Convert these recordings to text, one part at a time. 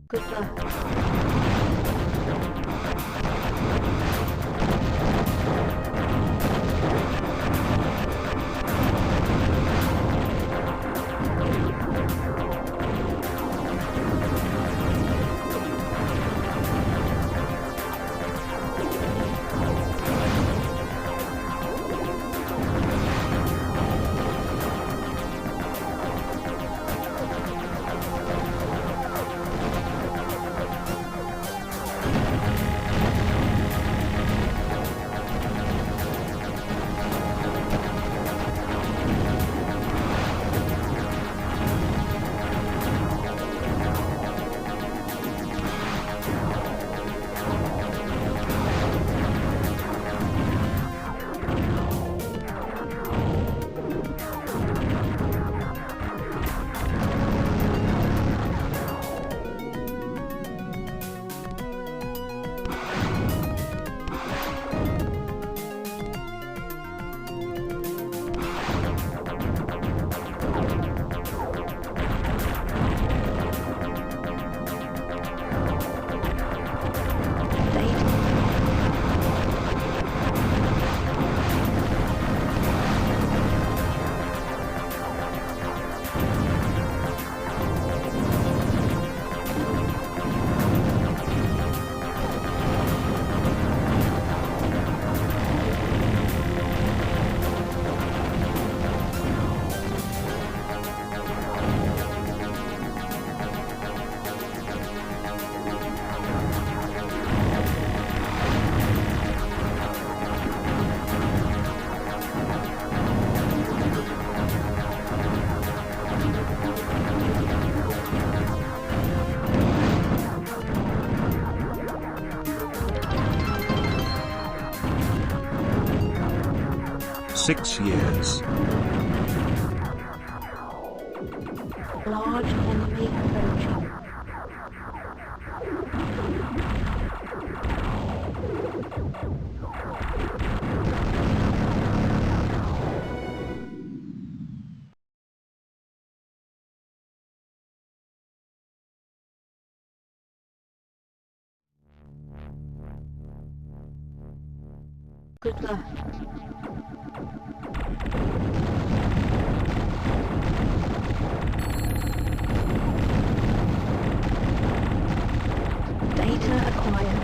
Good luck. Six years. Large enemy approaching. Good luck. Data acquired.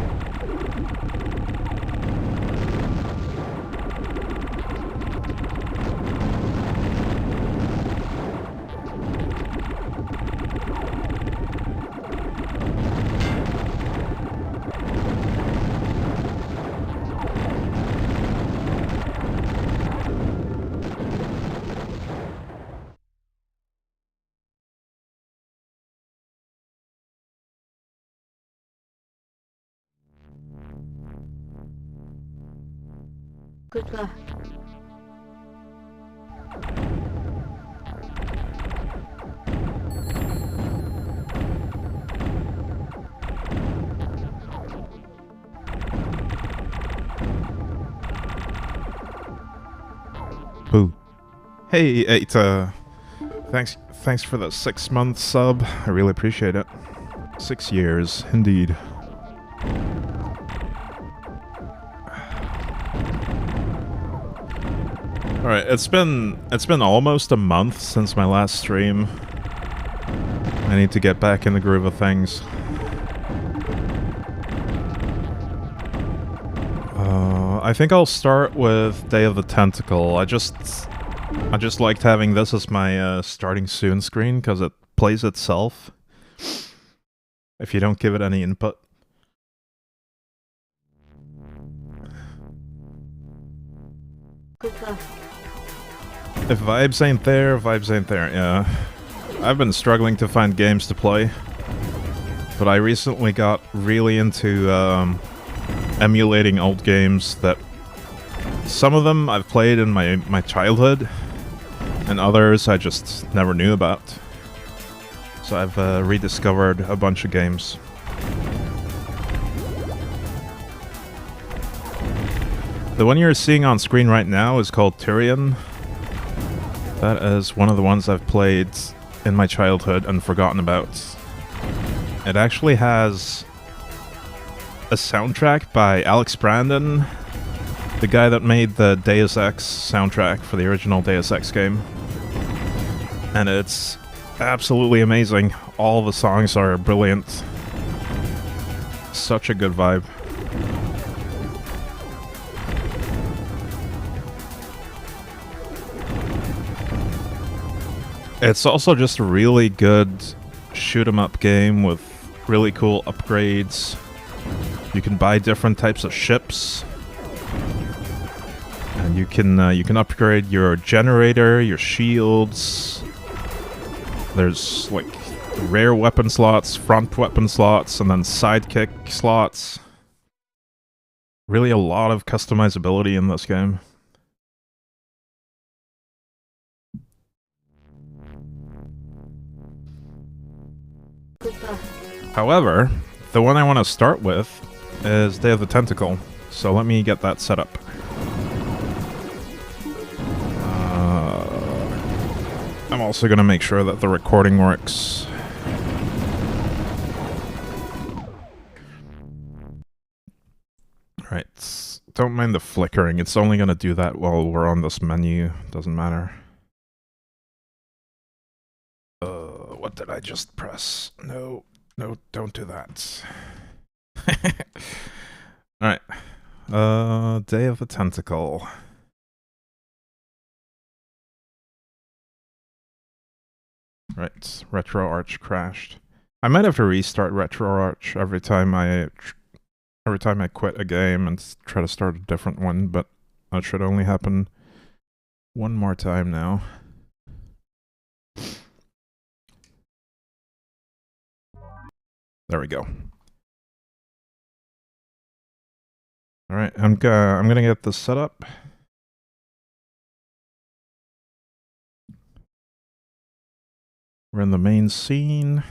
Good luck. Boo. Hey, thanks for the 6-month sub. I really appreciate it. 6 years, indeed. Alright, it's been almost a month since my last stream. I need to get back in the groove of things. I think I'll start with Day of the Tentacle. I just liked having this as my starting soon screen because it plays itself if you don't give it any input. Good luck. If vibes ain't there, yeah. I've been struggling to find games to play, but I recently got really into emulating old games that some of them I've played in my childhood, and others I just never knew about. So I've rediscovered a bunch of games. The one you're seeing on screen right now is called Tyrian. That is one of the ones I've played in my childhood and forgotten about. It actually has a soundtrack by Alex Brandon, the guy that made the Deus Ex soundtrack for the original Deus Ex game. And it's absolutely amazing. All the songs are brilliant. Such a good vibe. It's also just a really good shoot-'em-up game with really cool upgrades. You can buy different types of ships, and you can upgrade your generator, your shields. There's like rare weapon slots, front weapon slots, and then sidekick slots. Really a lot of customizability in this game. However, the one I want to start with is Day of the Tentacle, so let me get that set up. I'm also going to make sure that the recording works. Right, don't mind the flickering, it's only going to do that while we're on this menu, doesn't matter. What did I just press? No, don't do that. Alright. Day of the Tentacle. Right, RetroArch crashed. I might have to restart RetroArch every time I quit a game and try to start a different one, but that should only happen one more time now. There we go. All right, I'm gonna get this set up. We're in the main scene.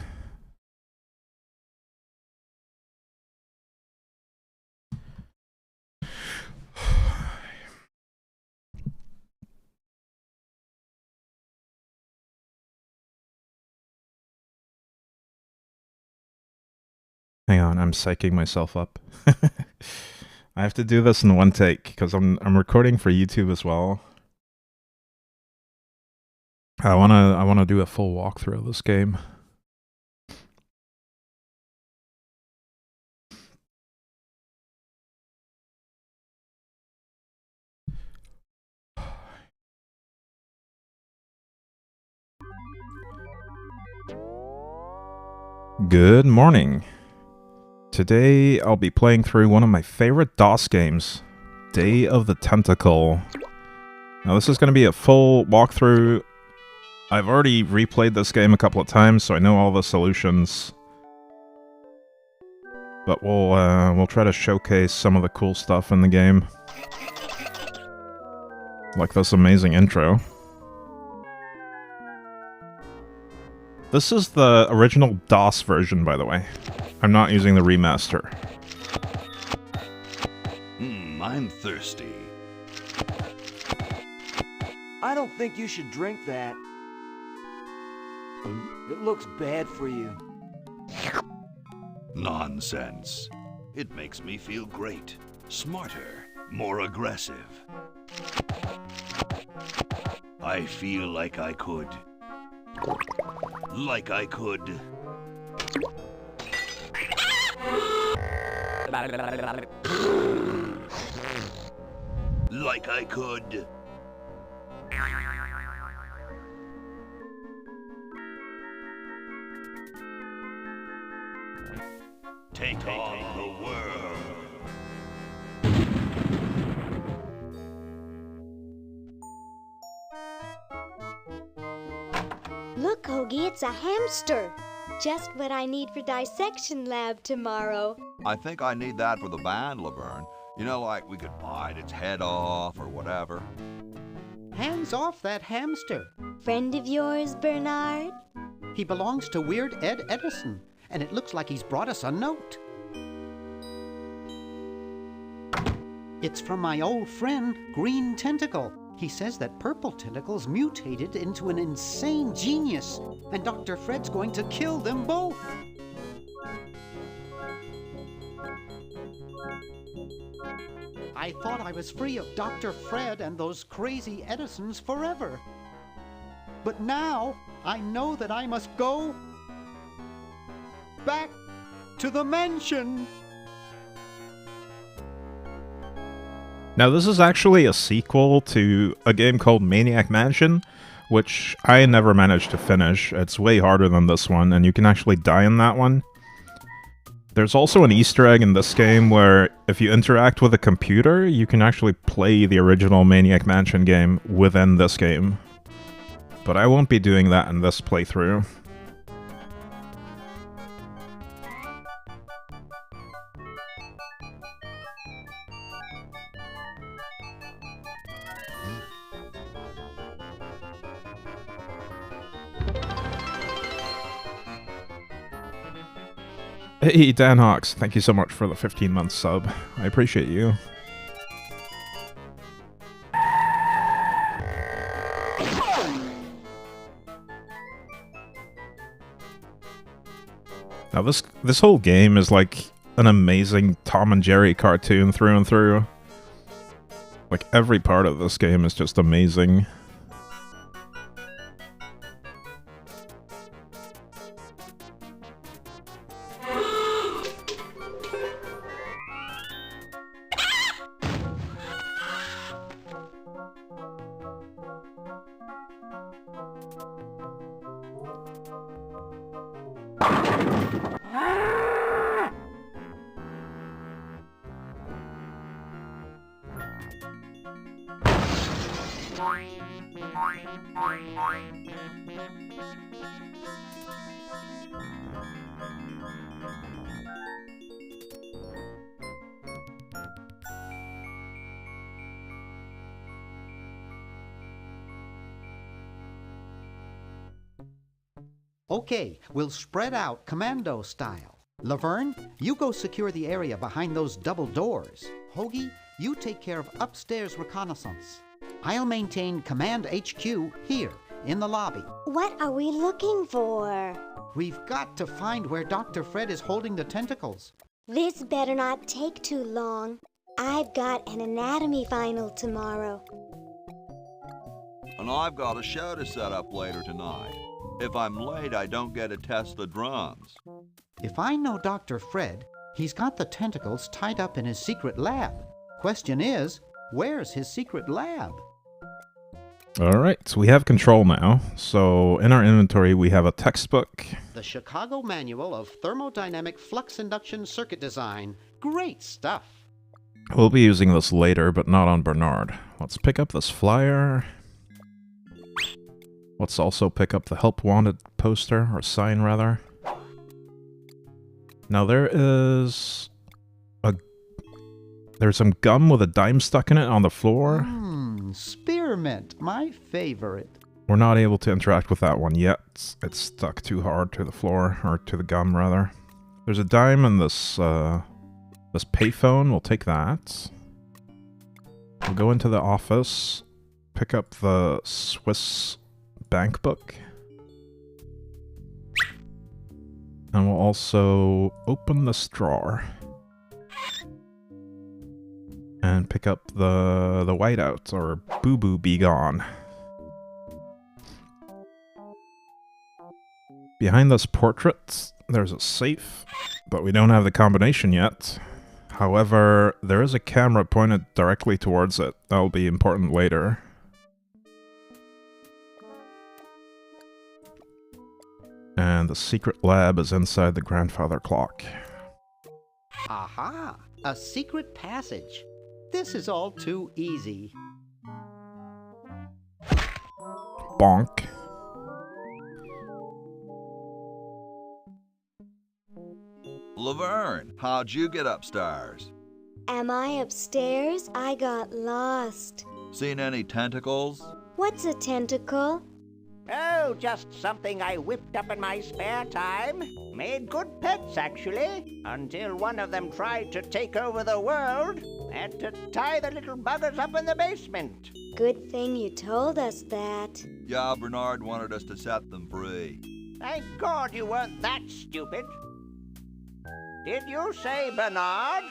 Hang on, I'm psyching myself up. I have to do this in one take because I'm recording for YouTube as well. I wanna do a full walkthrough of this game. Good morning. Today I'll be playing through one of my favorite DOS games, Day of the Tentacle. Now this is going to be a full walkthrough. I've already replayed this game a couple of times, so I know all the solutions. But we'll try to showcase some of the cool stuff in the game. Like this amazing intro. This is the original DOS version, by the way. I'm not using the remaster. I'm thirsty. I don't think you should drink that. It looks bad for you. Nonsense. It makes me feel great. Smarter, more aggressive. I feel like I could. Like I could. Like I could. Take on the world. Look, Hoagie, it's a hamster. Just what I need for dissection lab tomorrow. I think I need that for the band, Laverne. You know, like we could bite its head off or whatever. Hands off that hamster. Friend of yours, Bernard? He belongs to Weird Ed Edison, and it looks like he's brought us a note. It's from my old friend, Green Tentacle. He says that Purple Tentacle's mutated into an insane genius, and Dr. Fred's going to kill them both. I thought I was free of Dr. Fred and those crazy Edisons forever. But now I know that I must go back to the mansion. Now, this is actually a sequel to a game called Maniac Mansion, which I never managed to finish. It's way harder than this one, and you can actually die in that one. There's also an Easter egg in this game where if you interact with a computer, you can actually play the original Maniac Mansion game within this game. But I won't be doing that in this playthrough. Hey, Dan Hawks, thank you so much for the 15-month sub. I appreciate you. Now this whole game is like an amazing Tom and Jerry cartoon through and through. Like every part of this game is just amazing. Okay, we'll spread out commando style. Laverne, you go secure the area behind those double doors. Hoagie, you take care of upstairs reconnaissance. I'll maintain Command HQ here, in the lobby. What are we looking for? We've got to find where Dr. Fred is holding the tentacles. This better not take too long. I've got an anatomy final tomorrow. And I've got a show to set up later tonight. If I'm late, I don't get to test the drums. If I know Dr. Fred, he's got the tentacles tied up in his secret lab. Question is, where's his secret lab? Alright, so we have control now. So in our inventory we have a textbook. The Chicago Manual of Thermodynamic Flux Induction Circuit Design. Great stuff. We'll be using this later, but not on Bernard. Let's pick up this flyer. Let's also pick up the help wanted poster, or sign rather. Now there's some gum with a dime stuck in it on the floor. Spearmint, my favorite. We're not able to interact with that one yet. It's stuck too hard to the floor, or to the gum rather. There's a dime in this this payphone. We'll take that. We'll go into the office, pick up the Swiss bank book, and we'll also open this drawer and pick up the whiteout, or Boo Boo Be Gone. Behind this portrait, there's a safe, but we don't have the combination yet. However, there is a camera pointed directly towards it. That'll be important later. And the secret lab is inside the grandfather clock. Aha! A secret passage. This is all too easy. Bonk. Laverne, how'd you get upstairs? Am I upstairs? I got lost. Seen any tentacles? What's a tentacle? Oh, just something I whipped up in my spare time. Made good pets, actually, until one of them tried to take over the world. Had to tie the little buggers up in the basement. Good thing you told us that. Yeah, Bernard wanted us to set them free. Thank God you weren't that stupid. Did you say Bernard?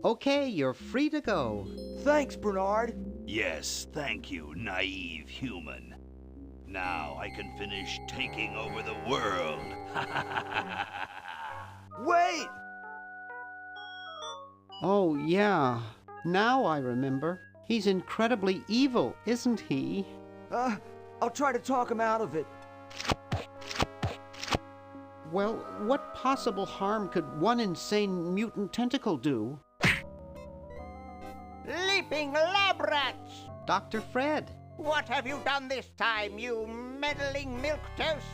Okay, you're free to go. Thanks, Bernard. Yes, thank you, naive human. Now I can finish taking over the world. Wait! Oh, yeah. Now I remember. He's incredibly evil, isn't he? I'll try to talk him out of it. Well, what possible harm could one insane mutant tentacle do? Leaping lab rats! Dr. Fred. What have you done this time, you meddling milquetoast?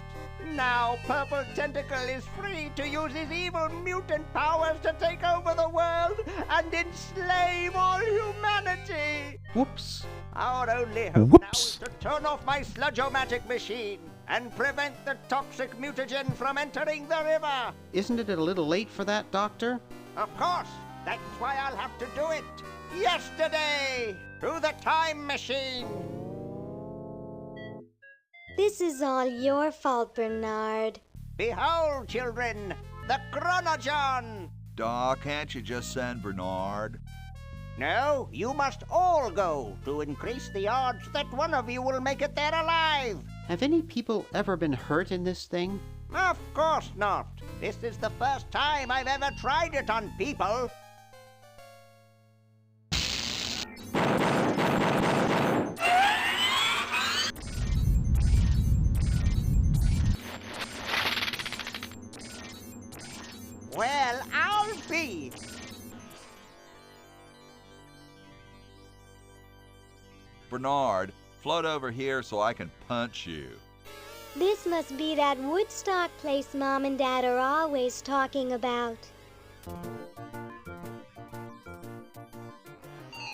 Now Purple Tentacle is free to use his evil mutant powers to take over the world and enslave all humanity! Whoops. Our only hope now is to turn off my sludge-o-matic machine and prevent the toxic mutagen from entering the river! Isn't it a little late for that, Doctor? Of course! That's why I'll have to do it! Yesterday! Through the time machine! This is all your fault, Bernard. Behold, children, the Chronogon! Doc, can't you just send Bernard? No, you must all go to increase the odds that one of you will make it there alive. Have any people ever been hurt in this thing? Of course not. This is the first time I've ever tried it on people. Well, I'll be. Bernard, float over here so I can punch you. This must be that Woodstock place Mom and Dad are always talking about.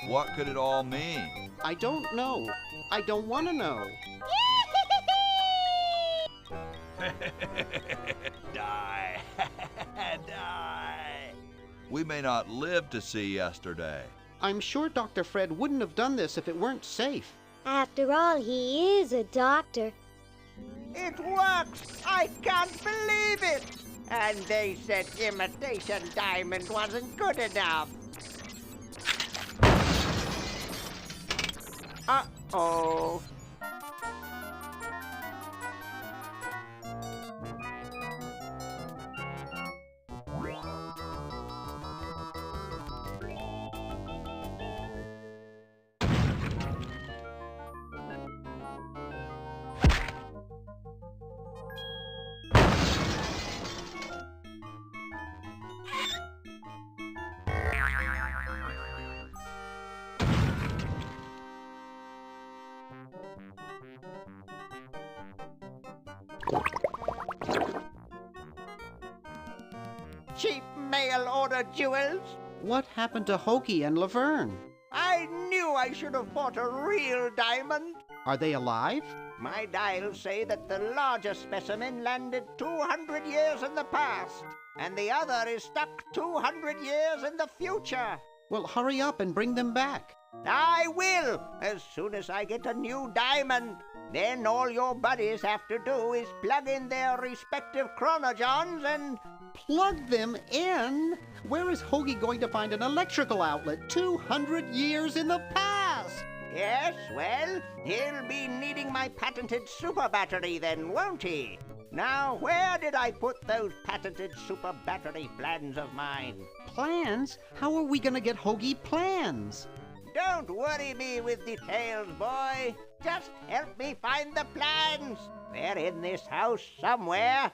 What could it all mean? I don't know. I don't want to know. Die. Die. We may not live to see yesterday. I'm sure Dr. Fred wouldn't have done this if it weren't safe. After all, he is a doctor. It works! I can't believe it! And they said imitation diamond wasn't good enough. Uh-oh. Cheap mail-order jewels? What happened to Hoagie and Laverne? I knew I should have bought a real diamond. Are they alive? My dials say that the larger specimen landed 200 years in the past, and the other is stuck 200 years in the future. Well, hurry up and bring them back. I will, as soon as I get a new diamond. Then all your buddies have to do is plug in their respective chronogons and... Plug them in? Where is Hoagie going to find an electrical outlet 200 years in the past? Yes, well, he'll be needing my patented super battery then, won't he? Now, where did I put those patented super battery plans of mine? Plans? How are we going to get Hoagie plans? Don't worry me with details, boy. Just help me find the plans. They're in this house somewhere.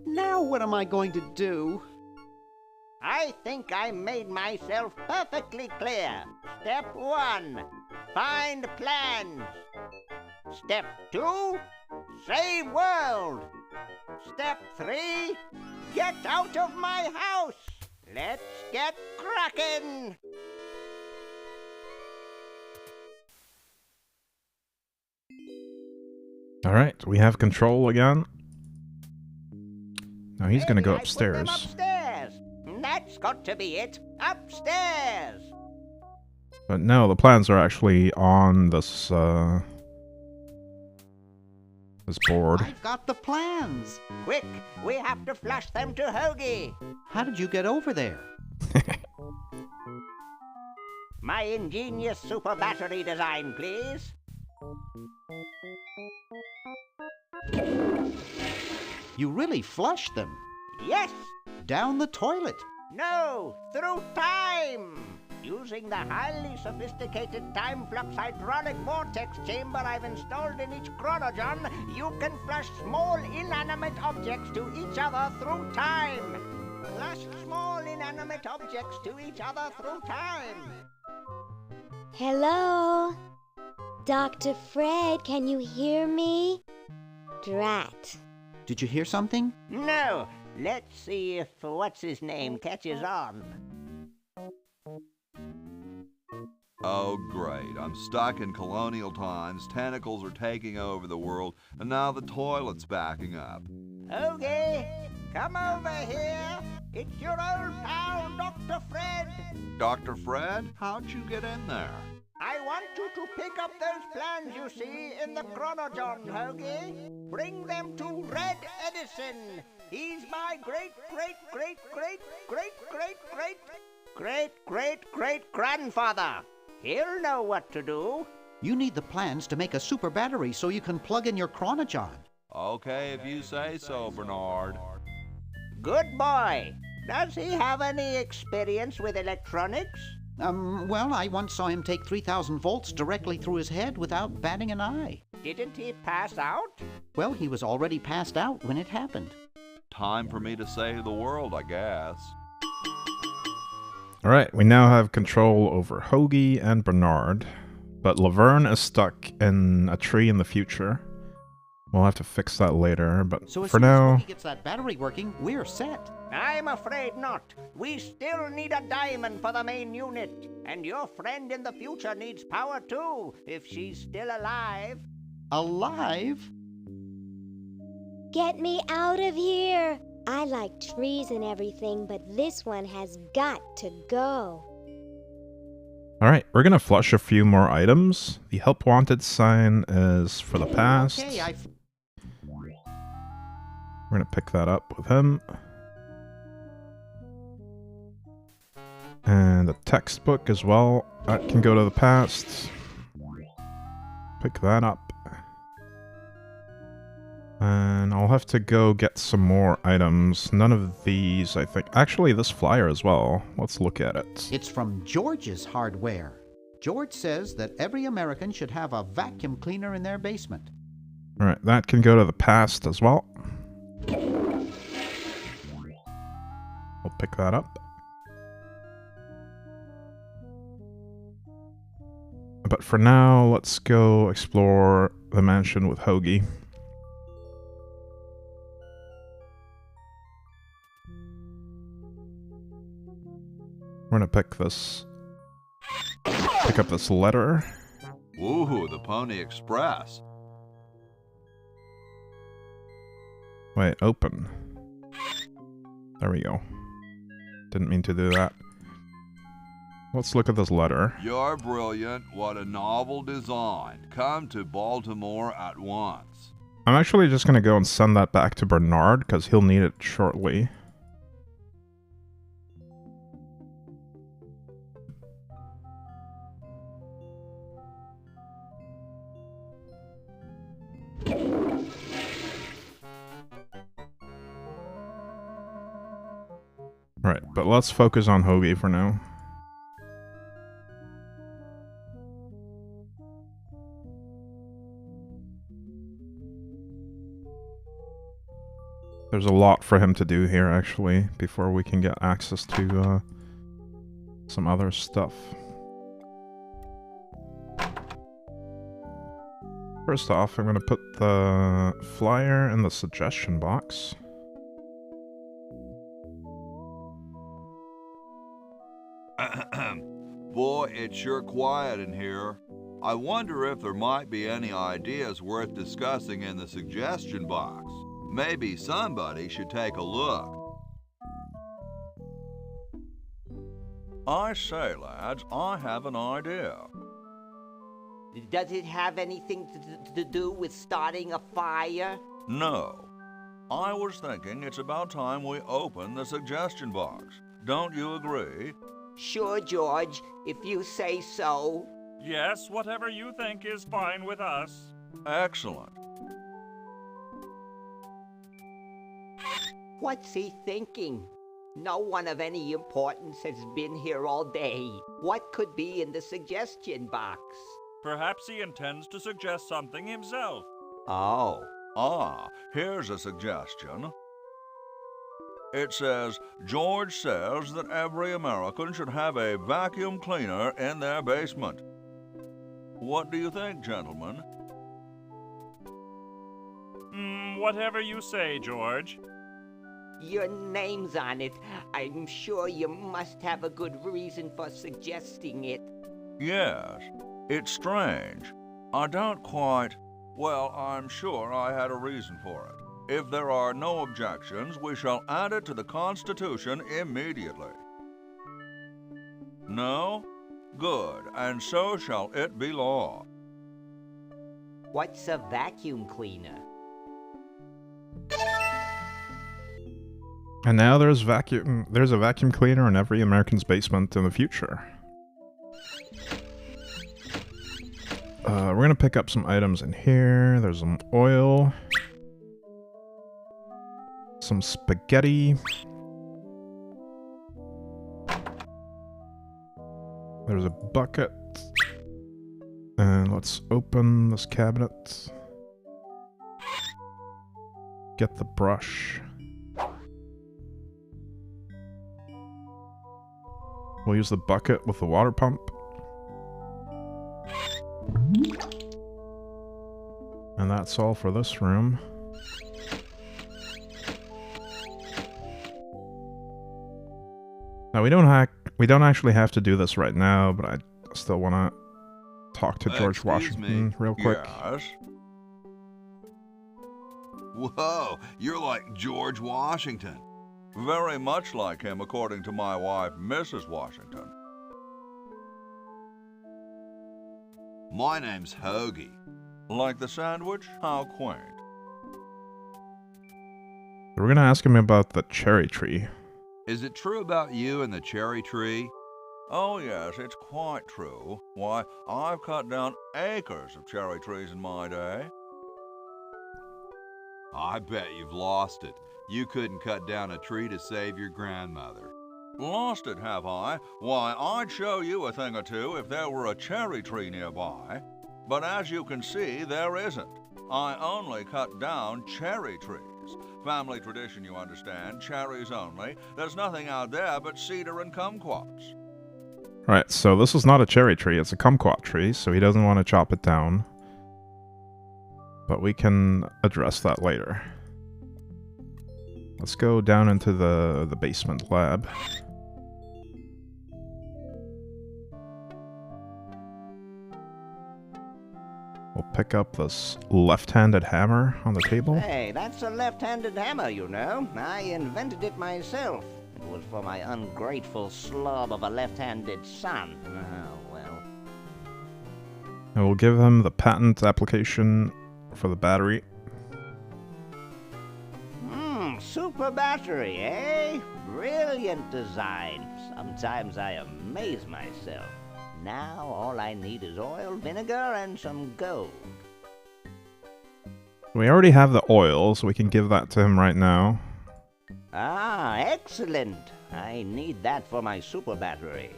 Now what am I going to do? I think I made myself perfectly clear. Step 1, find plans. Step 2, save world. Step 3, get out of my house. Let's get cracking. All right, we have control again. Now he's gonna go Maybe I put them upstairs. upstairs. That's got to be it. Upstairs. But no, the plans are actually on this this board. I've got the plans. Quick, we have to flush them to Hoagie. How did you get over there? My ingenious super battery design, please. You really flushed them. Yes. Down the toilet. No, through time. Using the highly sophisticated time flux hydraulic vortex chamber I've installed in each chronogen, you can flush small inanimate objects to each other through time. Flush small inanimate objects to each other through time. Hello? Dr. Fred, can you hear me? Drat. Did you hear something? No. Let's see if what's-his-name catches on. Oh, great. I'm stuck in colonial times, tentacles are taking over the world, and now the toilet's backing up. Okay, come over here. It's your old pal, Dr. Fred. Dr. Fred, how'd you get in there? I want you to pick up those plans you see in the chronogen, Hoagie. Bring them to Red Edison. He's my great-great-great-great-great-great-great-great-great-grandfather. He'll know what to do. You need the plans to make a super battery so you can plug in your chronogen. Okay, if you say so, Bernard. Good boy. Does he have any experience with electronics? Well, I once saw him take 3,000 volts directly through his head without batting an eye. Didn't he pass out? Well, he was already passed out when it happened. Time for me to save the world, I guess. Alright, we now have control over Hoagie and Bernard, but Laverne is stuck in a tree in the future. We'll have to fix that later, but So as for soon as now... Hoagie gets that battery working, we're set. I'm afraid not. We still need a diamond for the main unit. And your friend in the future needs power too, if she's still alive. Alive? Get me out of here. I like trees and everything, but this one has got to go. Alright, we're gonna flush a few more items. The help wanted sign is for the past. Okay, We're gonna pick that up with him. And the textbook as well. That can go to the past. Pick that up. And I'll have to go get some more items. None of these, I think. Actually, this flyer as well. Let's look at it. It's from George's Hardware. George says that every American should have a vacuum cleaner in their basement. Alright, that can go to the past as well. We'll pick that up. But for now, let's go explore the mansion with Hoagie. We're gonna pick up this letter. Ooh, the Pony Express. Wait, open. There we go. Didn't mean to do that. Let's look at this letter. You're brilliant. What a novel design. Come to Baltimore at once. I'm actually just gonna go and send that back to Bernard, because he'll need it shortly. Right, but let's focus on Hoagie for now. There's a lot for him to do here, actually, before we can get access to some other stuff. First off, I'm going to put the flyer in the suggestion box. Boy, it's sure quiet in here. I wonder if there might be any ideas worth discussing in the suggestion box. Maybe somebody should take a look. I say, lads, I have an idea. Does it have anything to do with starting a fire? No. I was thinking it's about time we open the suggestion box. Don't you agree? Sure, George, if you say so. Yes, whatever you think is fine with us. Excellent. What's he thinking? No one of any importance has been here all day. What could be in the suggestion box? Perhaps he intends to suggest something himself. Oh. Here's a suggestion. It says, George says that every American should have a vacuum cleaner in their basement. What do you think, gentlemen? Whatever you say, George. Your name's on it. I'm sure you must have a good reason for suggesting it. Yes, it's strange. I don't quite... Well, I'm sure I had a reason for it. If there are no objections, we shall add it to the Constitution immediately. No? Good, and so shall it be law. What's a vacuum cleaner? And now there's a vacuum cleaner in every American's basement in the future. We're gonna pick up some items in here. There's some oil. Some spaghetti. There's a bucket. And let's open this cabinet. Get the brush. We'll use the bucket with the water pump. And that's all for this room. Now we don't actually have to do this right now, but I still want to talk to George Washington real quick. Yes? Whoa, you're like George Washington. Very much like him, according to my wife, Mrs. Washington. My name's Hoagie. Like the sandwich? How quaint. We're gonna ask him about the cherry tree. Is it true about you and the cherry tree? Oh yes, it's quite true. Why, I've cut down acres of cherry trees in my day. I bet you've lost it. You couldn't cut down a tree to save your grandmother. Lost it, have I? Why, I'd show you a thing or two if there were a cherry tree nearby. But as you can see, there isn't. I only cut down cherry trees. Family tradition, you understand. Cherries only. There's nothing out there but cedar and kumquats. Right, so this is not a cherry tree, it's a kumquat tree, so he doesn't want to chop it down. But we can address that later. Let's go down into the basement lab. We'll pick up this left-handed hammer on the table. Hey, that's a left-handed hammer, you know. I invented it myself. It was for my ungrateful slob of a left-handed son. Oh, well. And we'll give him the patent application for the battery. Super battery, eh? Brilliant design. Sometimes I amaze myself. Now all I need is oil, vinegar, and some gold. We already have the oil, so we can give that to him right now. Ah, excellent. I need that for my super battery.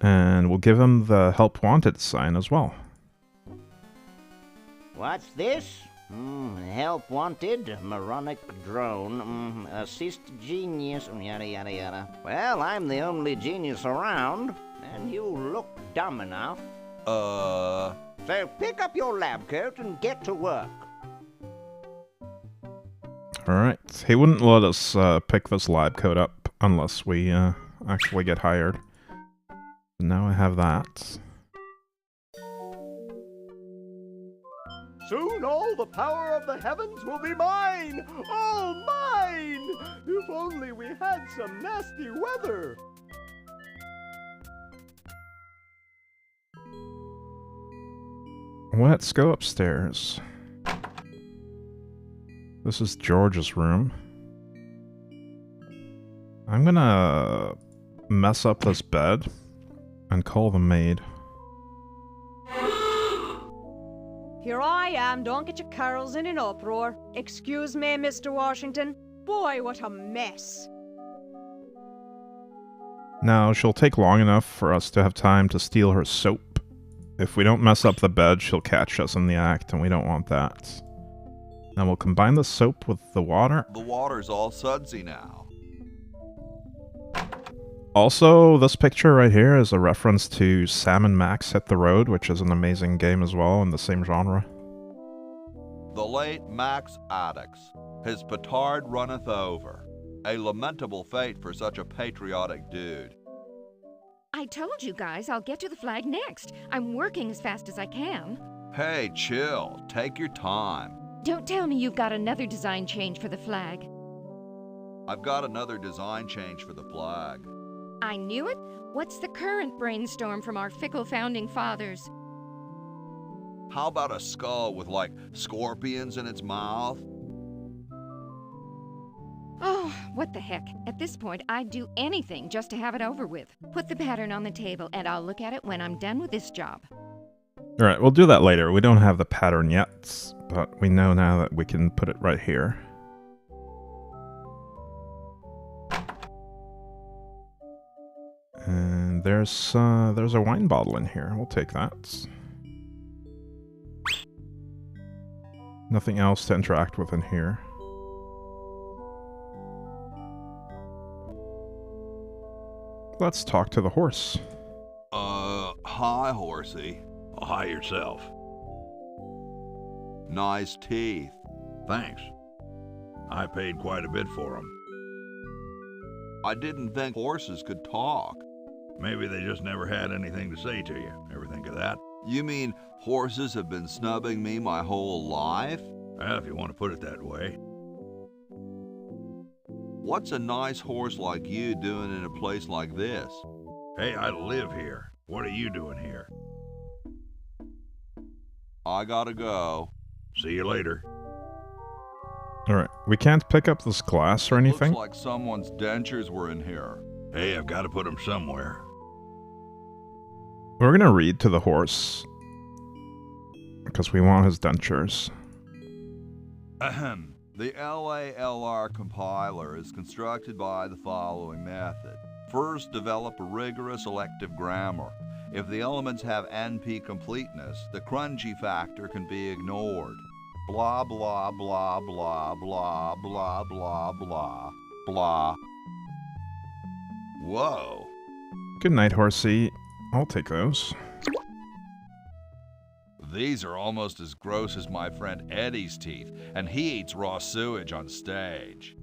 And we'll give him the help wanted sign as well. What's this? Help wanted, moronic drone, assist genius, yada yada yada. Well, I'm the only genius around, and you look dumb enough. So pick up your lab coat and get to work. Alright, he wouldn't let us pick this lab coat up unless we actually get hired. Now I have that. Soon all the power of the heavens will be mine! All mine! If only we had some nasty weather! Let's go upstairs. This is George's room. I'm gonna mess up this bed and call the maid. Here I am, don't get your curls in an uproar. Excuse me, Mr. Washington. Boy, what a mess. Now, she'll take long enough for us to have time to steal her soap. If we don't mess up the bed, she'll catch us in the act, and we don't want that. Now we'll combine the soap with the water. The water's all sudsy now. Also, this picture right here is a reference to Sam and Max Hit the Road, which is an amazing game as well in the same genre. The late Max Addix, his petard runneth over. A lamentable fate for such a patriotic dude. I told you guys I'll get to the flag next. I'm working as fast as I can. Hey, chill. Take your time. Don't tell me you've got another design change for the flag. I've got another design change for the flag. I knew it. What's the current brainstorm from our fickle founding fathers? How about a skull with, like, scorpions in its mouth? Oh, what the heck. At this point, I'd do anything just to have it over with. Put the pattern on the table, and I'll look at it when I'm done with this job. Alright, we'll do that later. We don't have the pattern yet, but we know now that we can put it right here. And there's a wine bottle in here. We'll take that. Nothing else to interact with in here. Let's talk to the horse. Hi, horsey. Oh, hi yourself. Nice teeth. Thanks. I paid quite a bit for them. I didn't think horses could talk. Maybe they just never had anything to say to you. Ever think of that? You mean horses have been snubbing me my whole life? Well, if you want to put it that way. What's a nice horse like you doing in a place like this? Hey, I live here. What are you doing here? I gotta go. See you later. Alright, we can't pick up this glass or anything? Looks like someone's dentures were in here. Hey, I've got to put them somewhere. We're gonna read to the horse. Because we want his dentures. Ahem. The LALR compiler is constructed by the following method. First, develop a rigorous elective grammar. If the elements have NP completeness, the crunchy factor can be ignored. Blah, blah, blah, blah, blah, blah, blah, blah, blah. Whoa. Good night, horsey. I'll take those. These are almost as gross as my friend Eddie's teeth, and he eats raw sewage on stage.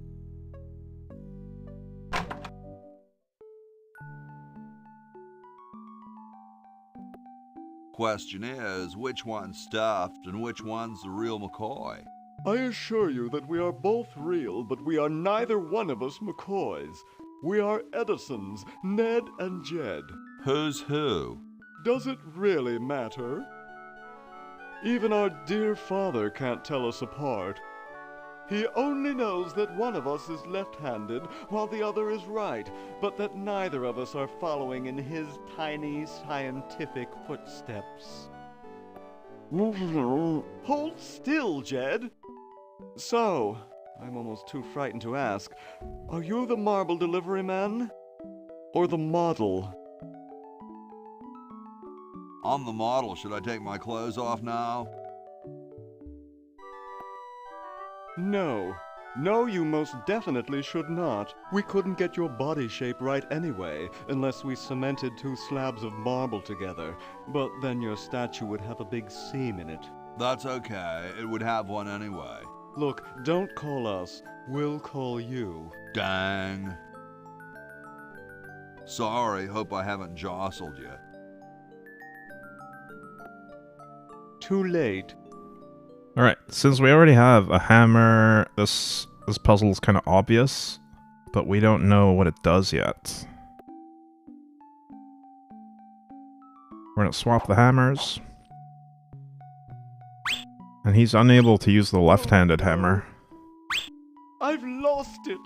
Question is, which one's stuffed and which one's the real McCoy? I assure you that we are both real, but we are neither one of us McCoys. We are Edisons, Ned and Jed. Who's who? Does it really matter? Even our dear father can't tell us apart. He only knows that one of us is left-handed while the other is right, but that neither of us are following in his tiny scientific footsteps. Hold still, Jed. So, I'm almost too frightened to ask, are you the marble delivery man? Or the model? I'm the model. Should I take my clothes off now? No. No, you most definitely should not. We couldn't get your body shape right anyway, unless we cemented 2 slabs of marble together. But then your statue would have a big seam in it. That's okay. It would have one anyway. Look, don't call us. We'll call you. Dang. Sorry, hope I haven't jostled you. Too late. Alright, since we already have a hammer, this puzzle is kind of obvious, but we don't know what it does yet. We're gonna swap the hammers. And he's unable to use the left-handed hammer. I've lost it!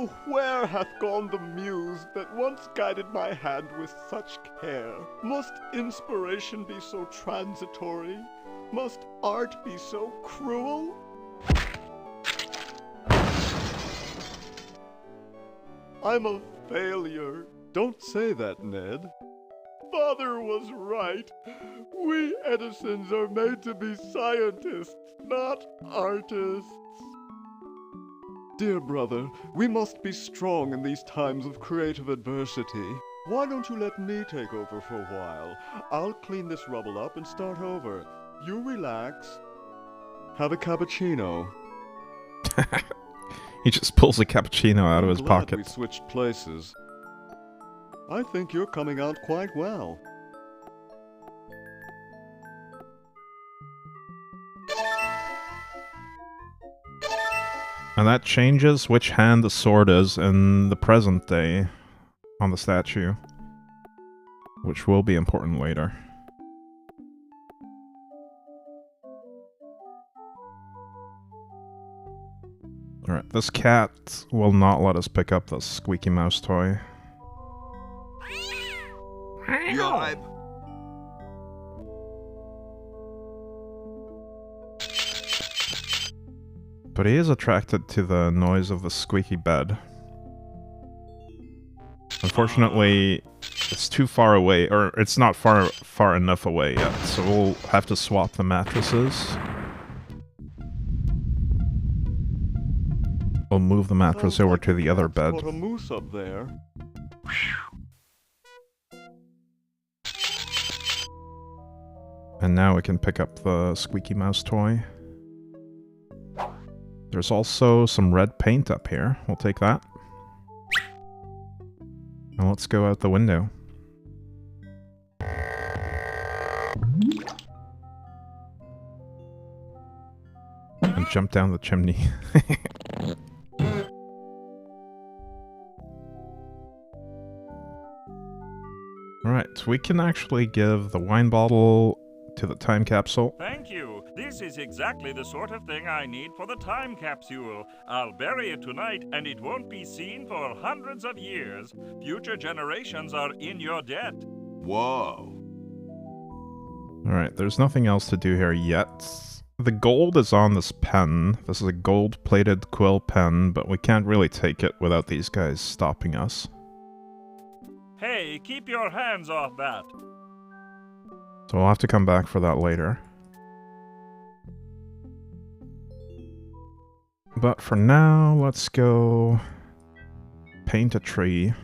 Oh, where hath gone the muse that once guided my hand with such care? Must inspiration be so transitory? Must art be so cruel? I'm a failure. Don't say that, Ned. Father was right. We Edisons are made to be scientists, not artists. Dear brother, we must be strong in these times of creative adversity. Why don't you let me take over for a while? I'll clean this rubble up and start over. You relax. Have a cappuccino. He just pulls a cappuccino out of his glad pocket. We switched places. I think you're coming out quite well. And that changes which hand the sword is in the present day on the statue, which will be important later. Alright, this cat will not let us pick up the squeaky mouse toy. Yipe. But he is attracted to the noise of the squeaky bed. Unfortunately, it's too far away, or it's not far enough away yet, so we'll have to swap the mattresses. We'll move the mattress over to the other bed. Caught a moose up there. And now we can pick up the squeaky mouse toy. There's also some red paint up here. We'll take that. Now let's go out the window. And jump down the chimney. Alright, we can actually give the wine bottle to the time capsule. Thank you. This is exactly the sort of thing I need for the time capsule. I'll bury it tonight, and it won't be seen for hundreds of years. Future generations are in your debt. Whoa. Alright, there's nothing else to do here yet. The gold is on this pen. This is a gold-plated quill pen, but we can't really take it without these guys stopping us. Hey, keep your hands off that. So we'll have to come back for that later. But for now, let's go paint a tree.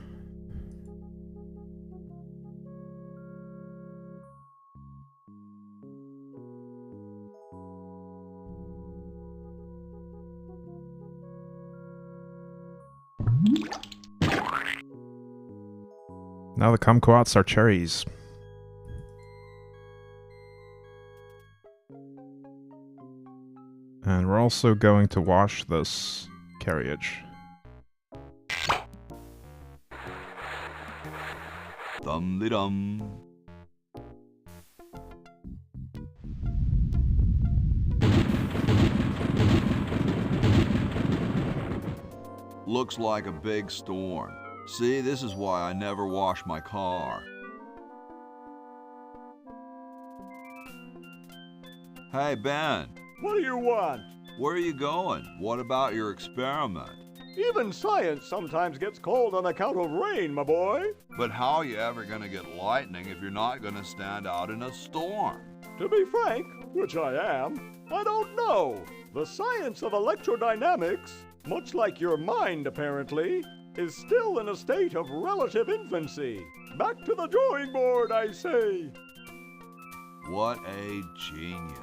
Now the kumquats are cherries. And we're also going to wash this carriage. Dum-de-dum. Looks like a big storm. See, this is why I never wash my car. Hey, Ben. What do you want? Where are you going? What about your experiment? Even science sometimes gets cold on account of rain, my boy. But how are you ever going to get lightning if you're not going to stand out in a storm? To be frank, which I am, I don't know. The science of electrodynamics, much like your mind apparently, is still in a state of relative infancy. Back to the drawing board, I say. What a genius.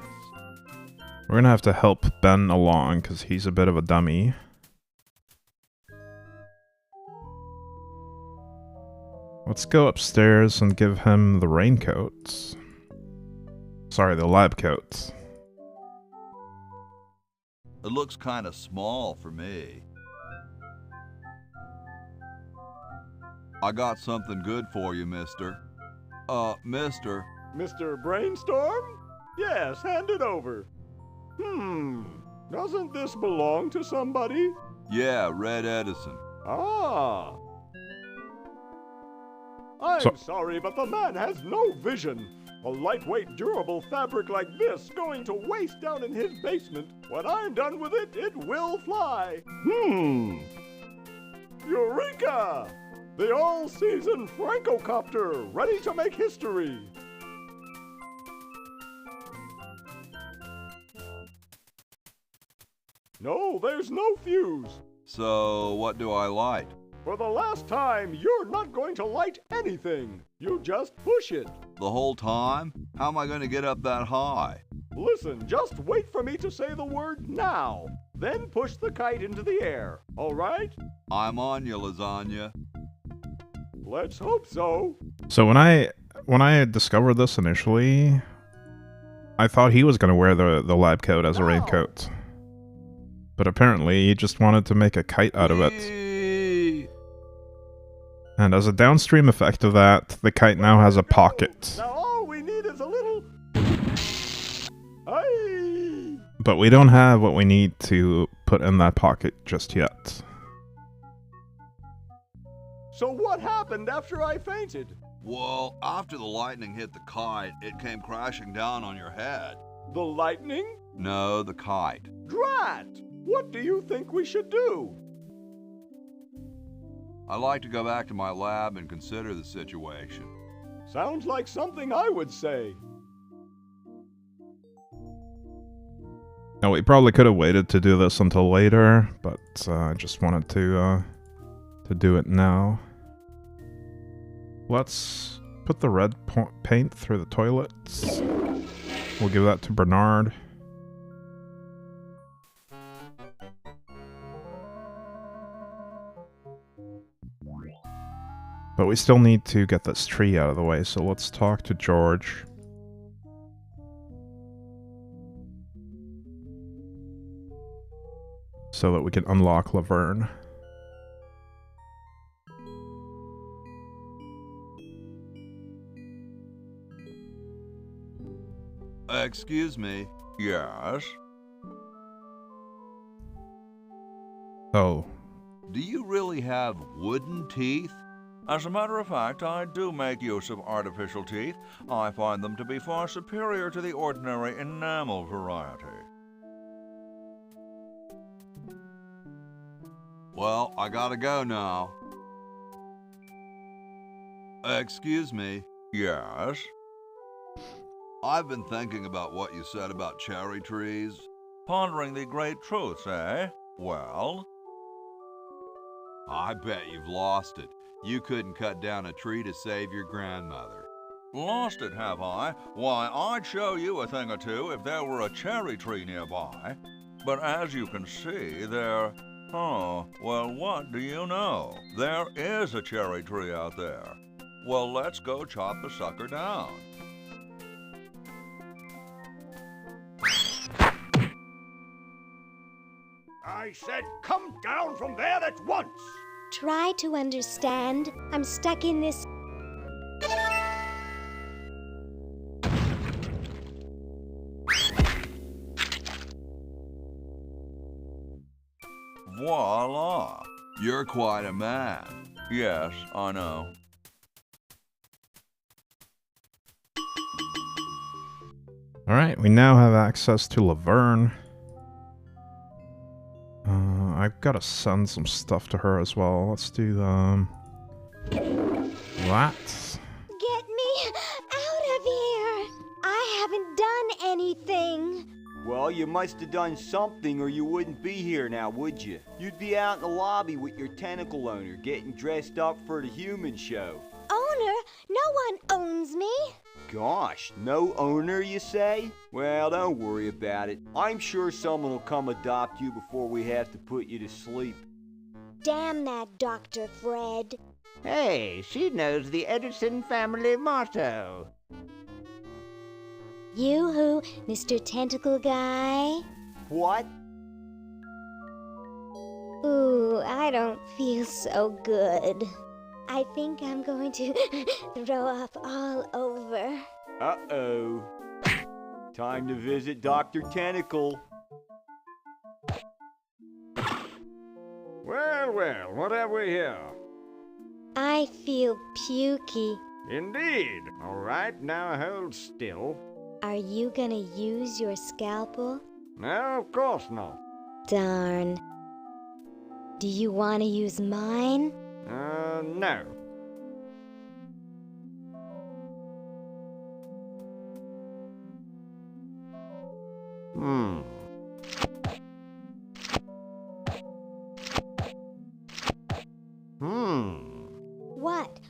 We're gonna have to help Ben along, because he's a bit of a dummy. Let's go upstairs and give him the raincoat. Sorry, the lab coat. It looks kind of small for me. I got something good for you, mister. Mister. Mr. Brainstorm? Yes, hand it over. Doesn't this belong to somebody? Yeah, Red Edison. Ah. I'm sorry, but the man has no vision. A lightweight, durable fabric like this going to waste down in his basement. When I'm done with it, it will fly. Eureka! The all-season Francocopter, ready to make history. No, there's no fuse. So, what do I light? For the last time, you're not going to light anything. You just push it. The whole time? How am I going to get up that high? Listen, just wait for me to say the word now. Then push the kite into the air, all right? I'm on you, lasagna. Let's hope so. So when I discovered this initially, I thought he was going to wear the lab coat as a raincoat. But apparently he just wanted to make a kite out of it. And as a downstream effect of that, the kite now has a pocket. Now all we need is a little... Aye. But we don't have what we need to put in that pocket just yet. So what happened after I fainted? Well, after the lightning hit the kite, it came crashing down on your head. The lightning? No, the kite. Drat! What do you think we should do? I'd like to go back to my lab and consider the situation. Sounds like something I would say. Now, we probably could have waited to do this until later, but I just wanted to do it now. Let's put the red paint through the toilets. We'll give that to Bernard. But we still need to get this tree out of the way, so let's talk to George. So that we can unlock Laverne. Excuse me. Yes? Oh. Do you really have wooden teeth? As a matter of fact, I do make use of artificial teeth. I find them to be far superior to the ordinary enamel variety. Well, I gotta go now. Excuse me. Yes? I've been thinking about what you said about cherry trees. Pondering the great truths, eh? Well? I bet you've lost it. You couldn't cut down a tree to save your grandmother. Lost it, have I? Why, I'd show you a thing or two if there were a cherry tree nearby. But as you can see, there... Oh, well, what do you know? There is a cherry tree out there. Well, let's go chop the sucker down. I said come down from there at once! Try to understand. I'm stuck in this... Voila! You're quite a man. Yes, I know. Alright, we now have access to Laverne. I've got to send some stuff to her as well. Let's do, that. Get me out of here! I haven't done anything. Well, you must have done something or you wouldn't be here now, would you? You'd be out in the lobby with your tentacle owner getting dressed up for the human show. Owner? No one owns me. Gosh, no owner, you say? Well, don't worry about it. I'm sure someone will come adopt you before we have to put you to sleep. Damn that Dr. Fred. Hey, she knows the Edison family motto. You-hoo, Mr. Tentacle Guy. What? Ooh, I don't feel so good. I think I'm going to throw up all over. Uh-oh. Time to visit Dr. Tentacle. Well, well, what have we here? I feel pukey. Indeed. All right, now hold still. Are you gonna use your scalpel? No, of course not. Darn. Do you want to use mine? No.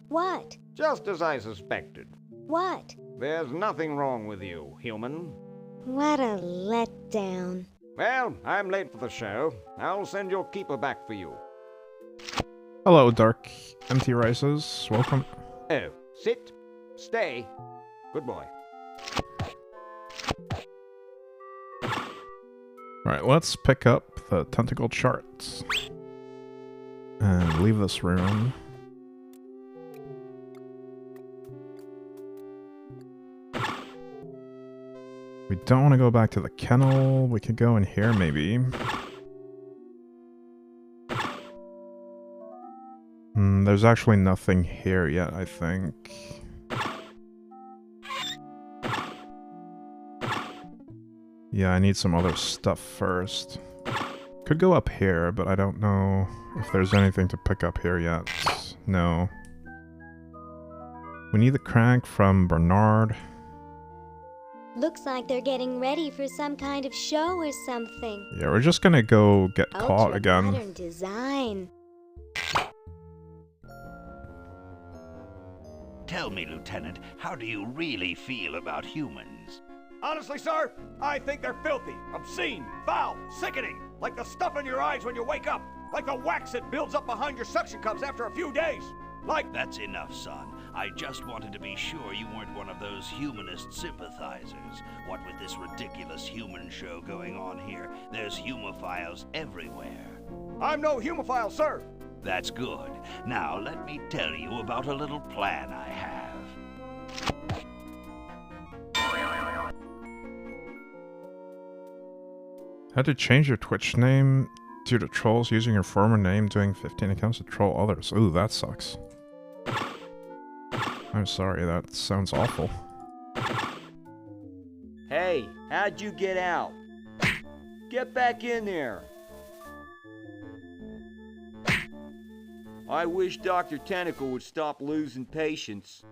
What? Just as I suspected. What? There's nothing wrong with you, human. What a letdown. Well, I'm late for the show. I'll send your keeper back for you. Hello, Dark Empty Rices. Welcome. Oh, sit. Stay. Good boy. Alright, let's pick up the tentacle charts. And leave this room. We don't want to go back to the kennel. We could go in here, maybe. There's actually nothing here yet, I think. Yeah, I need some other stuff first. Could go up here, but I don't know if there's anything to pick up here yet. No. We need the crank from Bernard. Looks like they're getting ready for some kind of show or something. Yeah, we're just gonna go get caught again. Modern design. Tell me, Lieutenant, how do you really feel about humans? Honestly, sir, I think they're filthy, obscene, foul, sickening, like the stuff in your eyes when you wake up, like the wax that builds up behind your suction cups after a few days. Like... That's enough, son. I just wanted to be sure you weren't one of those humanist sympathizers. What with this ridiculous human show going on here, there's humophiles everywhere. I'm no humophile, sir. That's good. Now let me tell you about a little plan I have. Had to change your Twitch name due to trolls using your former name, doing 15 accounts to troll others. Ooh, that sucks. I'm sorry, that sounds awful. Hey, how'd you get out? Get back in there. I wish Dr. Tentacle would stop losing patience.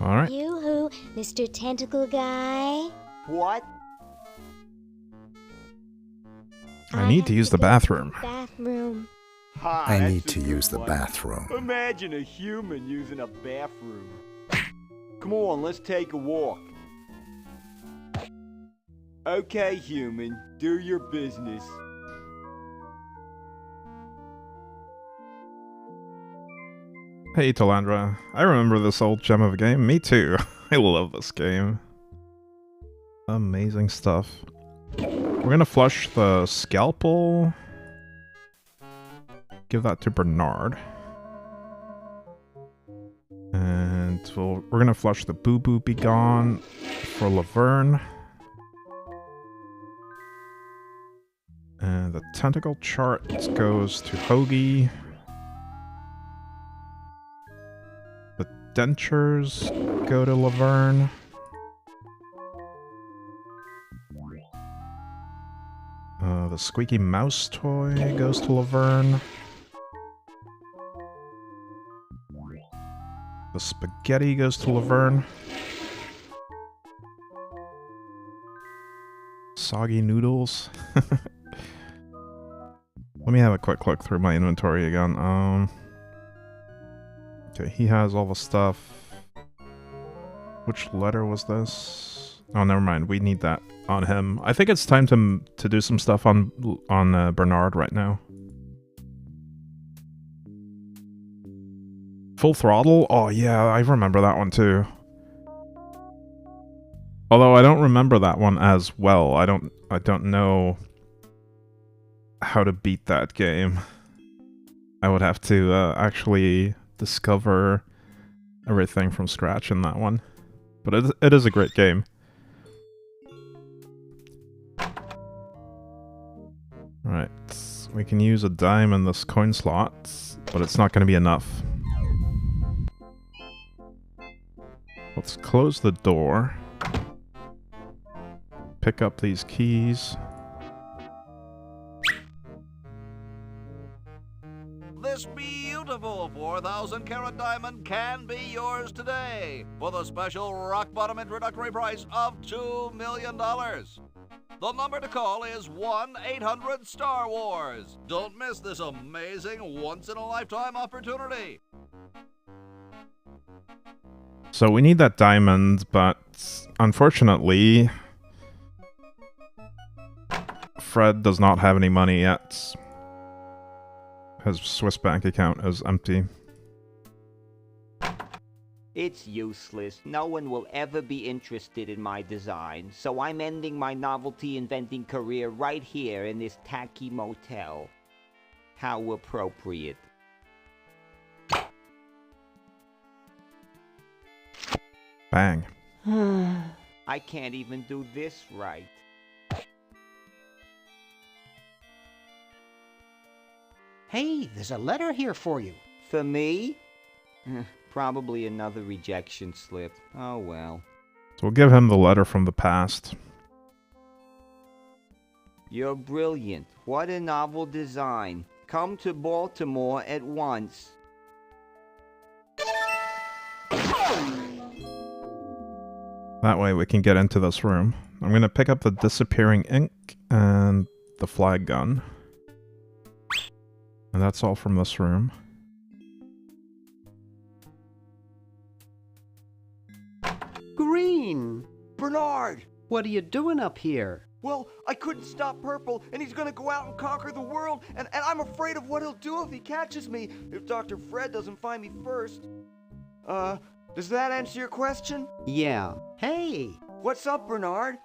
Alright. Yoo-hoo, Mr. Tentacle Guy. What? I need to use the bathroom. Bathroom. I need to use the bathroom. Imagine a human using a bathroom. Come on, let's take a walk. Okay, human, do your business. Hey, Talandra. I remember this old gem of a game. Me too. I love this game. Amazing stuff. We're gonna flush the scalpel. Give that to Bernard. And we're gonna flush the Boo Boo Be Gone for Laverne. And the tentacle chart goes to Hoagie. The dentures go to Laverne. The squeaky mouse toy goes to Laverne. The spaghetti goes to Laverne. Soggy noodles. Let me have a quick look through my inventory again. Okay, he has all the stuff. Which letter was this? Oh, never mind. We need that on him. I think it's time to do some stuff on Bernard right now. Full Throttle? Oh yeah, I remember that one too. Although I don't remember that one as well. I don't know how to beat that game. I would have to actually discover everything from scratch in that one. But it is a great game. Right, we can use a dime in this coin slot, but it's not going to be enough. Let's close the door. Pick up these keys. This beautiful 4,000-carat diamond can be yours today for the special rock-bottom introductory price of $2 million. The number to call is 1-800-STAR-WARS. Don't miss this amazing once-in-a-lifetime opportunity. So we need that diamond, but unfortunately, Fred does not have any money yet. His Swiss bank account is empty. It's useless. No one will ever be interested in my design, so I'm ending my novelty inventing career right here in this tacky motel. How appropriate. Bang. I can't even do this right. Hey, there's a letter here for you. For me? Probably another rejection slip. Oh well. So we'll give him the letter from the past. You're brilliant. What a novel design. Come to Baltimore at once. That way we can get into this room. I'm going to pick up the disappearing ink and the flag gun. And that's all from this room. Green! Bernard! What are you doing up here? Well, I couldn't stop Purple, and he's gonna go out and conquer the world, and I'm afraid of what he'll do if he catches me, if Dr. Fred doesn't find me first. Does that answer your question? Yeah. Hey! What's up, Bernard?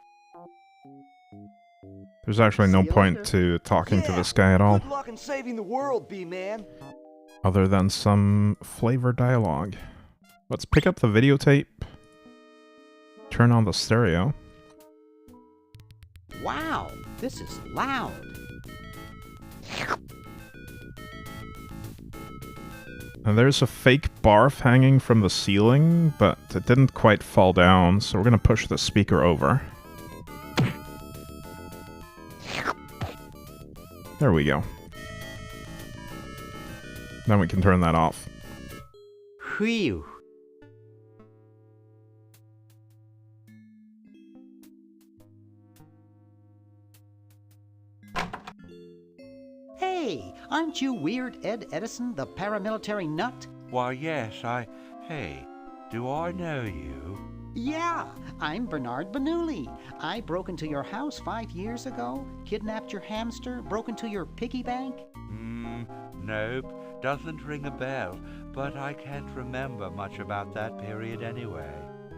There's actually no point to talking to this guy at all. Good luck in saving the world, B-Man. Other than some flavor dialogue. Let's pick up the videotape. Turn on the stereo. Wow, this is loud. And there's a fake barf hanging from the ceiling, but it didn't quite fall down, so we're gonna push the speaker over. There we go. Then we can turn that off. Whew. Hey, aren't you Weird Ed Edison, the paramilitary nut? Why, yes, Hey, do I know you? Yeah, I'm Bernard Bernoulli. I broke into your house 5 years ago, kidnapped your hamster, broke into your piggy bank. Nope, doesn't ring a bell, but I can't remember much about that period anyway.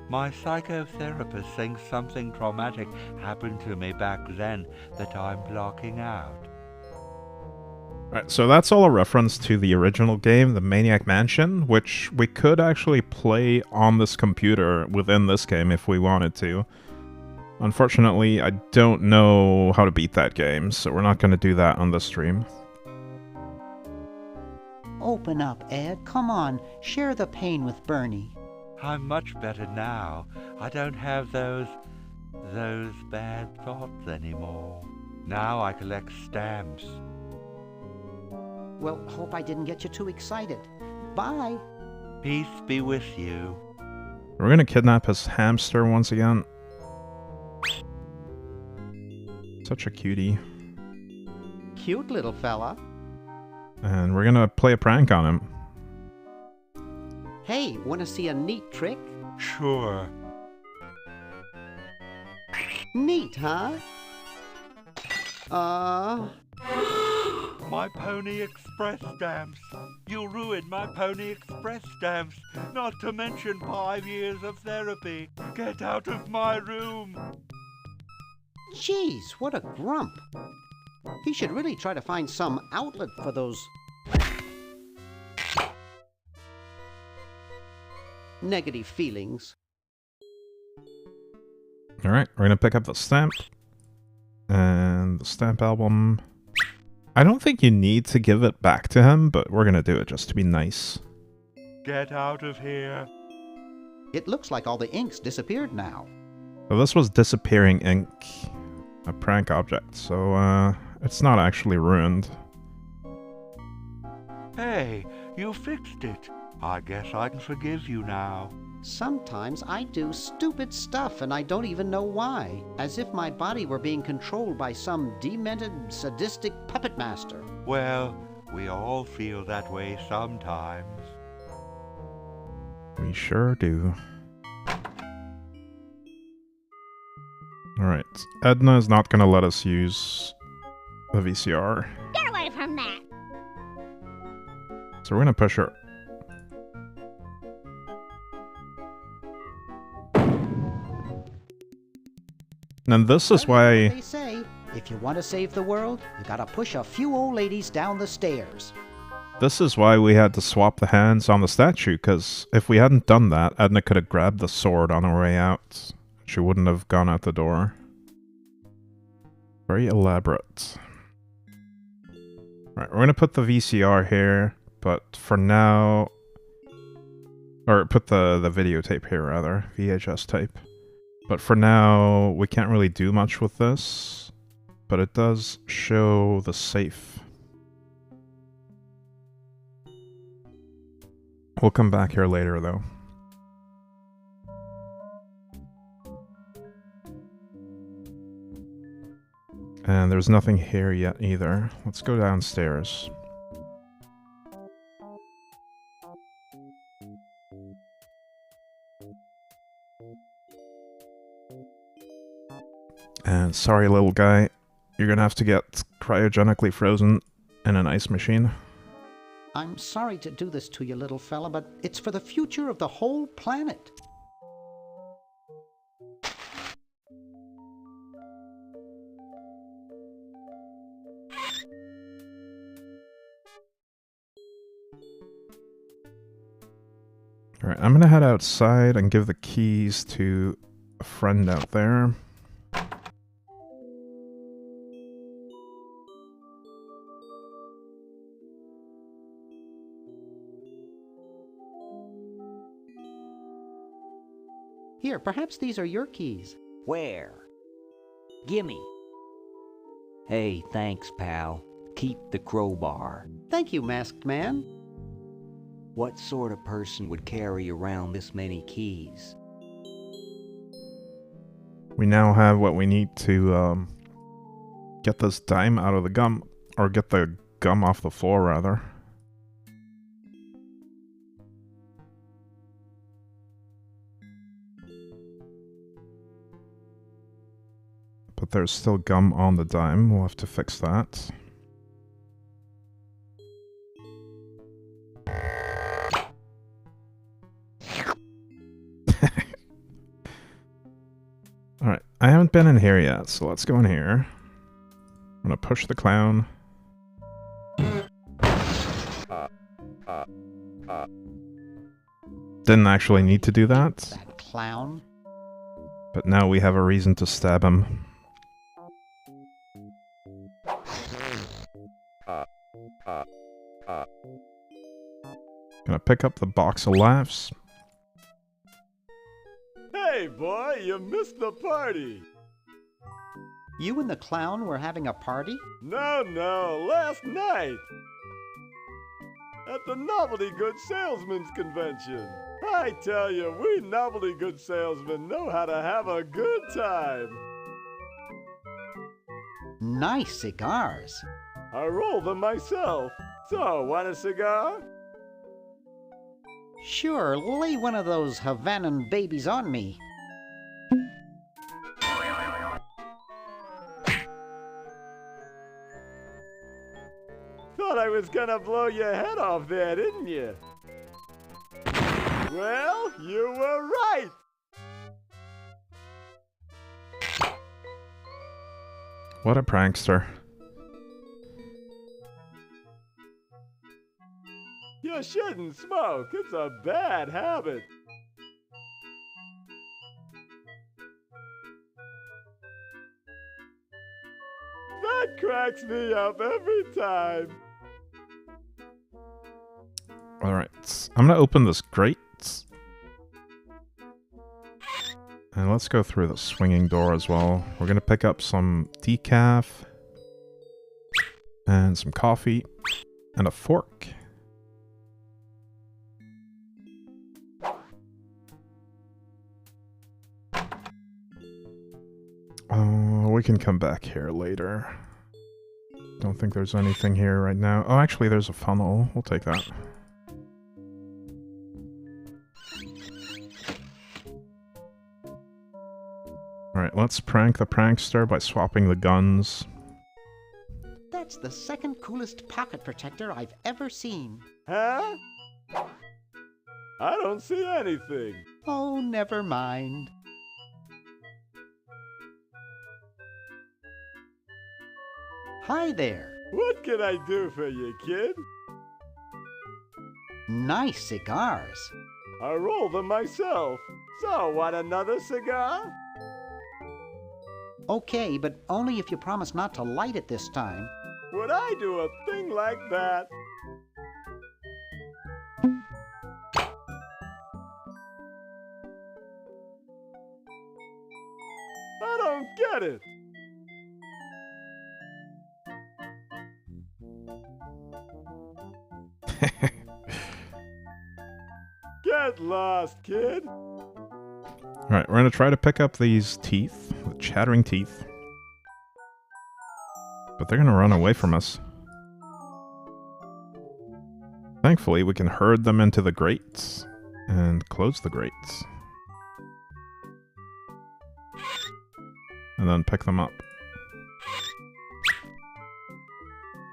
My psychotherapist thinks something traumatic happened to me back then that I'm blocking out. Alright, so that's all a reference to the original game, the Maniac Mansion, which we could actually play on this computer within this game if we wanted to. Unfortunately, I don't know how to beat that game, so we're not going to do that on the stream. Open up, Ed. Come on, share the pain with Bernie. I'm much better now. I don't have those bad thoughts anymore. Now I collect stamps. Well, hope I didn't get you too excited. Bye. Peace be with you. We're gonna kidnap his hamster once again. Such a cutie. Cute little fella. And we're gonna play a prank on him. Hey, wanna see a neat trick? Sure. Neat, huh? My Pony Express stamps. You ruined my Pony Express stamps. Not to mention 5 years of therapy. Get out of my room. Jeez, what a grump. He should really try to find some outlet for those negative feelings. Alright, we're gonna pick up the stamp. And the stamp album. I don't think you need to give it back to him, but we're gonna do it just to be nice. Get out of here. It looks like all the ink's disappeared now. So this was disappearing ink, a prank object, so it's not actually ruined. Hey, you fixed it. I guess I can forgive you now. Sometimes I do stupid stuff and I don't even know why, as if my body were being controlled by some demented, sadistic puppet master. Well, we all feel that way sometimes. We sure do. Alright, Edna is not gonna let us use the VCR. Get away from that! So we're gonna push her. And this is why... They say, if you want to save the world, you gotta push a few old ladies down the stairs. This is why we had to swap the hands on the statue, because if we hadn't done that, Edna could have grabbed the sword on her way out. She wouldn't have gone out the door. Very elaborate. Right, we're gonna put the VCR here, but for now... Or put the videotape here, rather. VHS tape. But for now, we can't really do much with this. But it does show the safe. We'll come back here later, though. And there's nothing here yet, either. Let's go downstairs. And sorry, little guy, you're gonna have to get cryogenically frozen in an ice machine. I'm sorry to do this to you, little fella, but it's for the future of the whole planet. Alright, I'm gonna head outside and give the keys to a friend out there. Here, perhaps these are your keys. Where? Gimme. Hey, thanks, pal. Keep the crowbar. Thank you, masked man. What sort of person would carry around this many keys? We now have what we need to get this dime out of the gum, or get the gum off the floor, rather. But there's still gum on the dime. We'll have to fix that. Alright, I haven't been in here yet, so let's go in here. I'm gonna push the clown. Didn't actually need to do that. That clown. But now we have a reason to stab him. Gonna pick up the box of laughs. Hey, boy, you missed the party. You and the clown were having a party? No, last night. At the Novelty Goods Salesmen's Convention. I tell you, we novelty goods salesmen know how to have a good time. Nice cigars. I roll them myself. So, want a cigar? Sure, lay one of those Havanan babies on me. Thought I was gonna blow your head off there, didn't you? Well, you were right! What a prankster. You shouldn't smoke. It's a bad habit. That cracks me up every time. Alright, I'm gonna open this grate. And let's go through the swinging door as well. We're gonna pick up some decaf. And some coffee. And a fork. We can come back here later. Don't think there's anything here right now. Oh, actually, there's a funnel. We'll take that. Alright, let's prank the prankster by swapping the guns. That's the second coolest pocket protector I've ever seen. Huh? I don't see anything. Oh, never mind. Hi there. What can I do for you, kid? Nice cigars. I roll them myself. So, want another cigar? Okay, but only if you promise not to light it this time. Would I do a thing like that? I don't get it. Get lost, kid. Alright, we're gonna try to pick up these teeth, the chattering teeth. But they're gonna run away from us. Thankfully, we can herd them into the grates and close the grates. And then pick them up.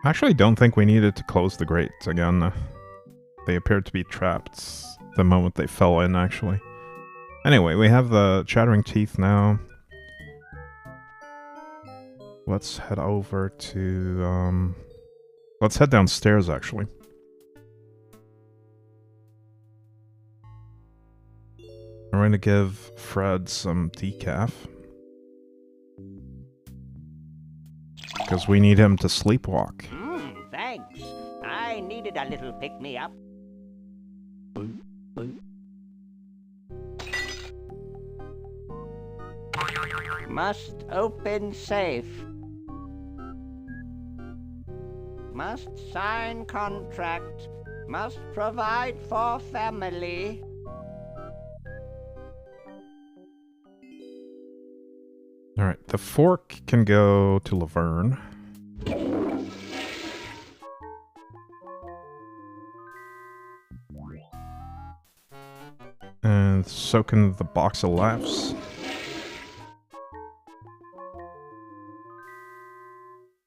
I actually don't think we needed to close the grates again. They appeared to be trapped the moment they fell in, actually. Anyway, we have the chattering teeth now. Let's head over to, let's head downstairs, actually. I'm going to give Fred some decaf. Because we need him to sleepwalk. Thanks. I needed a little pick-me-up. Must open safe. Must sign contract. Must provide for family. Alright, the fork can go to Laverne. And so can the box of laughs.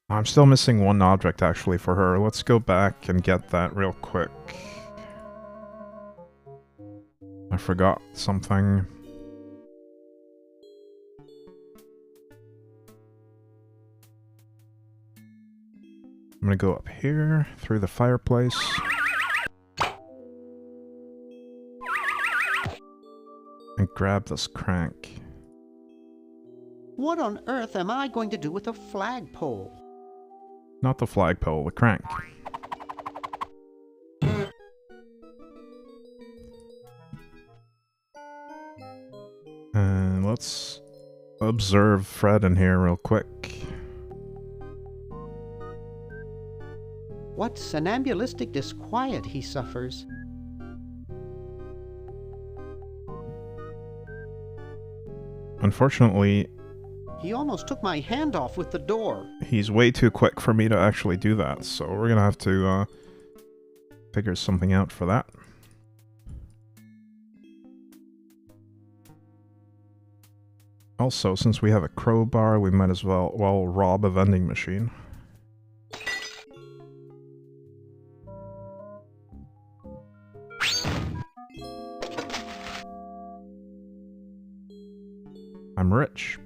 I'm still missing one object, actually, for her. Let's go back and get that real quick. I forgot something. I'm gonna go up here, through the fireplace. And grab this crank. What on earth am I going to do with a flagpole? Not the flagpole, the crank. And let's observe Fred in here real quick. What somnambulistic disquiet he suffers. Unfortunately, He almost took my hand off with the door. he's way too quick for me to actually do that, so we're gonna have to figure something out for that. Also, since we have a crowbar, we might as well rob a vending machine. I'm rich.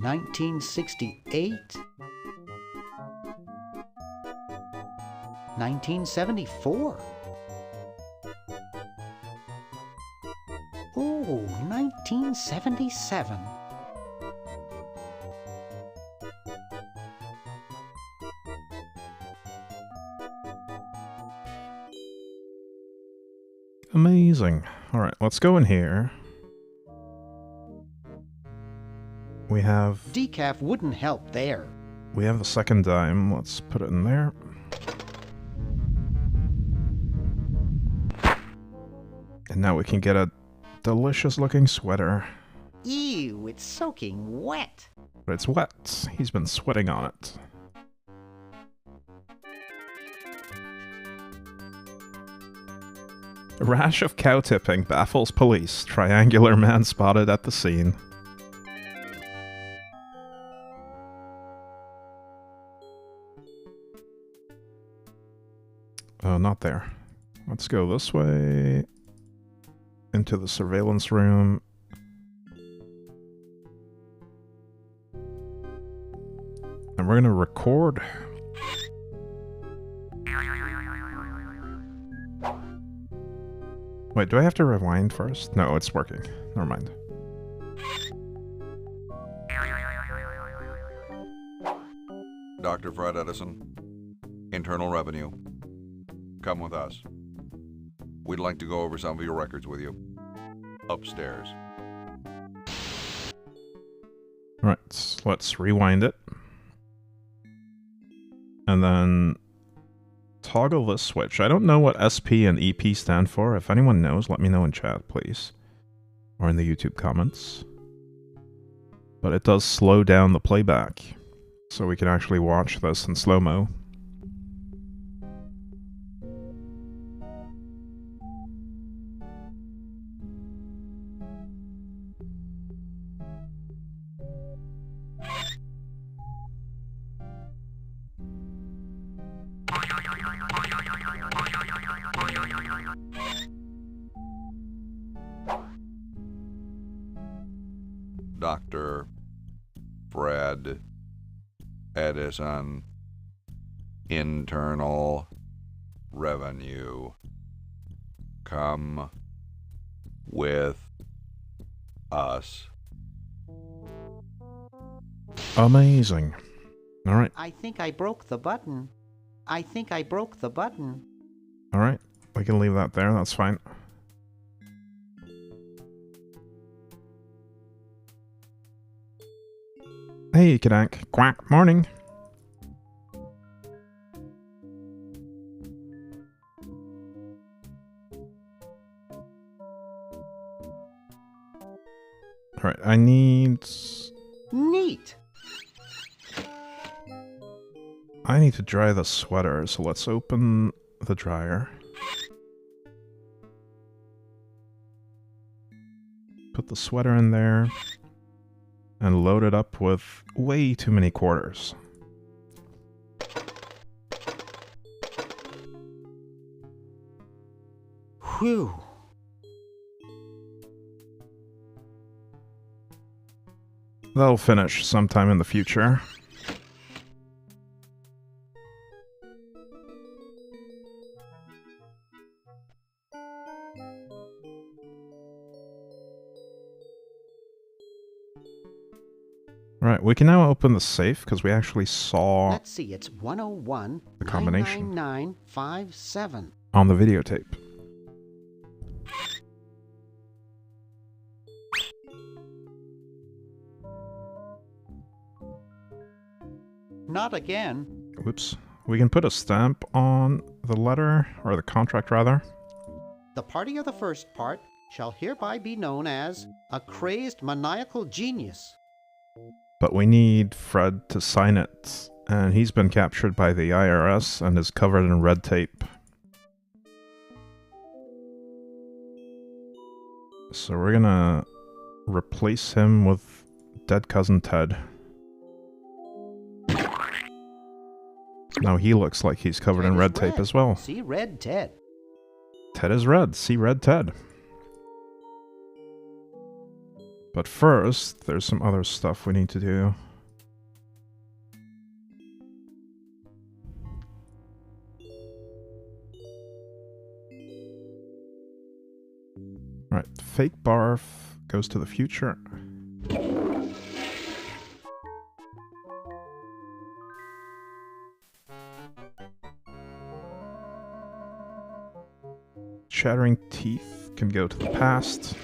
$1968? 1974? Oh, 1977. Amazing. Alright, let's go in here. We have... Decaf wouldn't help there. We have the second dime. Let's put it in there. And now we can get a delicious looking sweater. Ew, it's soaking wet. But it's wet. He's been sweating on it. A rash of cow tipping baffles police. Triangular man spotted at the scene. Oh, not there. Let's go this way. Into the surveillance room. And we're gonna record. Wait, do I have to rewind first? No, it's working. Never mind. Dr. Fred Edison, Internal Revenue. Come with us. We'd like to go over some of your records with you. Upstairs. Alright, let's rewind it. And then toggle this switch. I don't know what SP and EP stand for. If anyone knows, let me know in chat, please. Or in the YouTube comments. But it does slow down the playback. So we can actually watch this in slow-mo. Dr. Fred Edison, Internal Revenue. Come with us. Amazing. Alright. I think I broke the button. I think I broke the button. Alright. We can leave that there. That's fine. Hey, Kadank. Quack. Morning. Alright, I need... Neat! I need to dry the sweater, so let's open the dryer. Put the sweater in there. And load it up with way too many quarters. Whew. That'll finish sometime in the future. Right, we can now open the safe because we actually saw... Let's see, it's 101 the combination 99957 on the videotape. Not again. Whoops. We can put a stamp on the letter, or the contract rather. The party of the first part shall hereby be known as a crazed maniacal genius. But we need Fred to sign it, and he's been captured by the IRS and is covered in red tape. So we're gonna replace him with dead cousin Ted. Now he looks like he's covered in red tape as well. See red Ted. Ted is red. See red Ted. But first, there's some other stuff we need to do. Right, fake barf, goes to the future. Shattering teeth can go to the past.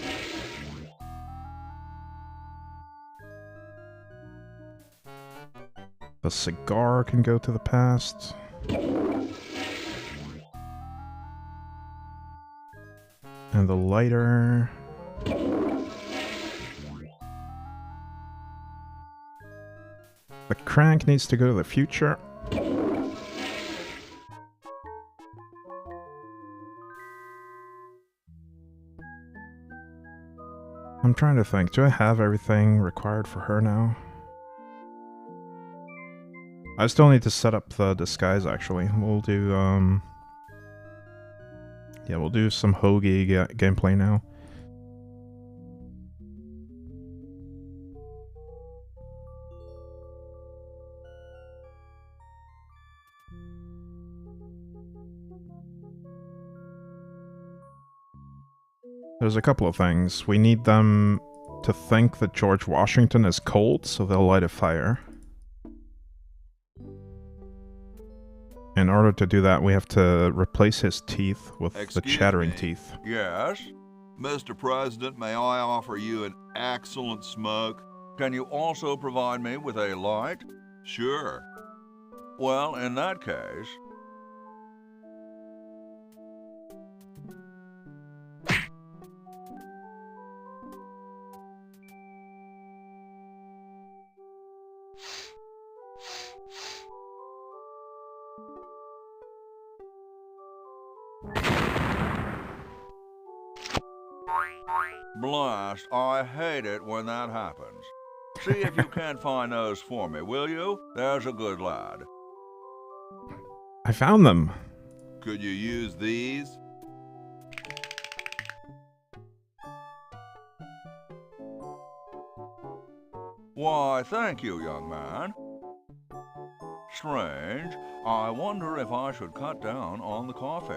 The cigar can go to the past. And the lighter... The crank needs to go to the future. I'm trying to think, do I have everything required for her now? I still need to set up the disguise, actually. We'll do, yeah, we'll do some Hoagie gameplay now. There's a couple of things. We need them to think that George Washington is cold, so they'll light a fire. In order to do that, we have to replace his teeth with the chattering teeth. Yes? Mr. President, may I offer you an excellent smoke? Can you also provide me with a light? Sure. Well, in that case... Blast, I hate it when that happens. See if you can't find those for me, will you? There's a good lad. I found them. Could you use these? Why, thank you, young man. Strange. I wonder if I should cut down on the coffee.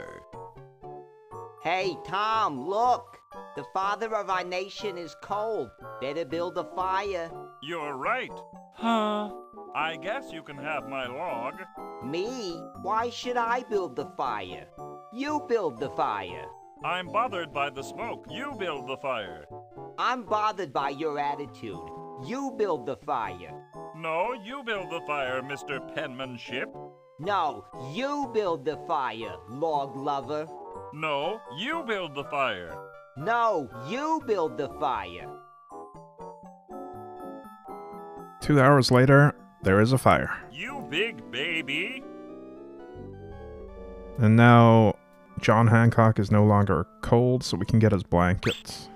Hey, Tom, look! The father of our nation is cold. Better build a fire. You're right. Huh? I guess you can have my log. Me? Why should I build the fire? You build the fire. I'm bothered by the smoke. You build the fire. I'm bothered by your attitude. You build the fire. No, you build the fire, Mr. Penmanship. No, you build the fire, log lover. No, you build the fire. No, you build the fire. 2 hours later, there is a fire. You big baby. And now, John Hancock is no longer cold, so we can get his blankets.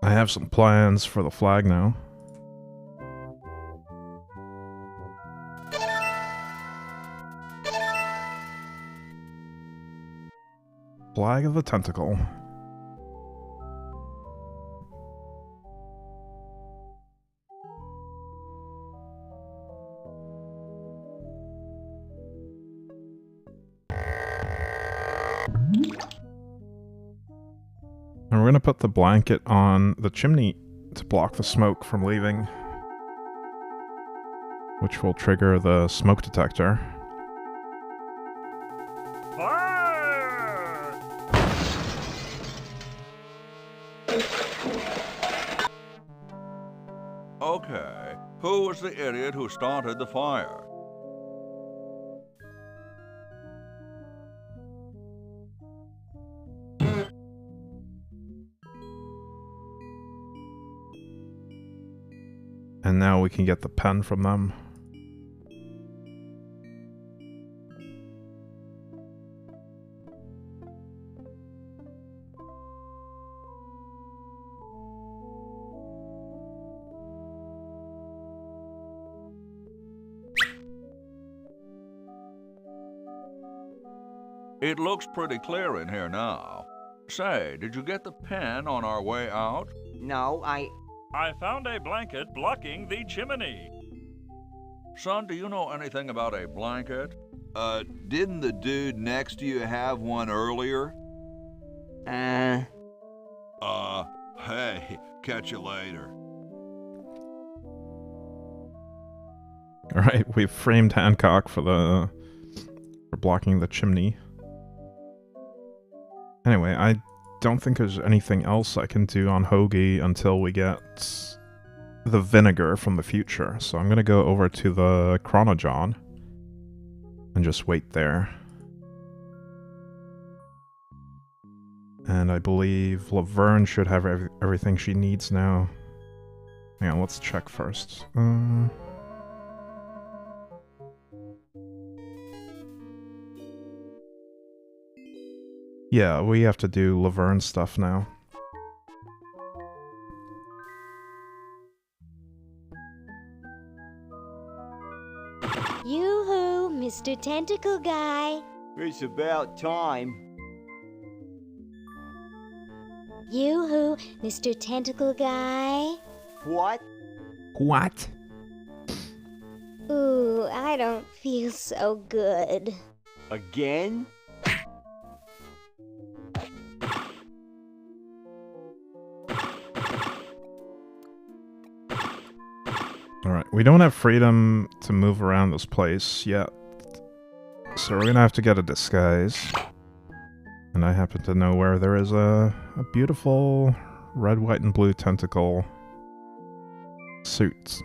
I have some plans for the flag now. Flag of the Tentacle. And we're going to put the blanket on the chimney to block the smoke from leaving, which will trigger the smoke detector. Fire! Okay, who was the idiot who started the fire? And now we can get the pen from them. It looks pretty clear in here now. Say, did you get the pen on our way out? No, I found a blanket blocking the chimney. Son, do you know anything about a blanket? Didn't the dude next to you have one earlier? Hey, catch you later. Alright, we've framed Hancock for blocking the chimney. Anyway, I don't think there's anything else I can do on Hoagie until we get the vinegar from the future. So I'm gonna go over to the Chronojon and just wait there. And I believe Laverne should have everything she needs now. Hang on, let's check first. Yeah, we have to do Laverne stuff now. Yoo-hoo, Mr. Tentacle Guy. It's about time. Yoo-hoo, Mr. Tentacle Guy. What? What? Ooh, I don't feel so good. Again? Alright, we don't have freedom to move around this place yet. So we're gonna have to get a disguise. And I happen to know where there is a beautiful red, white, and blue tentacle suit.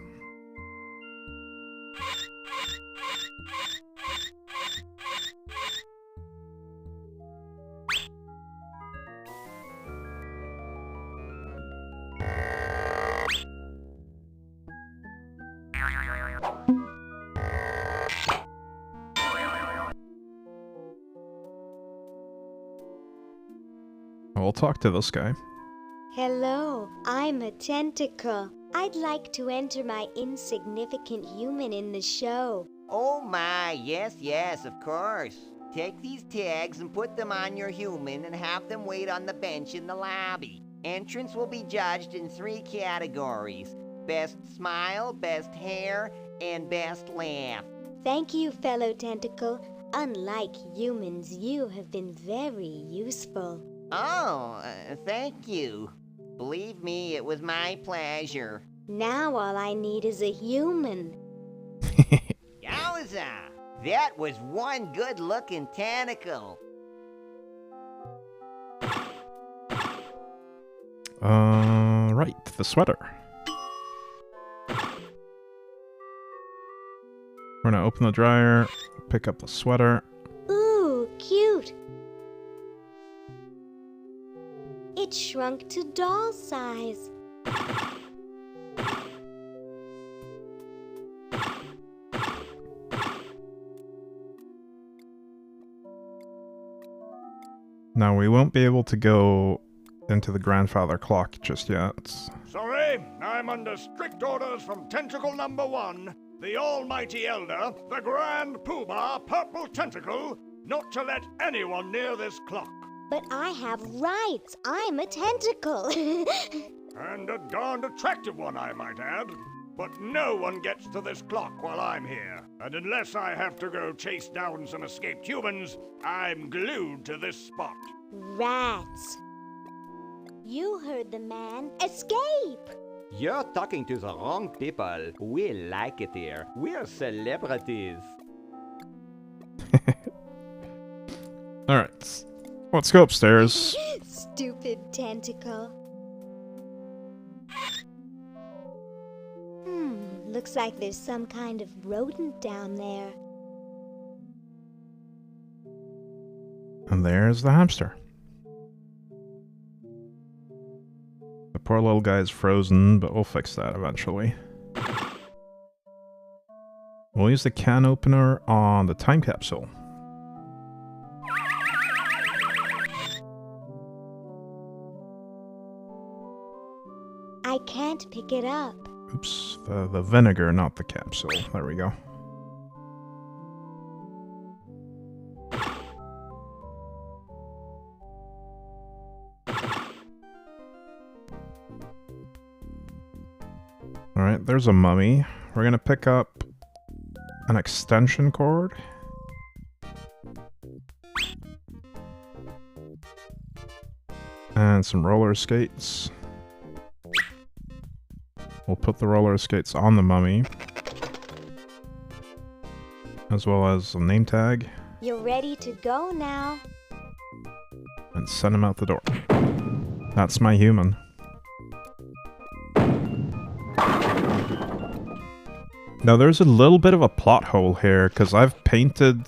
We'll talk to this guy. Hello, I'm a tentacle. I'd like to enter my insignificant human in the show. Oh my, yes, of course. Take these tags and put them on your human and have them wait on the bench in the lobby. Entrance will be judged in 3 categories: best smile, best hair, and best laugh. Thank you, fellow tentacle. Unlike humans, you have been very useful. Oh, thank you. Believe me, it was my pleasure. Now all I need is a human. Yowza! That was one good-looking tentacle. Right, the sweater. We're gonna open the dryer, pick up the sweater. Ooh, cute. It shrunk to doll size. Now, we won't be able to go into the grandfather clock just yet. Sorry, I'm under strict orders from Tentacle Number 1, the Almighty Elder, the Grand Poobah Purple Tentacle, not to let anyone near this clock. But I have rights. I'm a tentacle. And a darned attractive one, I might add. But no one gets to this clock while I'm here. And unless I have to go chase down some escaped humans, I'm glued to this spot. Rats. You heard the man. Escape! You're talking to the wrong people. We like it here. We're celebrities. Alright, let's go upstairs. Stupid tentacle. Looks like there's some kind of rodent down there. And there's the hamster. The poor little guy's frozen, but we'll fix that eventually. We'll use the can opener on the time capsule. I can't pick it up. Oops, the vinegar, not the capsule. There we go. Alright, there's a mummy. We're gonna pick up an extension cord. And some roller skates. We'll put the roller skates on the mummy. As well as a name tag. You're ready to go now. And send him out the door. That's my human. Now there's a little bit of a plot hole here, because I've painted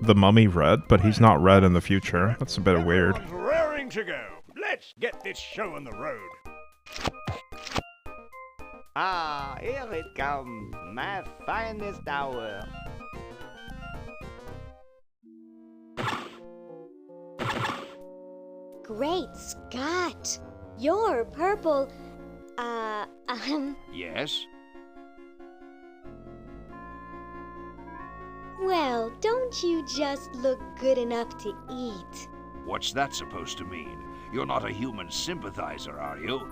the mummy red, but he's not red in the future. That's a bit weird. Everyone's raring to go. Let's get this show on the road. Ah, here it comes, my finest hour. Great Scott! You're purple. Yes? Well, don't you just look good enough to eat? What's that supposed to mean? You're not a human sympathizer, are you?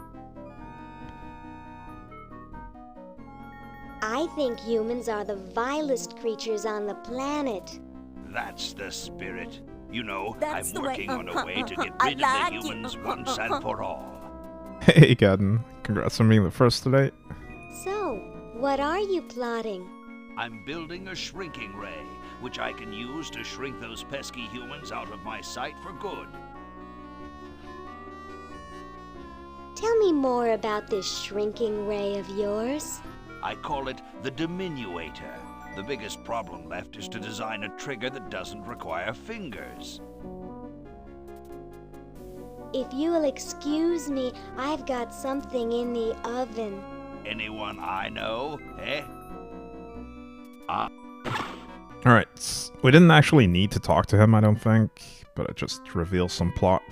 I think humans are the vilest creatures on the planet. That's the spirit. You know, That's I'm the way- working on a way to get I rid of like the it. humans once and for all. Hey, Gadden. Congrats on being the first today. So, what are you plotting? I'm building a shrinking ray, which I can use to shrink those pesky humans out of my sight for good. Tell me more about this shrinking ray of yours. I call it the diminuator. The biggest problem left is to design a trigger that doesn't require fingers. If you will excuse me, I've got something in the oven. Anyone I know, eh? Alright, we didn't actually need to talk to him, I don't think, but it just reveals some plot.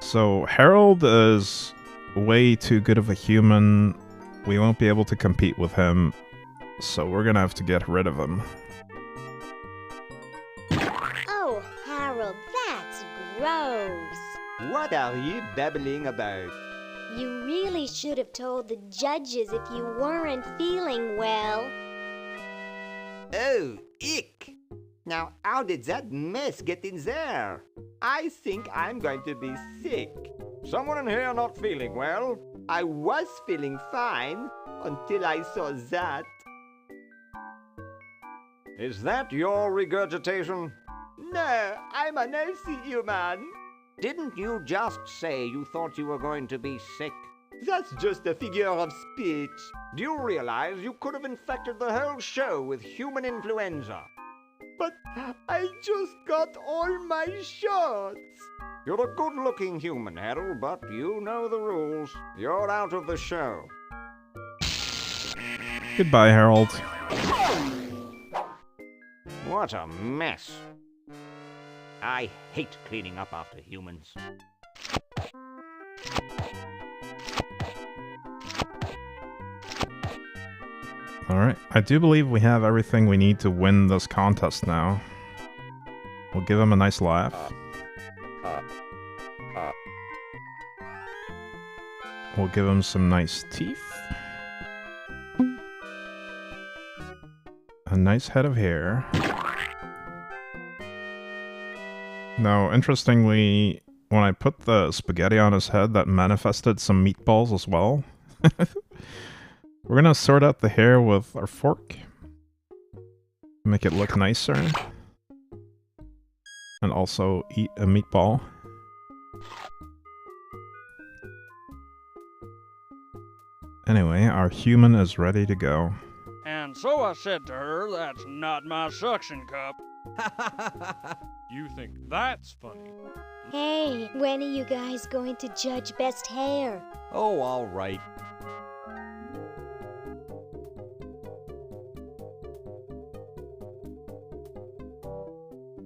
So, Harold is way too good of a human. We won't be able to compete with him, so we're gonna have to get rid of him. Oh, Harold, that's gross. What are you babbling about? You really should have told the judges if you weren't feeling well. Oh, ick! Now, how did that mess get in there? I think I'm going to be sick. Someone in here not feeling well? I was feeling fine until I saw that. Is that your regurgitation? No, I'm an healthy human. Didn't you just say you thought you were going to be sick? That's just a figure of speech. Do you realize you could have infected the whole show with human influenza? But I just got all my shots. You're a good-looking human, Harold, but you know the rules. You're out of the show. Goodbye, Harold. What a mess. I hate cleaning up after humans. Alright, I do believe we have everything we need to win this contest now. We'll give him a nice laugh. We'll give him some nice teeth. A nice head of hair. Now, interestingly, when I put the spaghetti on his head, that manifested some meatballs as well. We're gonna sort out the hair with our fork. Make it look nicer. And also eat a meatball. Anyway, our human is ready to go. And so I said to her, that's not my suction cup. You think that's funny? Hey, when are you guys going to judge best hair? Oh, all right.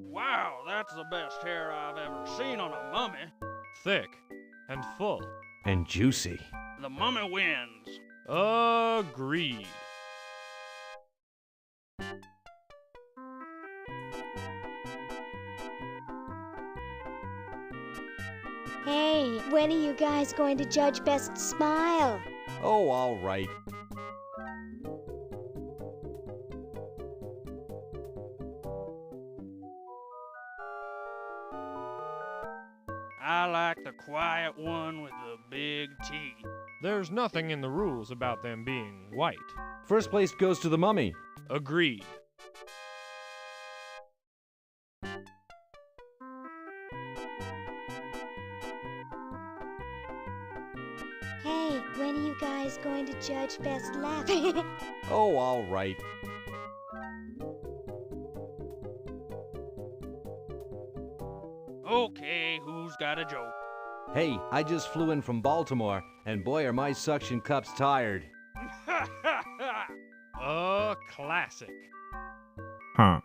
Wow, that's the best hair I've ever seen on a mummy. Thick and full. And juicy. The mummy wins. Agreed. Hey, when are you guys going to judge best smile? Oh, all right. I like the quiet one with the big teeth. There's nothing in the rules about them being white. First place goes to the mummy. Agreed. Hey, when are you guys going to judge best laugh? Oh, all right. Okay, who's got a joke? Hey, I just flew in from Baltimore, and boy are my suction cups tired. A classic. Huh.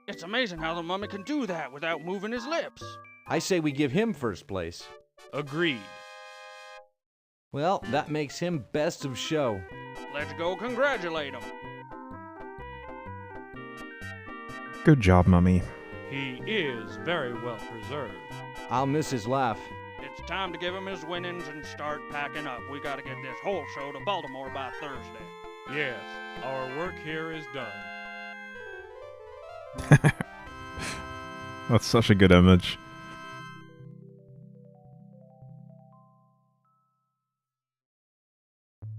It's amazing how the mummy can do that without moving his lips. I say we give him first place. Agreed. Well, that makes him best of show. Let's go congratulate him. Good job, Mummy. He is very well preserved. I'll miss his laugh. It's time to give him his winnings and start packing up. We gotta get this whole show to Baltimore by Thursday. Yes, our work here is done. That's such a good image.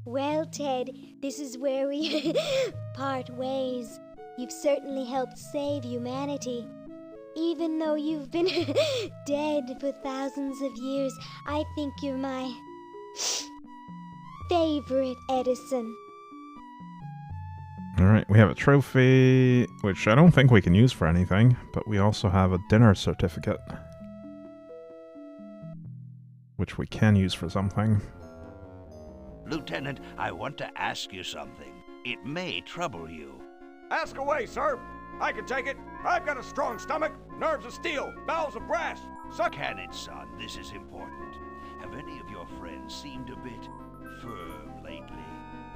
Well, Ted, this is where we part ways. You've certainly helped save humanity. Even though you've been dead for thousands of years, I think you're my favorite Edison. Alright, we have a trophy, which I don't think we can use for anything, but we also have a dinner certificate, which we can use for something. Lieutenant, I want to ask you something. It may trouble you. Ask away, sir. I can take it. I've got a strong stomach, nerves of steel, bowels of brass. Suck. Can it, son? This is important. Have any of your friends seemed a bit firm lately?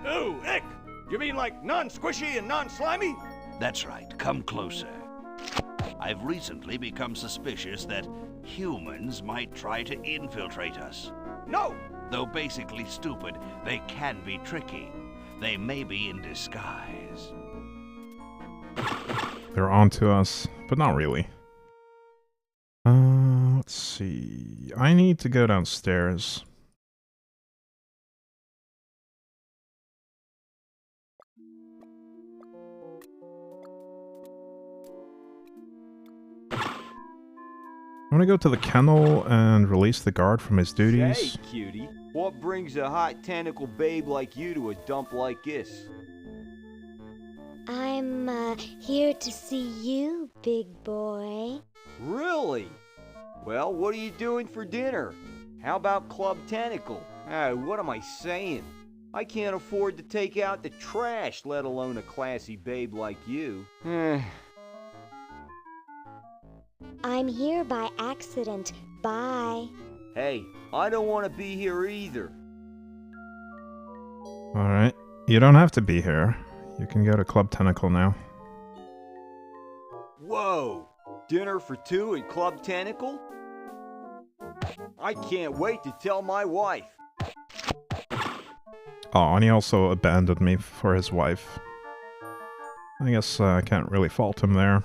Ooh, ick! You mean like non-squishy and non-slimy? That's right. Come closer. I've recently become suspicious that humans might try to infiltrate us. No! Though basically stupid, they can be tricky. They may be in disguise. They're onto us, but not really. Let's see. I need to go downstairs. I'm gonna go to the kennel and release the guard from his duties. Hey, cutie. What brings a hot tentacle babe like you to a dump like this? I'm here to see you, big boy. Really? Well, what are you doing for dinner? How about Club Tentacle? What am I saying? I can't afford to take out the trash, let alone a classy babe like you. I'm here by accident. Bye. Hey, I don't want to be here either. Alright. You don't have to be here. You can go to Club Tentacle now. Whoa! Dinner for two at Club Tentacle? I can't wait to tell my wife. Oh, and he also abandoned me for his wife. I guess I can't really fault him there.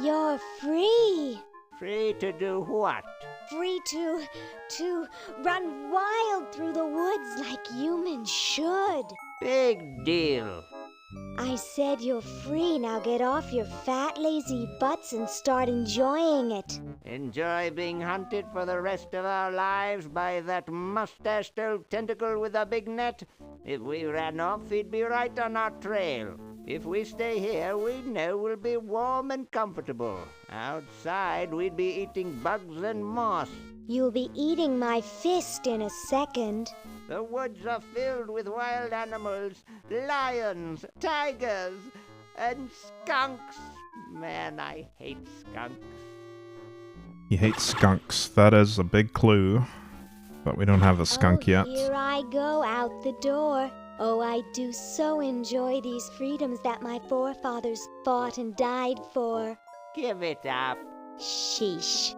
You're free. Free to do what? Free to run wild through the woods like humans should. Big deal. I said you're free. Now get off your fat, lazy butts and start enjoying it. Enjoy being hunted for the rest of our lives by that mustached old tentacle with a big net? If we ran off, he'd be right on our trail. If we stay here, we know we'll be warm and comfortable. Outside, we'd be eating bugs and moss. You'll be eating my fist in a second. The woods are filled with wild animals, lions, tigers, and skunks. Man, I hate skunks. He hates skunks. That is a big clue. But we don't have the skunk yet. Here I go out the door. Oh, I do so enjoy these freedoms that my forefathers fought and died for. Give it up. Sheesh.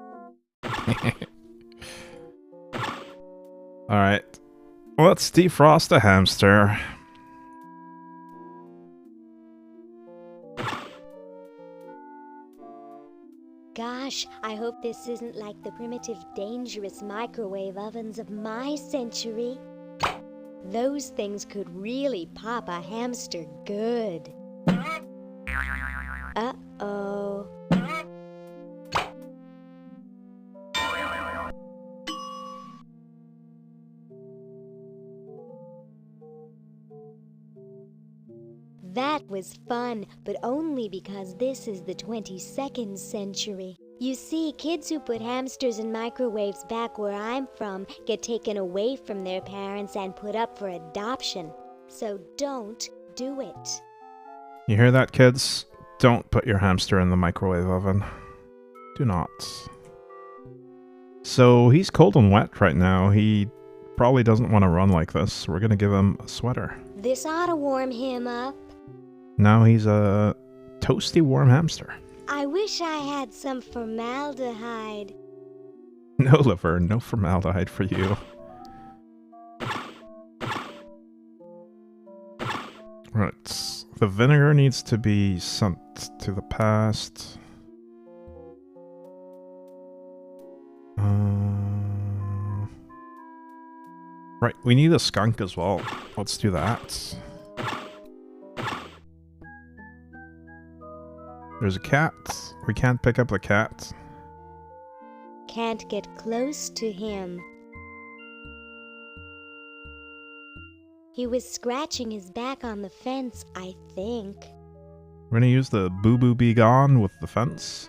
Alright. Let's defrost a hamster. Gosh, I hope this isn't like the primitive, dangerous microwave ovens of my century. Those things could really pop a hamster good. Uh-oh. That was fun, but only because this is the 22nd century. You see, kids who put hamsters in microwaves back where I'm from get taken away from their parents and put up for adoption. So don't do it. You hear that, kids? Don't put your hamster in the microwave oven. Do not. So he's cold and wet right now. He probably doesn't want to run like this. We're gonna give him a sweater. This ought to warm him up. Now he's a toasty warm hamster. I wish I had some formaldehyde. No, Laverne, no formaldehyde for you. Right. The vinegar needs to be sent to the past. Right, we need a skunk as well. Let's do that. There's a cat. We can't pick up the cat. Can't get close to him. He was scratching his back on the fence, I think. We're gonna use the Boo Boo Be Gone with the fence.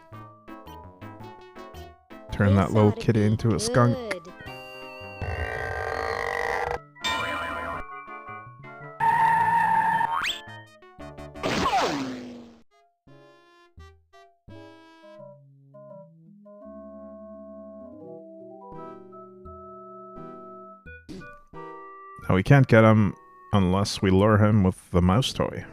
Turn that little kitty into a skunk. Now we can't get him unless we lure him with the mouse toy.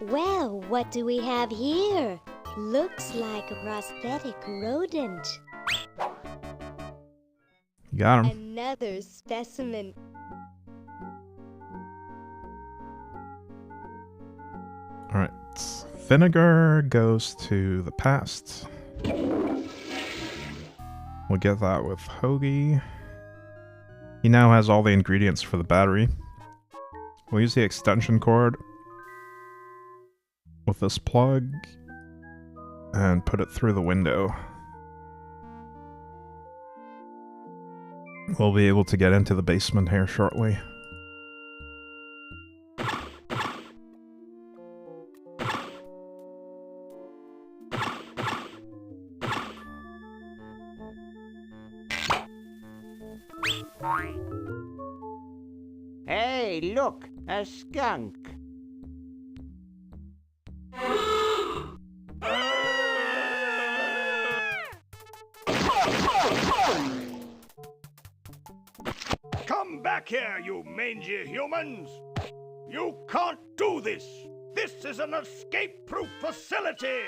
Well, what do we have here? Looks like a prosthetic rodent. You got him. Another specimen. Alright. Vinegar goes to the past. We'll get that with Hoagie. He now has all the ingredients for the battery. We'll use the extension cord with this plug and put it through the window. We'll be able to get into the basement here shortly. Hey, look, a skunk. Come back here, you mangy humans! You can't do this! This is an escape-proof facility!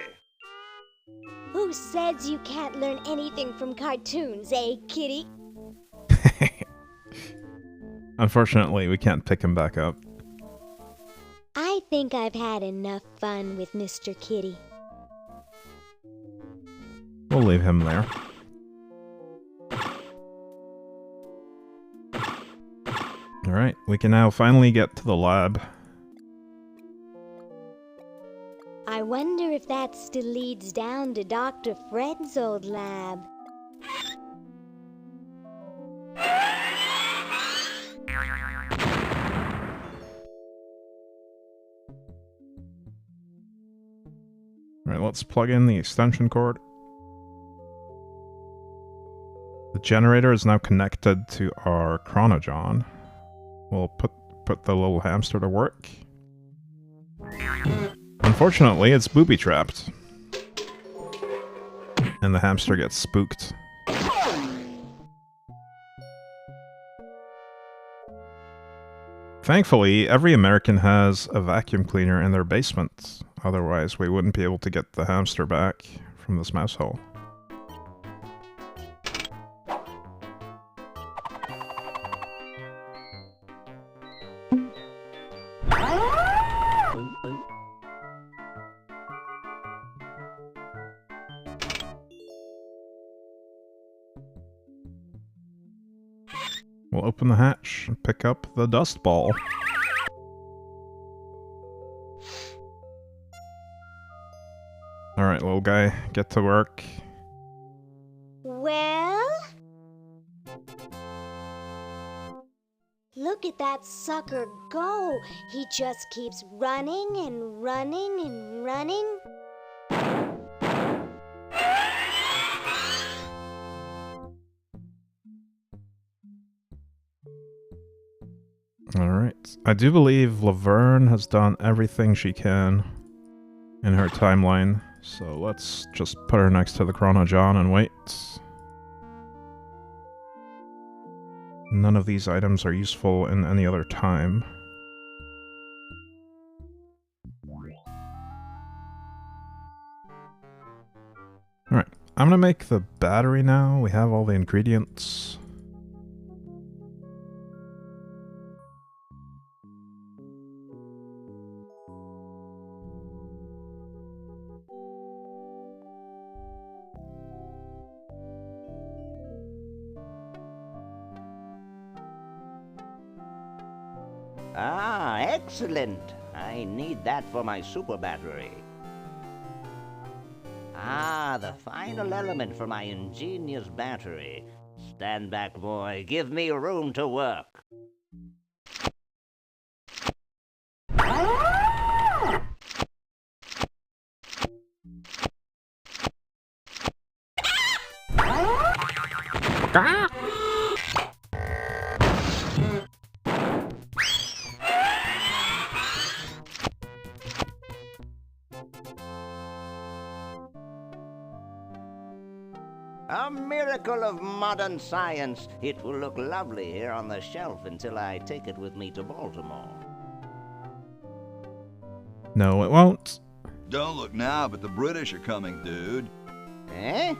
Who says you can't learn anything from cartoons, eh, kitty? Unfortunately, we can't pick him back up. I think I've had enough fun with Mr. Kitty. We'll leave him there. Alright, we can now finally get to the lab. I wonder if that still leads down to Dr. Fred's old lab. Alright, let's plug in the extension cord. The generator is now connected to our chronojohn. We'll put the little hamster to work. Unfortunately, it's booby-trapped. And the hamster gets spooked. Thankfully, every American has a vacuum cleaner in their basement. Otherwise, we wouldn't be able to get the hamster back from this mouse hole. We'll open the hatch and pick up the dust ball. Alright, little guy, get to work. Well? Look at that sucker go. He just keeps running and running and running. Alright. I do believe Laverne has done everything she can in her timeline, so let's just put her next to the Chrono John and wait. None of these items are useful in any other time. Alright, I'm gonna make the battery now. We have all the ingredients. Ah, excellent. I need that for my super battery. Ah, the final element for my ingenious battery. Stand back, boy. Give me room to work. A miracle of modern science. It will look lovely here on the shelf until I take it with me to Baltimore. No, it won't. Don't look now, but the British are coming, dude. Eh?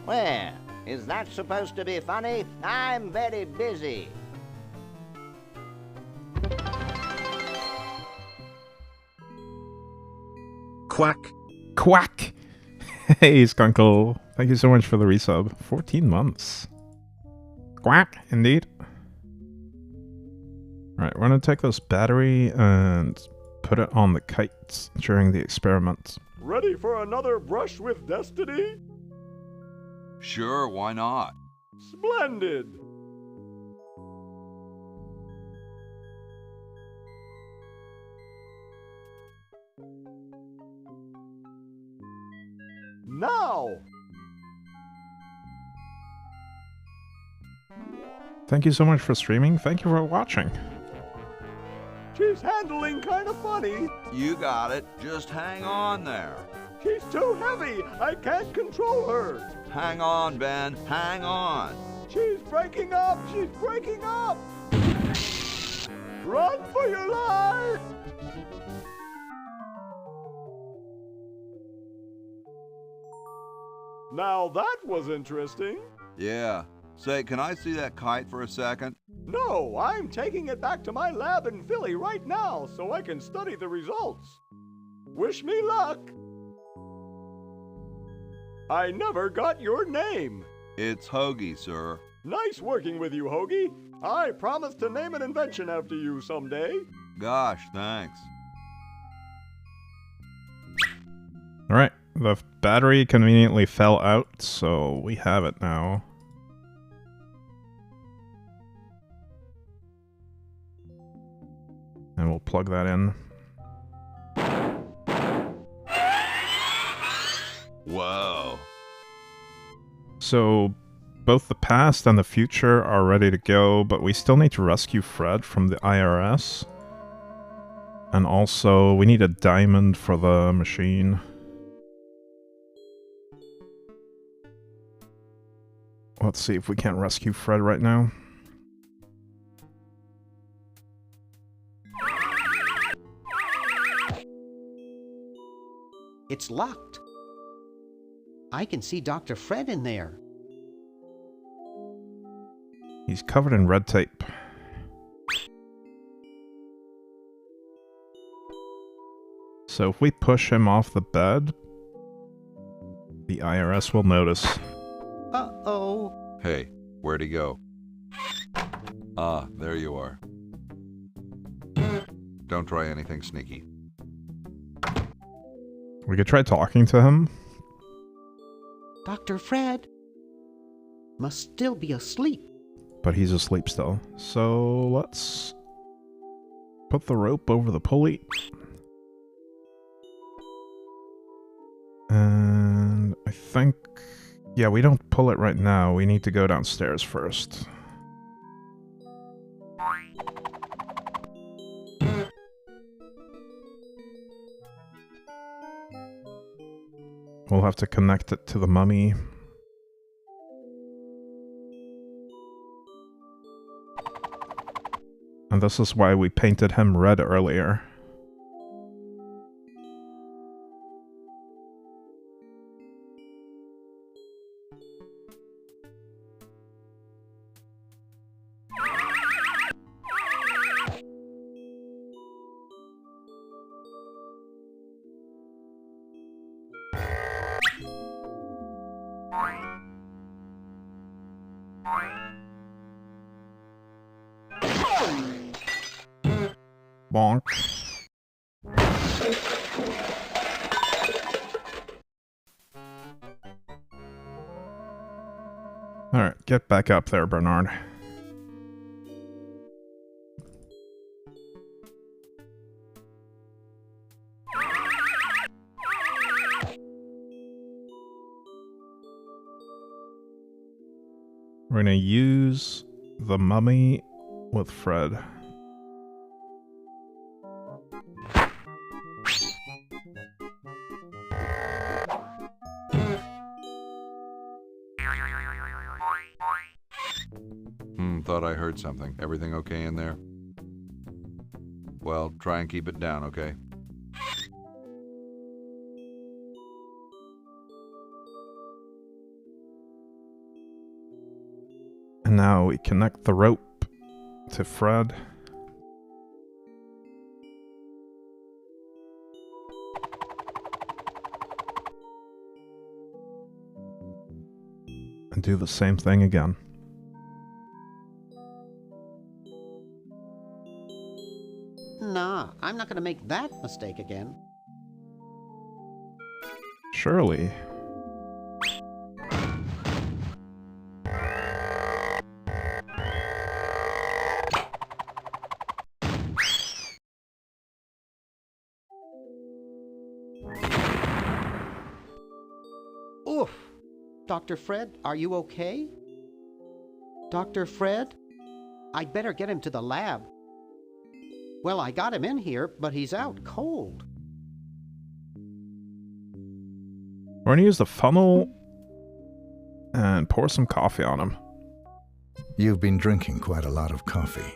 Where? Is that supposed to be funny? I'm very busy. Quack. Quack! Hey, Skunkle. Thank you so much for the resub. 14 months. Quack, indeed. Right, we're gonna take this battery and put it on the kites during the experiment. Ready for another brush with destiny? Sure, why not? Splendid! Now! Thank you so much for streaming. Thank you for watching. She's handling kind of funny. You got it. Just hang on there. She's too heavy. I can't control her. Hang on, Ben. Hang on. She's breaking up. She's breaking up. Run for your life. Now that was interesting. Yeah. Say, can I see that kite for a second? No, I'm taking it back to my lab in Philly right now so I can study the results. Wish me luck. I never got your name. It's Hoagie, sir. Nice working with you, Hoagie. I promise to name an invention after you someday. Gosh, thanks. Alright, the battery conveniently fell out, so we have it now. And we'll plug that in. Whoa. So, both the past and the future are ready to go, but we still need to rescue Fred from the IRS. And also, we need a diamond for the machine. Let's see if we can't rescue Fred right now. It's locked. I can see Dr. Fred in there. He's covered in red tape. So if we push him off the bed, the IRS will notice. Uh-oh. Hey, where'd he go? Ah, there you are. Don't try anything sneaky. We could try talking to him. Dr. Fred must still be asleep. But he's asleep still. So let's put the rope over the pulley. And I think... yeah, we don't pull it right now. We need to go downstairs first. We'll have to connect it to the mummy. And this is why we painted him red earlier. Bonk. Alright, get back up there, Bernard. We're gonna use the mummy with Fred. Thought I heard something. Everything okay in there? Well, try and keep it down, okay? And now we connect the rope to Fred. And do the same thing again. Nah, I'm not gonna make that mistake again. Surely. Oof! Dr. Fred, are you okay? Dr. Fred? I'd better get him to the lab. Well, I got him in here, but he's out cold. We're gonna use the funnel and pour some coffee on him. You've been drinking quite a lot of coffee.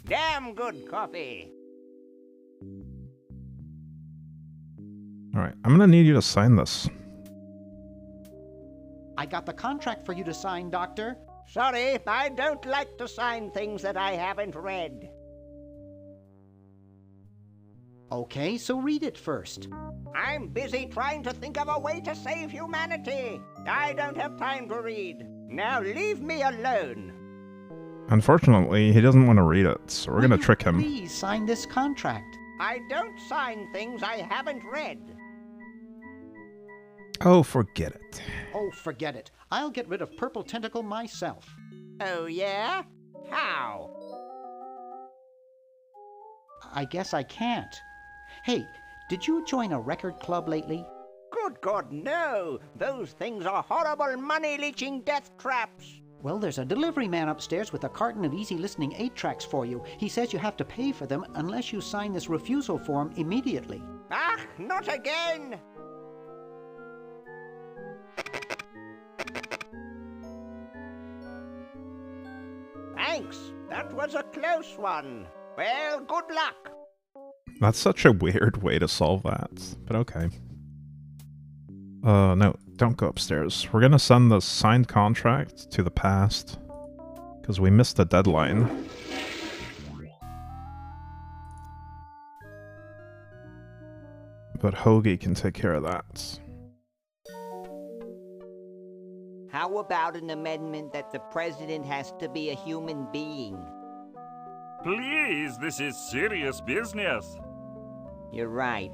Damn good coffee. Alright, I'm gonna need you to sign this. I got the contract for you to sign, Doctor. Sorry, I don't like to sign things that I haven't read. Okay, so read it first. I'm busy trying to think of a way to save humanity. I don't have time to read. Now leave me alone. Unfortunately, he doesn't want to read it, so we're gonna trick him. Please sign this contract. I don't sign things I haven't read. Oh, forget it. Oh, forget it. I'll get rid of Purple Tentacle myself. Oh, yeah? How? I guess I can't. Hey, did you join a record club lately? Good God, no! Those things are horrible money-leeching death traps. Well, there's a delivery man upstairs with a carton of easy-listening 8-tracks for you. He says you have to pay for them unless you sign this refusal form immediately. Ah, not again! Thanks. That was a close one. Well, good luck. That's such a weird way to solve that, but okay. No, don't go upstairs. We're gonna send the signed contract to the past, because we missed the deadline. But Hoagie can take care of that. How about an amendment that the president has to be a human being? Please, this is serious business. You're right.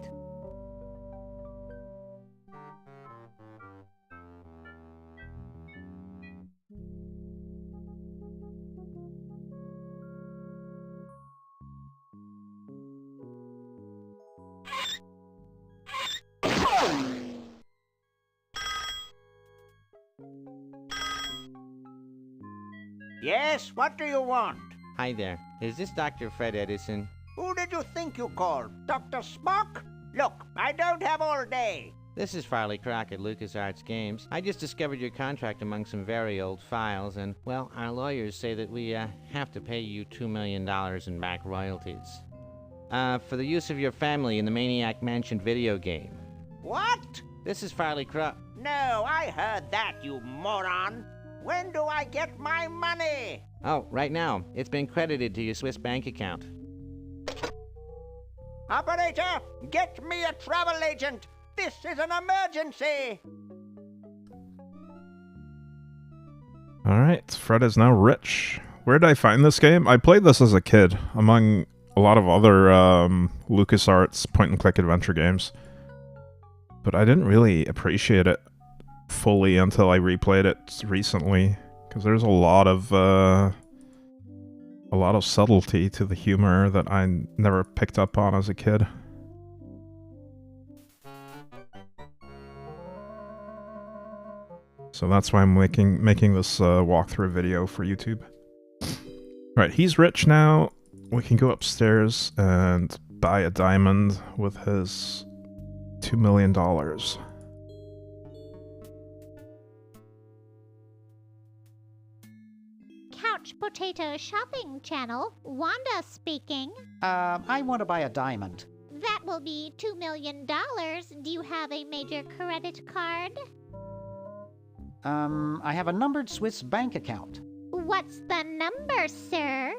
Yes, what do you want? Hi there. Is this Dr. Fred Edison? Who did you think you called? Dr. Spock? Look, I don't have all day. This is Farley Croc at LucasArts Games. I just discovered your contract among some very old files, and, well, our lawyers say that we have to pay you $2 million in back royalties. For the use of your family in the Maniac Mansion video game. What? This is Farley Croc. No, I heard that, you moron. When do I get my money? Oh, right now. It's been credited to your Swiss bank account. Operator, get me a travel agent. This is an emergency. Alright, Fred is now rich. Where did I find this game? I played this as a kid, among a lot of other LucasArts point-and-click adventure games. But I didn't really appreciate it fully until I replayed it recently, because there's a lot of subtlety to the humor that I never picked up on as a kid. So that's why I'm making this walkthrough video for YouTube. Right, he's rich now. We can go upstairs and buy a diamond with his $2 million. Couch Potato Shopping Channel, Wanda speaking. I want to buy a diamond. That will be $2 million. Do you have a major credit card? I have a numbered Swiss bank account. What's the number, sir?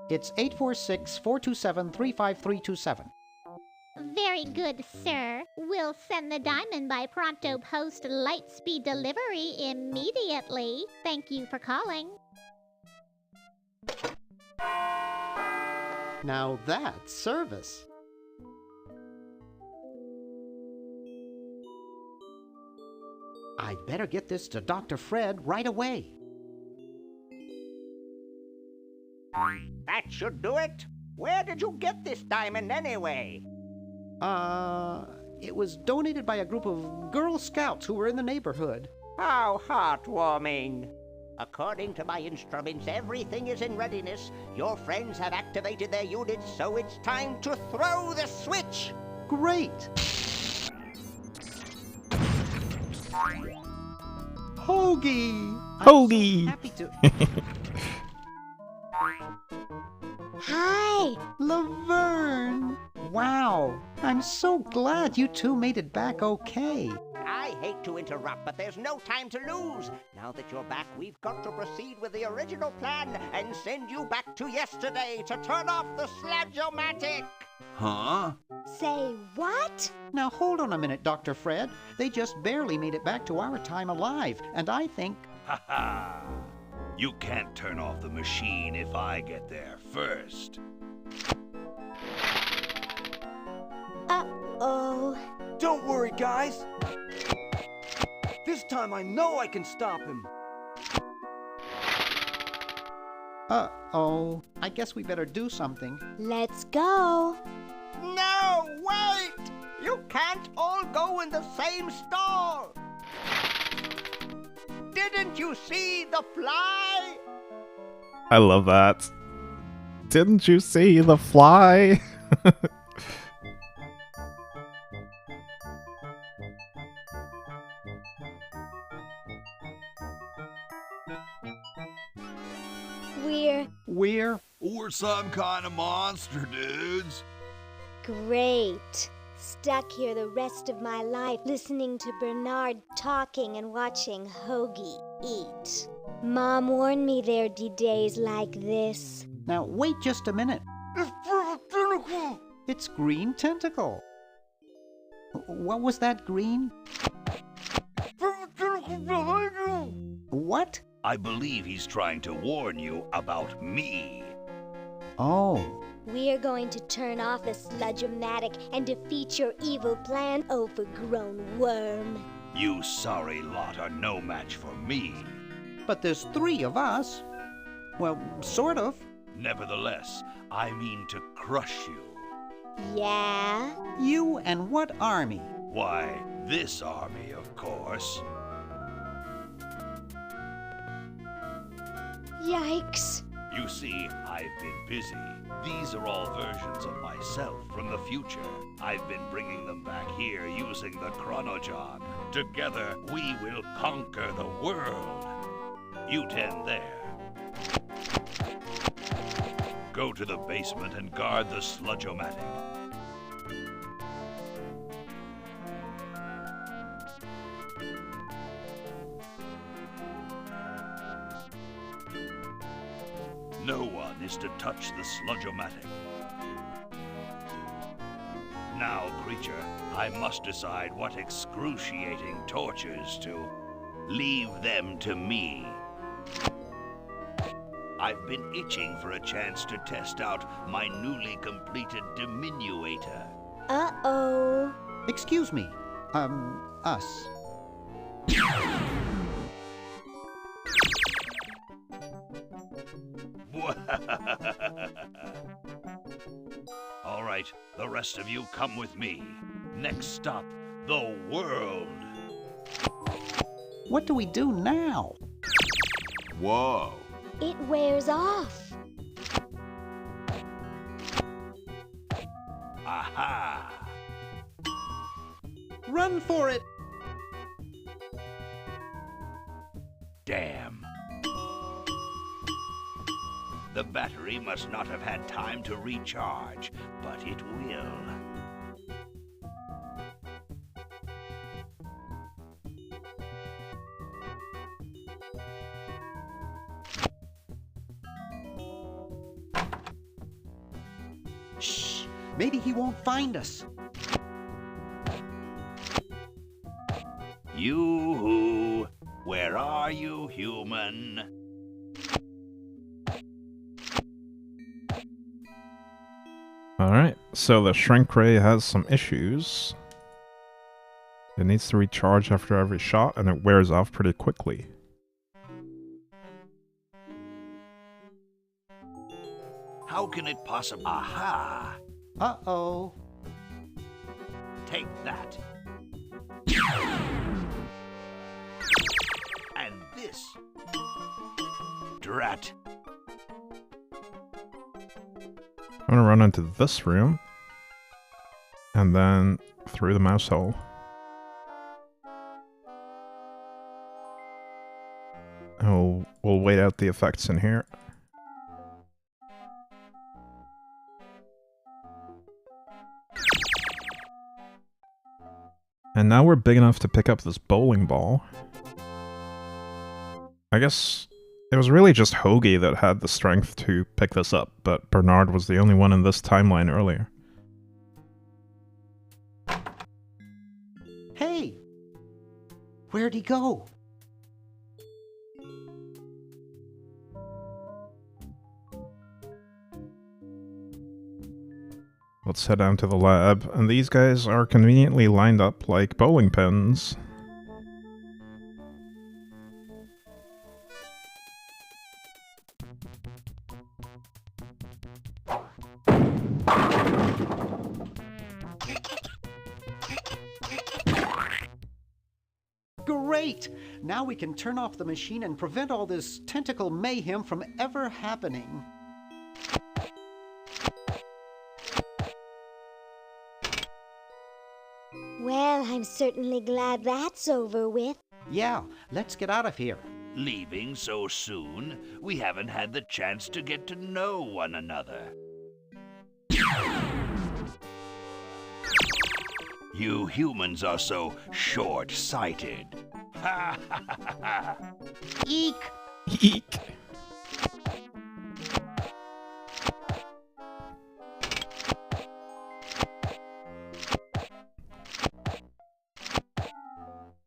It's 846-427-35327. Very good, sir. We'll send the diamond by Pronto Post Lightspeed delivery immediately. Thank you for calling. Now that's service. I'd better get this to Dr. Fred right away. That should do it. Where did you get this diamond anyway? It was donated by a group of Girl Scouts who were in the neighborhood. How heartwarming. According to my instruments, everything is in readiness. Your friends have activated their units, so it's time to throw the switch. Great! Hoagie! Hoagie! I'm so happy to... Hi! Laverne! Wow! I'm so glad you two made it back okay. I hate to interrupt, but there's no time to lose. Now that you're back, we've got to proceed with the original plan and send you back to yesterday to turn off the Slab-O-Matic. Huh? Say what? Now hold on a minute, Dr. Fred. They just barely made it back to our time alive, and I think... Ha ha! You can't turn off the machine if I get there first. Uh-oh. Don't worry, guys. This time I know I can stop him. Uh-oh. I guess we better do something. Let's go. No, wait! You can't all go in the same stall. Didn't you see the fly? I love that. Didn't you see the fly? We're some kind of monster, dudes. Great. Stuck here the rest of my life listening to Bernard talking and watching Hoagie eat. Mom warned me there'd be days like this. Now, wait just a minute. It's perfect tentacle! It's Green Tentacle. What was that, Green? Perfect tentacle behind you! What? I believe he's trying to warn you about me. Oh. We're going to turn off the sludge-o-matic and defeat your evil plan, overgrown worm. You sorry lot are no match for me. But there's 3 of us. Well, sort of. Nevertheless, I mean to crush you. Yeah? You and what army? Why, this army, of course. Yikes. You see, I've been busy. These are all versions of myself from the future. I've been bringing them back here using the Chronojon. Together, we will conquer the world. You 10 there. Go to the basement and guard the sludge-o-matic. No one is to touch the sludge-o-matic. Now, creature, I must decide what excruciating tortures to leave them to me. I've been itching for a chance to test out my newly completed diminuator. Uh-oh. Excuse me. Us. All right, the rest of you come with me. Next stop, the world. What do we do now? Whoa. It wears off. Aha! Run for it! Damn. The battery must not have had time to recharge, but it will. Shh! Maybe he won't find us. You-hoo! Where are you, human? Alright, so the shrink ray has some issues. It needs to recharge after every shot, and it wears off pretty quickly. How can it possibly... Aha! Uh-oh. Take that. And this. Drat. I'm gonna run into this room, and then through the mouse hole. Oh, we'll wait out the effects in here. And now we're big enough to pick up this bowling ball. I guess it was really just Hoagie that had the strength to pick this up, but Bernard was the only one in this timeline earlier. Hey! Where'd he go? Let's head down to the lab, and these guys are conveniently lined up like bowling pins. Great! Now we can turn off the machine and prevent all this tentacle mayhem from ever happening. Well, I'm certainly glad that's over with. Yeah, let's get out of here. Leaving so soon? We haven't had the chance to get to know one another. You humans are so short-sighted. Ha ha ha ha! Eek! Eek!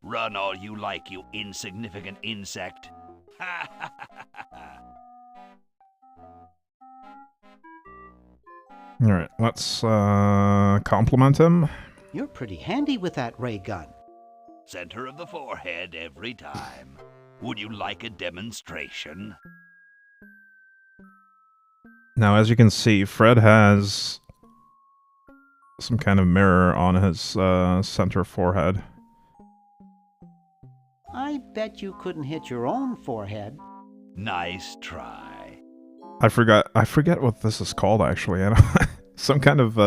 Run all you like, you insignificant insect. Ha ha ha ha! Alright, let's compliment him. You're pretty handy with that ray gun. Center of the forehead every time. Would you like a demonstration? Now, as you can see, Fred has some kind of mirror on his center forehead. I bet you couldn't hit your own forehead. Nice try. I forget what this is called, actually. I don't, some kind of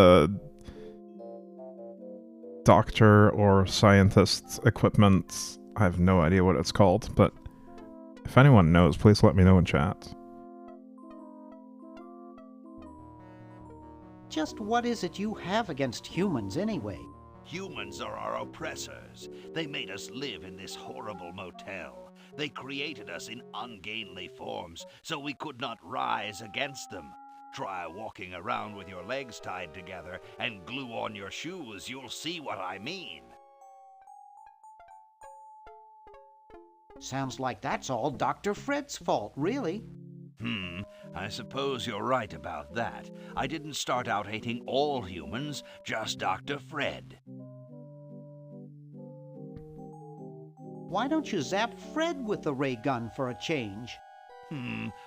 doctor or scientist equipment. I have no idea what it's called, but if anyone knows, please let me know in chat. Just what is it you have against humans, anyway? Humans are our oppressors. They made us live in this horrible motel. They created us in ungainly forms, so we could not rise against them. Try walking around with your legs tied together and glue on your shoes. You'll see what I mean. Sounds like that's all Dr. Fred's fault, really. I suppose you're right about that. I didn't start out hating all humans, just Dr. Fred. Why don't you zap Fred with the ray gun for a change?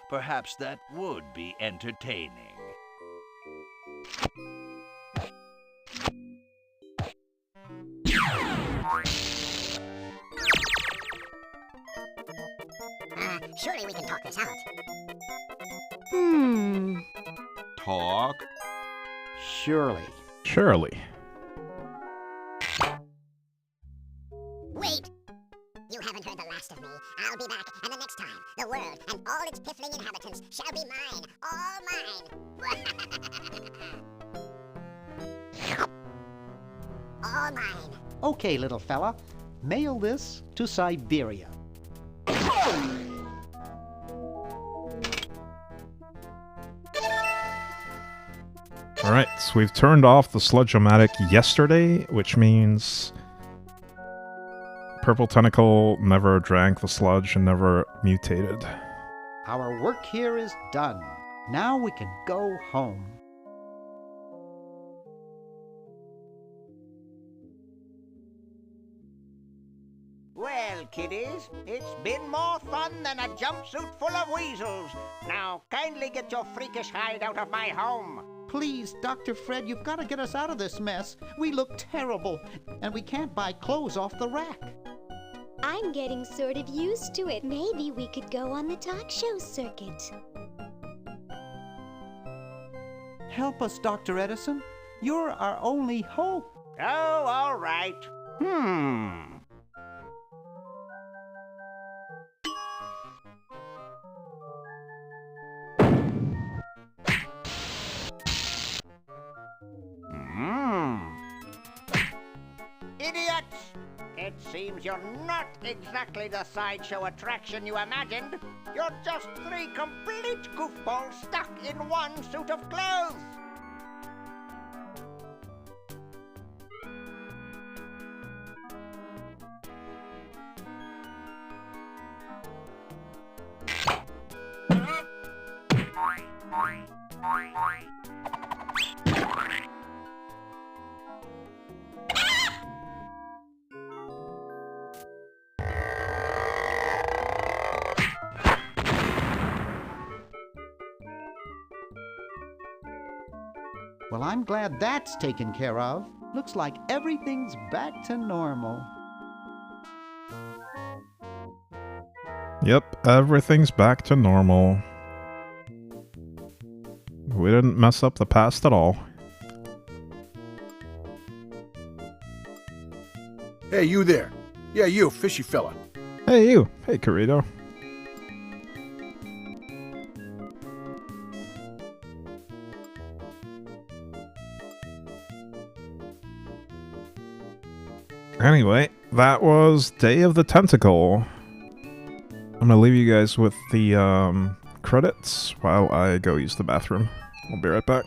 Perhaps that would be entertaining. Surely we can talk this out. Talk? Surely. Surely. Wait! You haven't heard the last of me. I'll be back, and the next time, the world and all its piffling inhabitants shall be mine. All mine. All mine. Okay, little fella. Mail this to Siberia. Alright, so we've turned off the sludge-o-matic yesterday, which means Purple Tentacle never drank the sludge and never mutated. Our work here is done. Now we can go home. Well, kiddies, it's been more fun than a jumpsuit full of weasels. Now, kindly get your freakish hide out of my home. Please, Dr. Fred, you've got to get us out of this mess. We look terrible, and we can't buy clothes off the rack. I'm getting sort of used to it. Maybe we could go on the talk show circuit. Help us, Dr. Edison. You're our only hope. Oh, all right. Idiots! It seems you're not exactly the sideshow attraction you imagined. You're just three complete goofballs stuck in one suit of clothes. Well, I'm glad that's taken care of. Looks like everything's back to normal. Yep, everything's back to normal. We didn't mess up the past at all. Hey, you there. Yeah, you, fishy fella. Hey, you. Hey, Corrito. Anyway, that was Day of the Tentacle. I'm gonna leave you guys with the credits while I go use the bathroom. I'll be right back.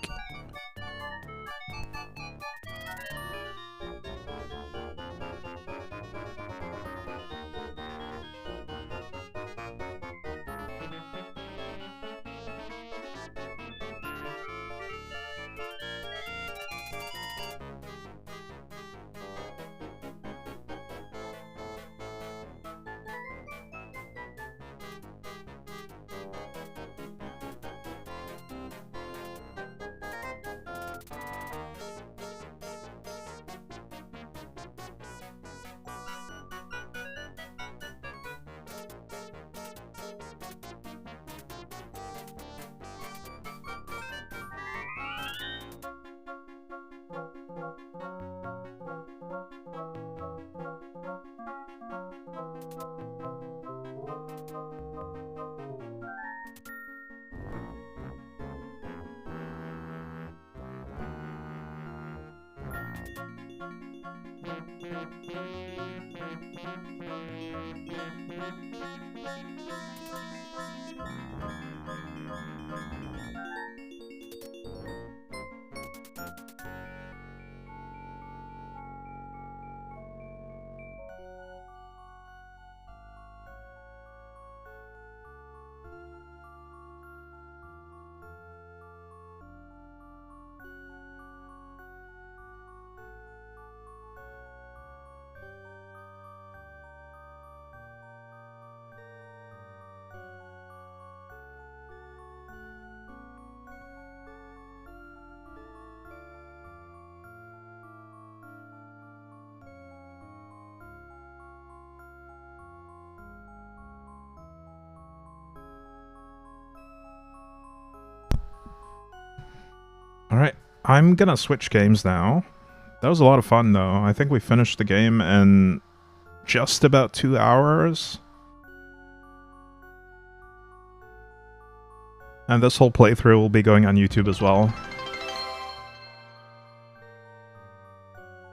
Alright, I'm gonna switch games now. That was a lot of fun though. I think we finished the game in just about 2 hours. And this whole playthrough will be going on YouTube as well.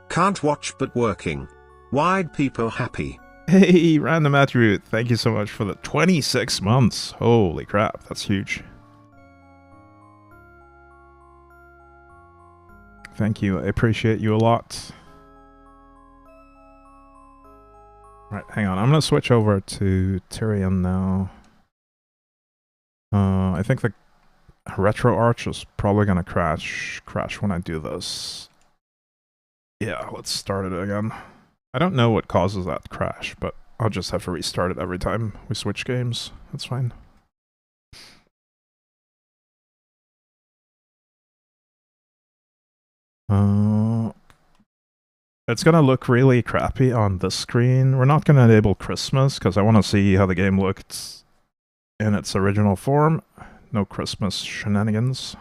Can't watch but working. Wide people happy. Hey, Random Attribute, thank you so much for the 26 months. Holy crap, that's huge. Thank you, I appreciate you a lot. Right, hang on, I'm gonna switch over to Tyrian now. I think the retro arch is probably gonna crash when I do this. Yeah, let's start it again. I don't know what causes that crash, but I'll just have to restart it every time we switch games. That's fine. It's gonna look really crappy on this screen. We're not gonna enable Christmas because I want to see how the game looked in its original form. No Christmas shenanigans.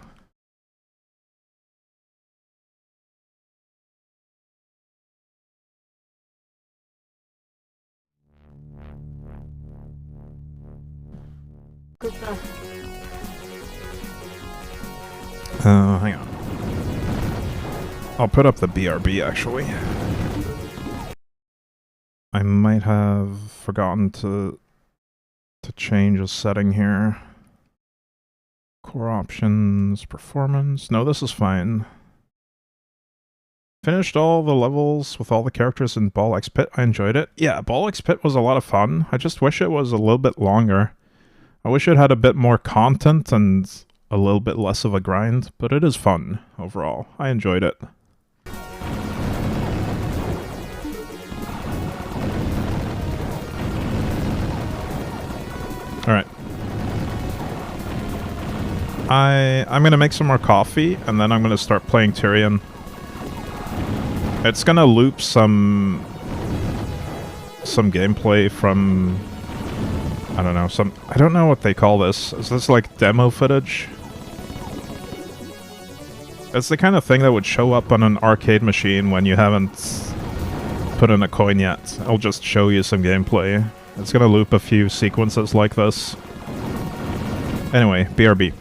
Hang on. I'll put up the BRB actually. I might have forgotten to change a setting here. Core options, performance. No, this is fine. Finished all the levels with all the characters in Ball X Pit. I enjoyed it. Yeah, Ball X Pit was a lot of fun. I just wish it was a little bit longer. I wish it had a bit more content and a little bit less of a grind, but it is fun overall. I enjoyed it. Alright. I'm gonna make some more coffee, and then I'm gonna start playing Tyrian. It's gonna loop some gameplay from I don't know, I don't know what they call this. Is this like demo footage? It's the kind of thing that would show up on an arcade machine when you haven't put in a coin yet. I'll just show you some gameplay. It's gonna loop a few sequences like this. Anyway, BRB.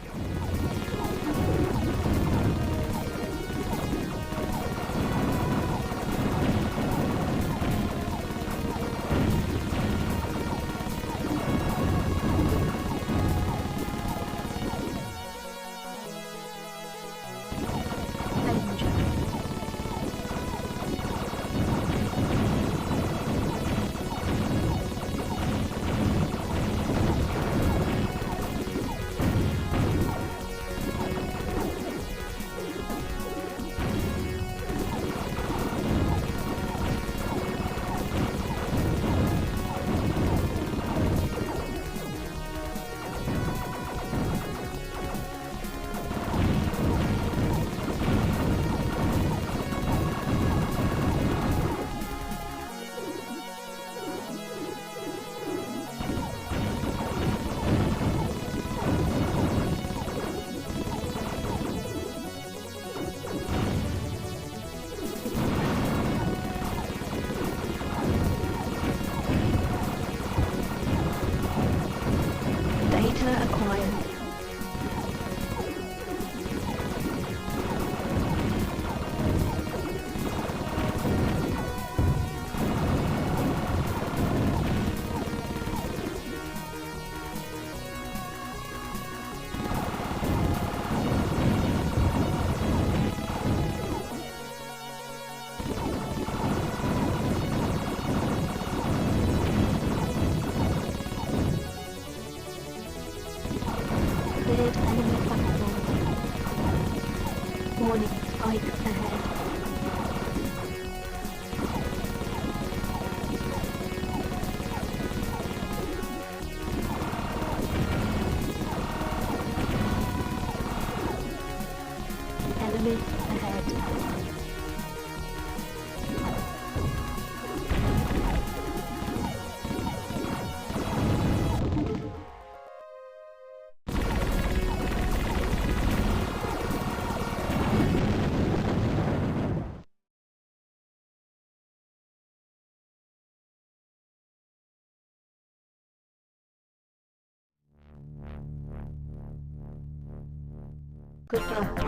Good luck.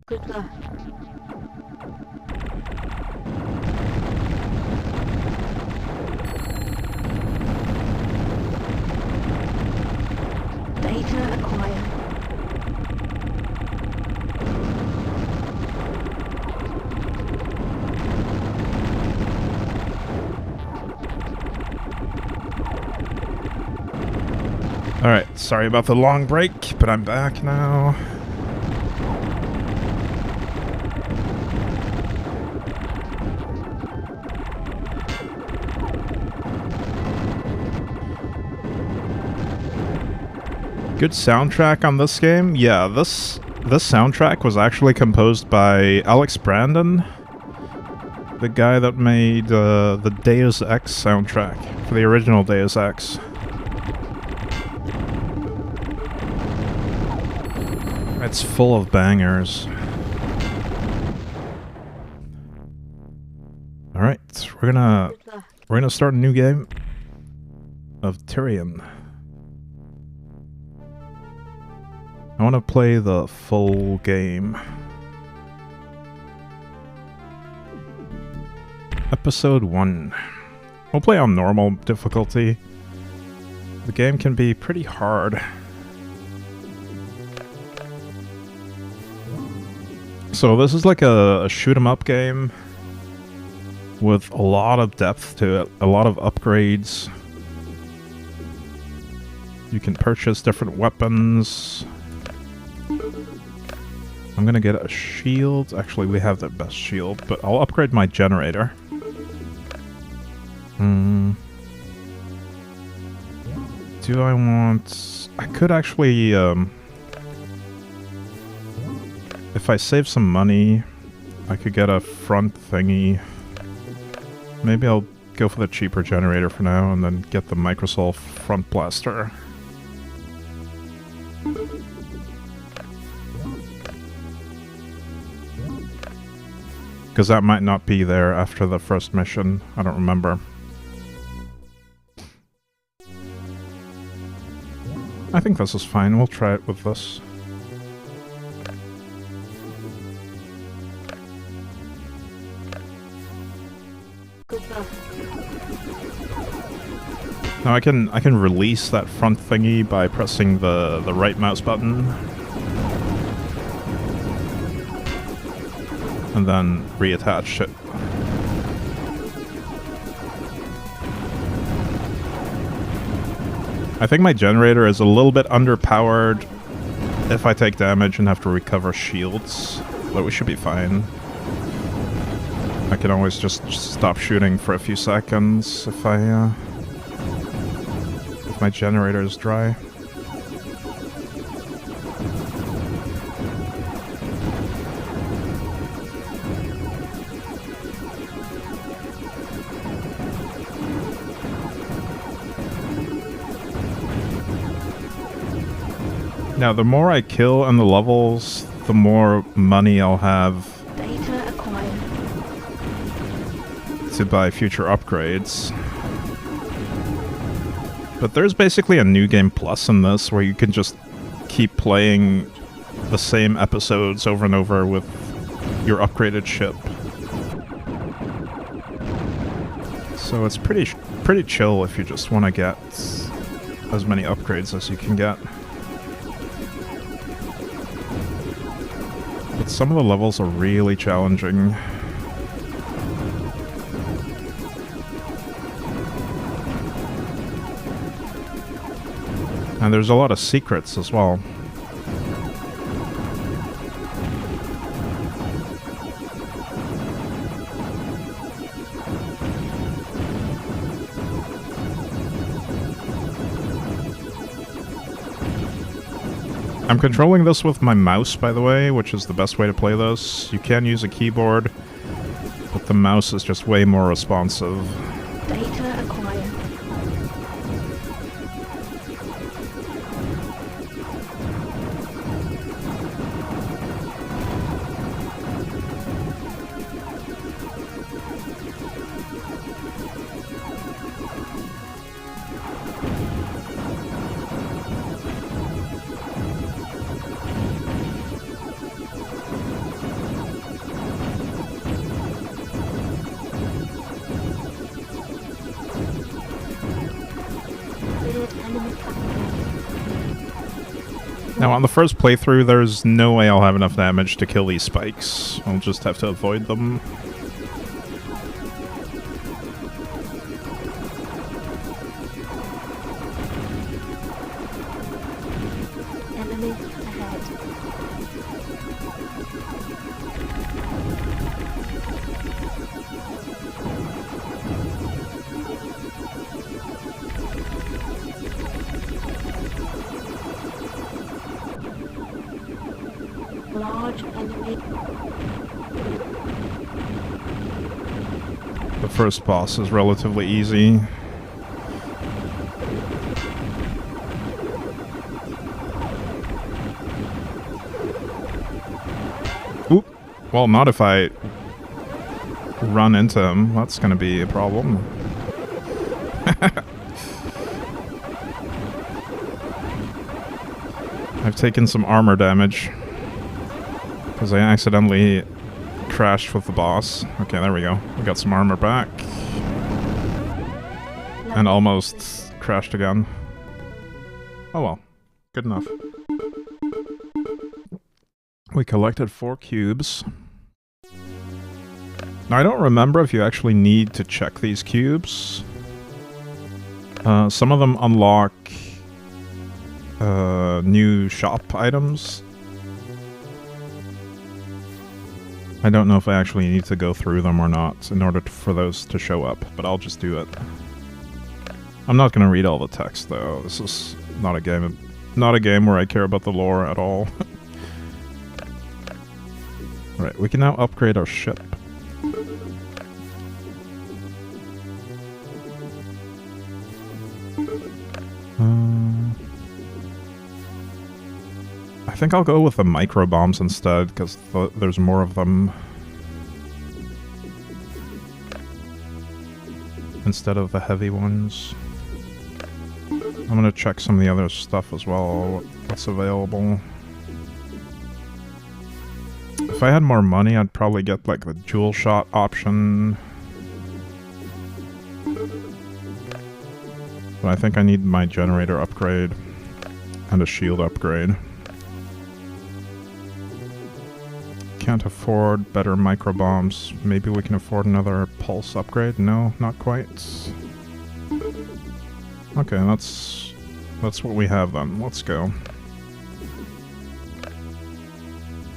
Good luck. Data acquired. Alright, sorry about the long break, but I'm back now. Good soundtrack on this game? Yeah, this soundtrack was actually composed by Alex Brandon, the guy that made the Deus Ex soundtrack for the original Deus Ex. It's full of bangers. Alright, we're gonna start a new game of Tyrian. I want to play the full game. Episode 1. We'll play on normal difficulty. The game can be pretty hard. So this is like a shoot 'em up game with a lot of depth to it, a lot of upgrades. You can purchase different weapons. I'm gonna get a shield. Actually, we have the best shield, but I'll upgrade my generator. Do I want... I could actually, if I save some money, I could get a front thingy. Maybe I'll go for the cheaper generator for now, and then get the Microsoft front blaster. Because that might not be there after the first mission. I don't remember. I think this is fine. We'll try it with this. Now I can release that front thingy by pressing the right mouse button. And then reattach it. I think my generator is a little bit underpowered if I take damage and have to recover shields, but we should be fine. I can always just stop shooting for a few seconds if my generator is dry. Now, the more I kill in the levels, the more money I'll have Data acquired. to buy future upgrades. But there's basically a New Game Plus in this, where you can just keep playing the same episodes over and over with your upgraded ship. So it's pretty chill if you just want to get as many upgrades as you can get. But some of the levels are really challenging. And there's a lot of secrets as well. I'm controlling this with my mouse, by the way, which is the best way to play this. You can use a keyboard, but the mouse is just way more responsive. Data acquired. Now, on the first playthrough, there's no way I'll have enough damage to kill these spikes. I'll just have to avoid them. Enemies ahead. Large enemy. The first boss is relatively easy. Oop. Well, not if I run into him. That's gonna be a problem. I've taken some armor damage because I accidentally crashed with the boss. Okay, there we go. We got some armor back. And almost crashed again. Oh well. Good enough. We collected 4 cubes. Now, I don't remember if you actually need to check these cubes. Some of them unlock new shop items. I don't know if I actually need to go through them or not in order for those to show up, but I'll just do it. I'm not going to read all the text, though. This is not a game where I care about the lore at all. Right, we can now upgrade our ship. I think I'll go with the micro bombs instead, because there's more of them. Instead of the heavy ones. I'm gonna check some of the other stuff as well, what's available. If I had more money, I'd probably get like the dual shot option. But I think I need my generator upgrade and a shield upgrade. Can't afford better micro bombs. Maybe we can afford another pulse upgrade? No, not quite. Okay, that's what we have then. Let's go.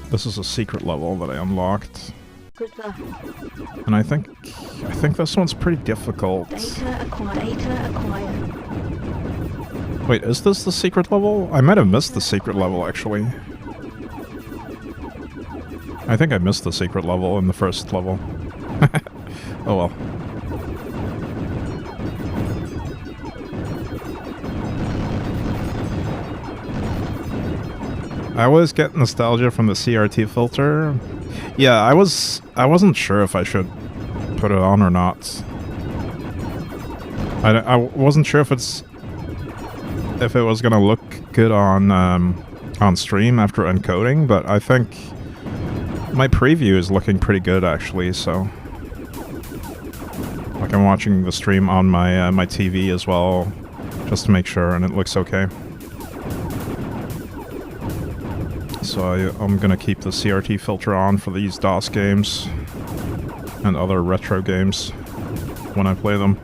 This is a secret level that I unlocked. And I think this one's pretty difficult. Data acquired. Wait, is this the secret level? I might have missed the secret level, actually. I think I missed the secret level in the first level. Oh well. I always get nostalgia from the CRT filter. Yeah, I wasn't sure if I should put it on or not. I wasn't sure if it was gonna look good on stream after encoding, but I think my preview is looking pretty good actually. So, like, I'm watching the stream on my my TV as well, just to make sure, and it looks okay. So I'm gonna keep the CRT filter on for these DOS games and other retro games when I play them.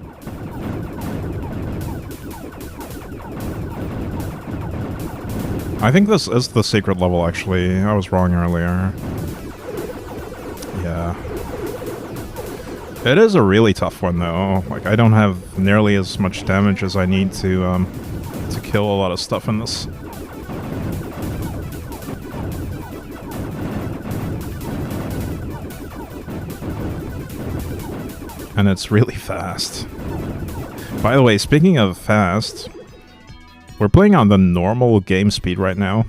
I think this is the secret level, actually. I was wrong earlier. Yeah. It is a really tough one, though. Like, I don't have nearly as much damage as I need to kill a lot of stuff in this. And it's really fast. By the way, speaking of fast, we're playing on the normal game speed right now.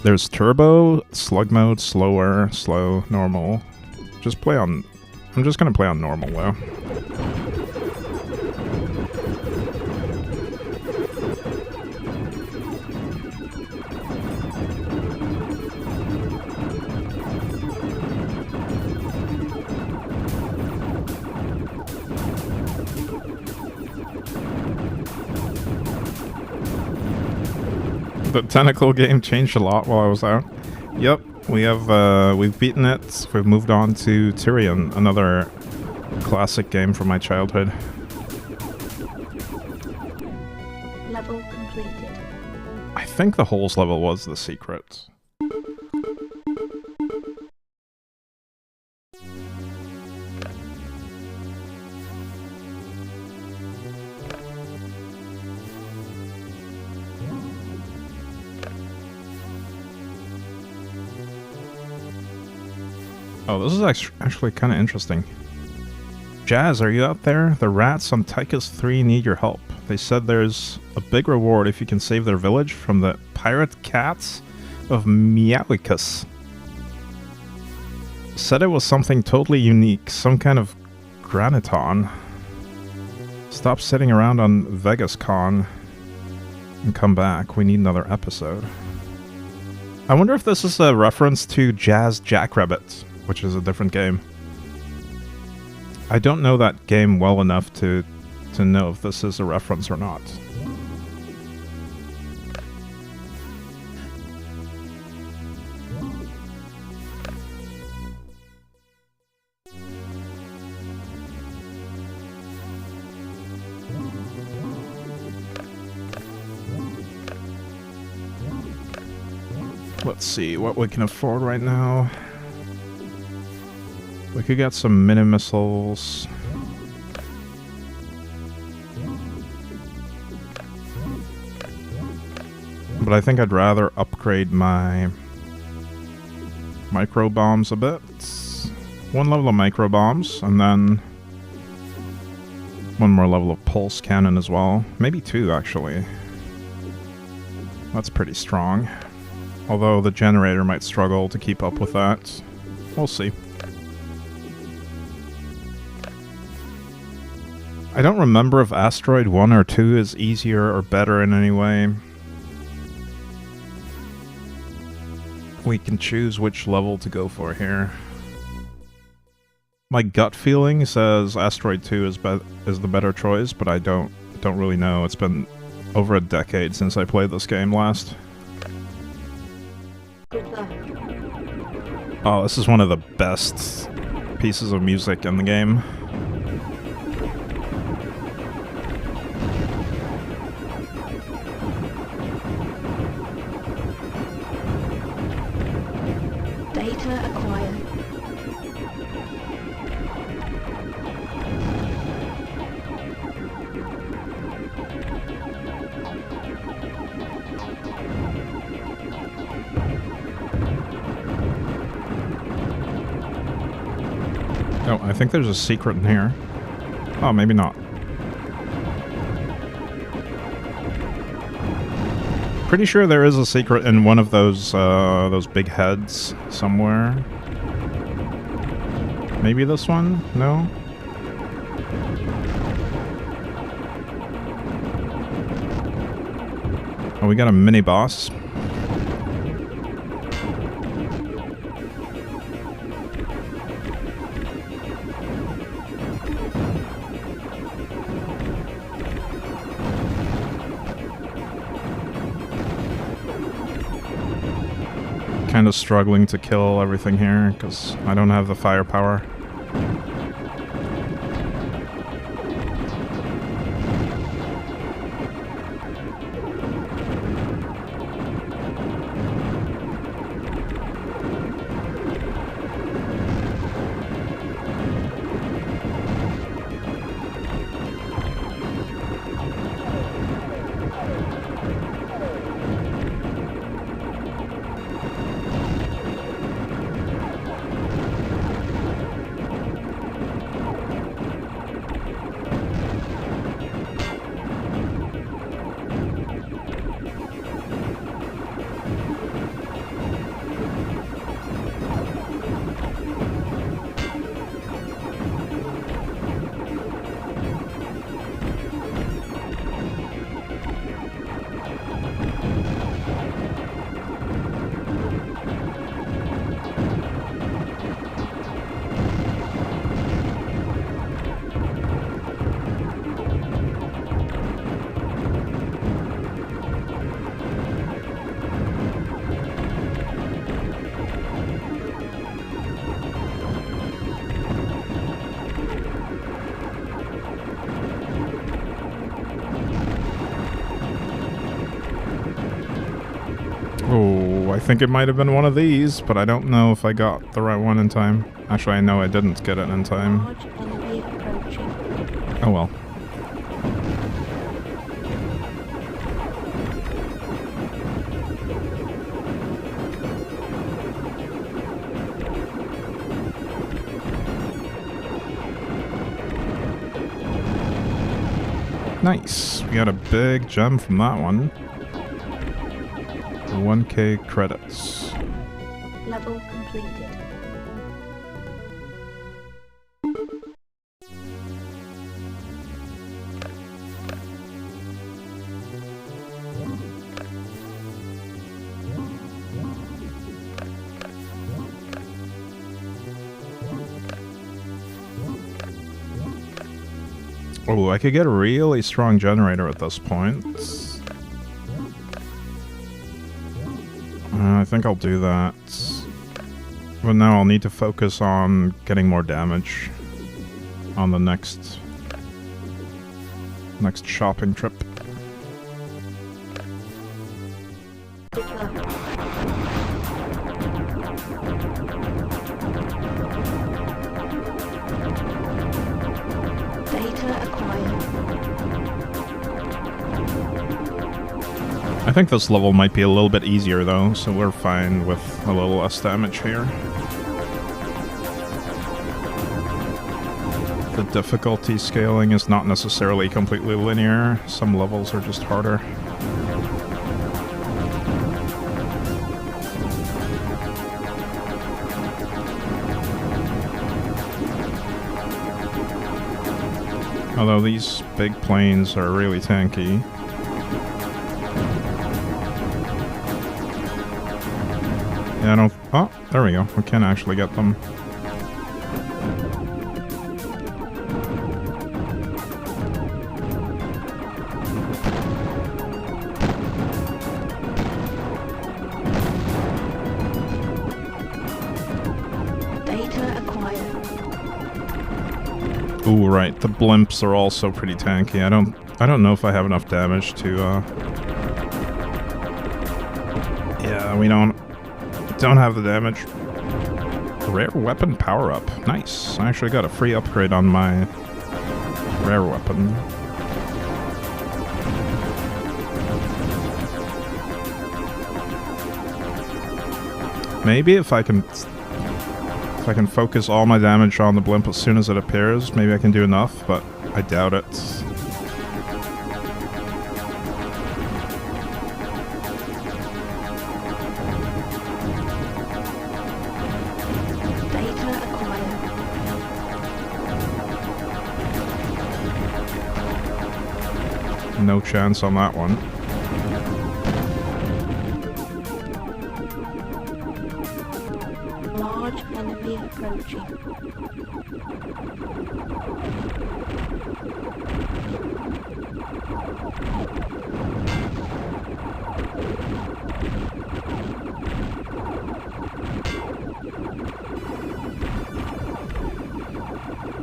There's turbo, slug mode, slower, slow, normal. Just play on... I'm just gonna play on normal though. The tentacle game changed a lot while I was out. Yep, we've beaten it. We've moved on to Tyrian, another classic game from my childhood. Level completed. I think the holes level was the secret. Oh, this is actually kind of interesting. Jazz, are you out there? The rats on Tychus 3 need your help. They said there's a big reward if you can save their village from the pirate cats of Meowicus. Said it was something totally unique, some kind of graniton. Stop sitting around on VegasCon and come back. We need another episode. I wonder if this is a reference to Jazz Jackrabbit, which is a different game. I don't know that game well enough to know if this is a reference or not. Let's see what we can afford right now. We could get some mini missiles. But I think I'd rather upgrade my micro bombs a bit. One level of micro bombs, and then one more level of pulse cannon as well. Maybe two, actually. That's pretty strong. Although the generator might struggle to keep up with that. We'll see. I don't remember if Asteroid 1 or 2 is easier or better in any way. We can choose which level to go for here. My gut feeling says Asteroid 2 is the better choice, but I don't really know. It's been over a decade since I played this game last. Good luck. Oh, this is one of the best pieces of music in the game. Data acquired. Oh, I think there's a secret in here. Oh, maybe not. Pretty sure there is a secret in one of those big heads somewhere. Maybe this one? No? Oh, we got a mini boss. Kind of struggling to kill everything here because I don't have the firepower. I think it might have been one of these, but I don't know if I got the right one in time. Actually, I know I didn't get it in time. Large enemy approaching. Oh well. Nice. We got a big gem from that one. 1k credits. Level completed. Oh, I could get a really strong generator at this point. I think I'll do that. But now I'll need to focus on getting more damage on the next shopping trip. Good luck. Data acquired. I think this level might be a little bit easier though, so we're fine with a little less damage here. The difficulty scaling is not necessarily completely linear. Some levels are just harder. Although these big planes are really tanky. Yeah, I don't... Oh, there we go. We can actually get them. Data acquired. Ooh, right. The blimps are also pretty tanky. I don't know if I have enough damage to, Yeah, we don't have the damage. Rare weapon power-up. Nice. I actually got a free upgrade on my rare weapon. Maybe if I can focus all my damage on the blimp as soon as it appears, maybe I can do enough, but I doubt it. Data acquired. No chance on that one. Large enemy approaching.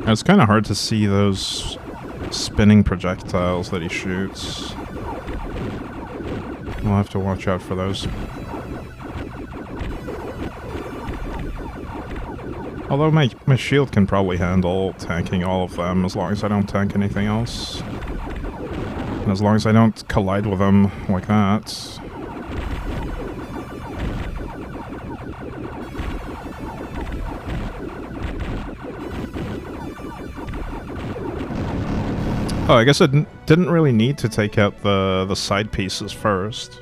It's kind of hard to see those spinning projectiles that he shoots. We'll have to watch out for those. Although my shield can probably handle tanking all of them as long as I don't tank anything else. And as long as I don't collide with them like that. Oh, I guess I didn't really need to take out the side pieces first.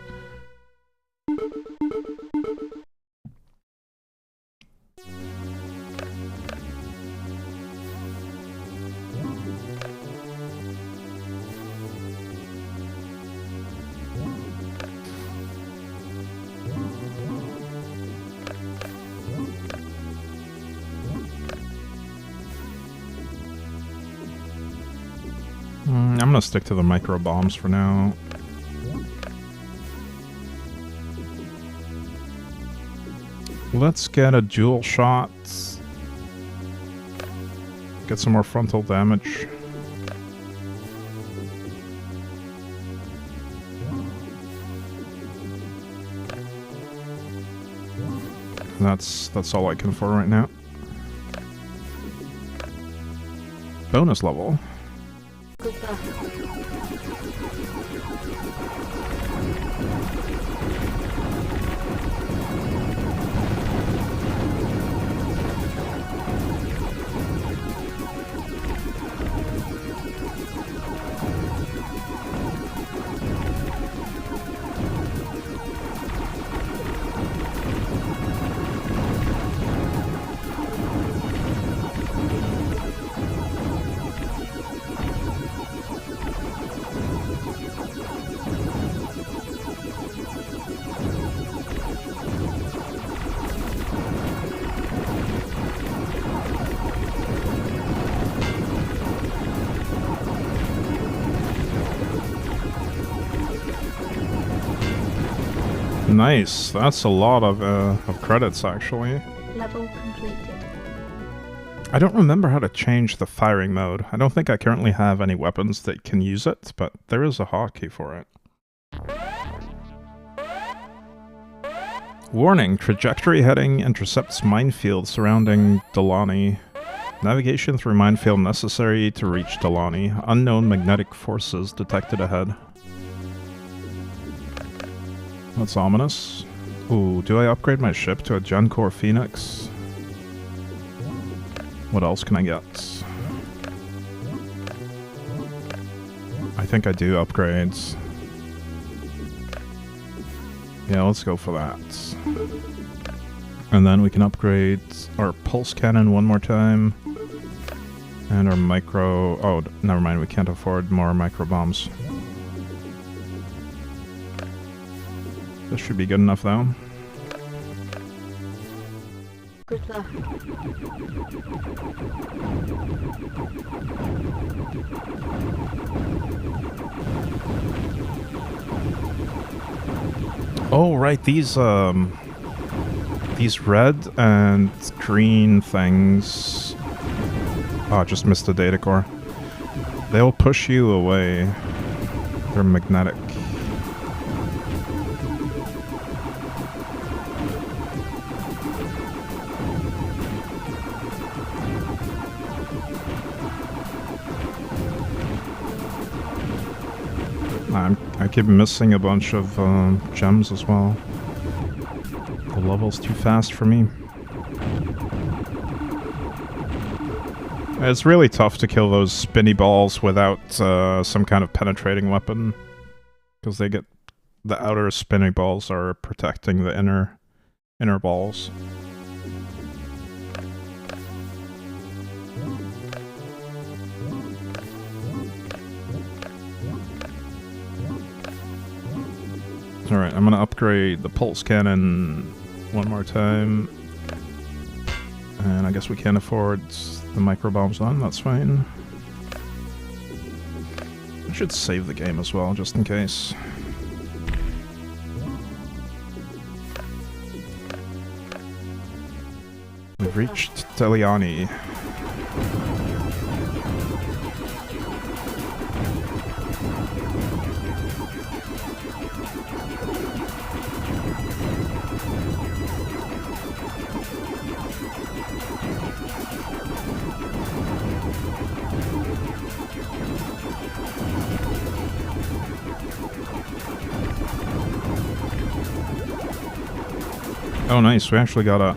I'm gonna stick to the micro bombs for now. Let's get a dual shot. Get some more frontal damage. That's all I can afford right now. Bonus level. Good luck. Nice. That's a lot of credits, actually. Level completed. I don't remember how to change the firing mode. I don't think I currently have any weapons that can use it, but there is a hotkey for it. Warning, trajectory heading intercepts minefield surrounding Delani. Navigation through minefield necessary to reach Delani. Unknown magnetic forces detected ahead. That's ominous. Ooh, do I upgrade my ship to a Gen Core Phoenix? What else can I get? I think I do upgrades. Yeah, let's go for that. And then we can upgrade our pulse cannon one more time. And our micro... Oh, never mind, we can't afford more micro bombs. This should be good enough, though. Good luck. Oh, right, these red and green things... Oh, I just missed the data core. They'll push you away. They're magnetic. I keep missing a bunch of gems as well. The level's too fast for me. It's really tough to kill those spinny balls without some kind of penetrating weapon. Because they get... The outer spinny balls are protecting the inner balls. Alright, I'm gonna upgrade the pulse cannon one more time. And I guess we can't afford the micro bombs on, that's fine. I should save the game as well, just in case. We've reached Teliani. Oh nice, we actually got a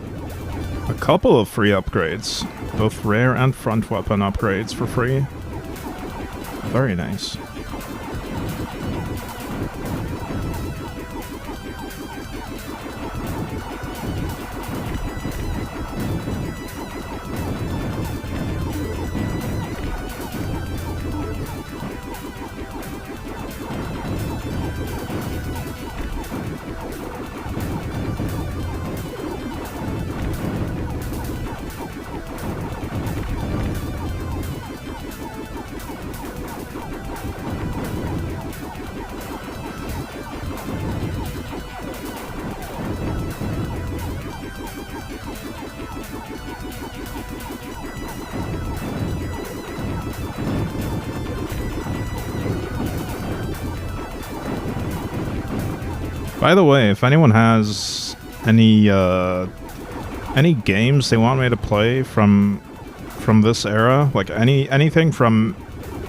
couple of free upgrades. Both rare and front weapon upgrades for free. Very nice. By the way, if anyone has any Any games they want me to play from this era, like anything from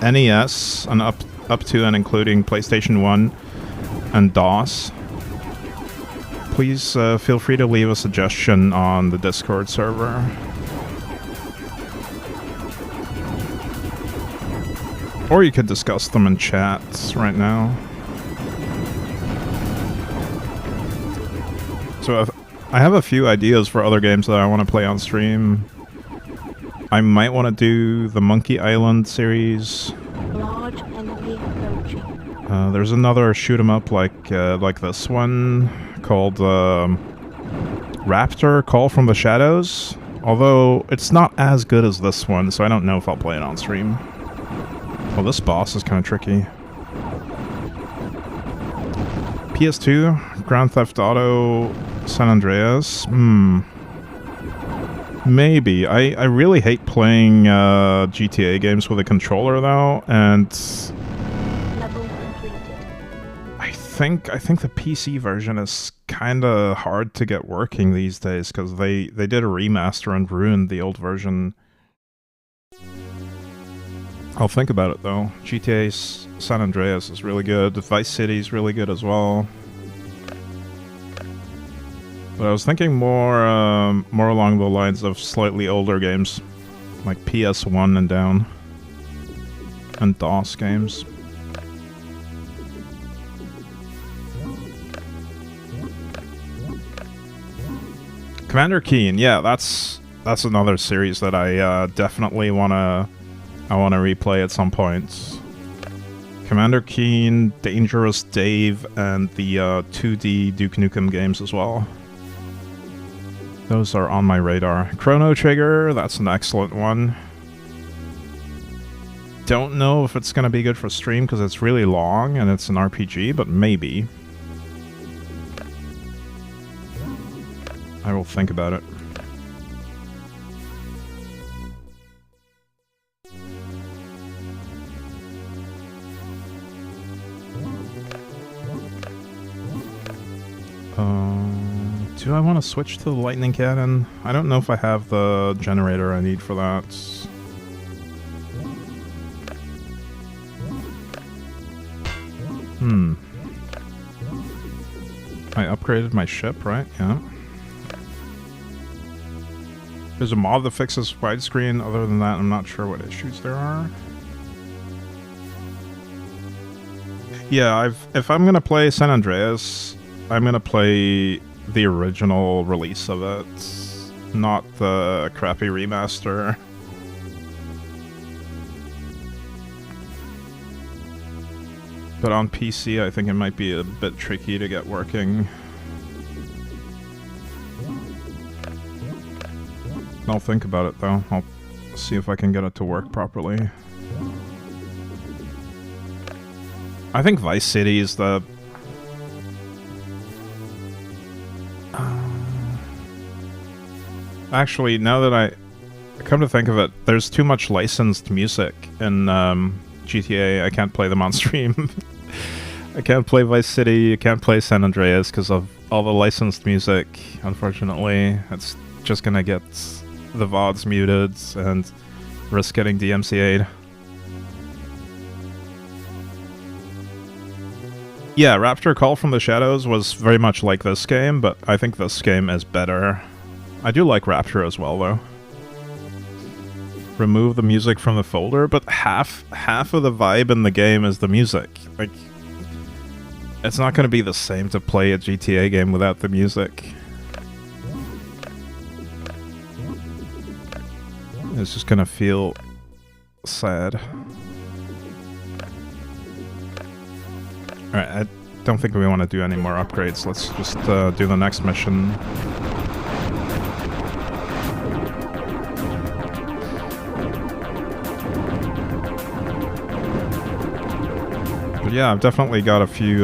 NES and up to and including PlayStation 1 and DOS, please feel free to leave a suggestion on the Discord server. Or you could discuss them in chats right now. So I have a few ideas for other games that I want to play on stream. I might want to do the Monkey Island series. Large enemy approaching. There's another shoot 'em up like this one called Raptor Call from the Shadows. Although it's not as good as this one, so I don't know if I'll play it on stream. Well, this boss is kind of tricky. PS2, Grand Theft Auto San Andreas. Maybe. I really hate playing GTA games with a controller though, and Level completed. I think the PC version is kind of hard to get working these days because they did a remaster and ruined the old version. I'll think about it though. GTA San Andreas is really good. Vice City is really good as well. But I was thinking more along the lines of slightly older games, like PS1 and down, and DOS games. Commander Keen, yeah, that's another series that I definitely wanna replay at some point. Commander Keen, Dangerous Dave, and the 2D Duke Nukem games as well. Those are on my radar. Chrono Trigger, that's an excellent one. Don't know if it's gonna be good for stream because it's really long and it's an RPG, but maybe. I will think about it. Do I want to switch to the lightning cannon? I don't know if I have the generator I need for that. I upgraded my ship, right? Yeah. There's a mod that fixes widescreen. Other than that, I'm not sure what issues there are. Yeah, if I'm gonna play San Andreas, I'm gonna play the original release of it, not the crappy remaster. But on PC, I think it might be a bit tricky to get working. I'll think about it though. I'll see if I can get it to work properly. I think Vice City is the... Actually, now that I come to think of it, there's too much licensed music in GTA. I can't play them on stream. I can't play Vice City, I can't play San Andreas because of all the licensed music, unfortunately. It's just gonna get the VODs muted and risk getting DMCA'd. Yeah, Raptor Call from the Shadows was very much like this game, but I think this game is better. I do like Rapture as well, though. Remove the music from the folder, but half of the vibe in the game is the music. Like, it's not going to be the same to play a GTA game without the music. It's just going to feel sad. Alright, I don't think we want to do any more upgrades. Let's just do the next mission. But yeah, I've definitely got a few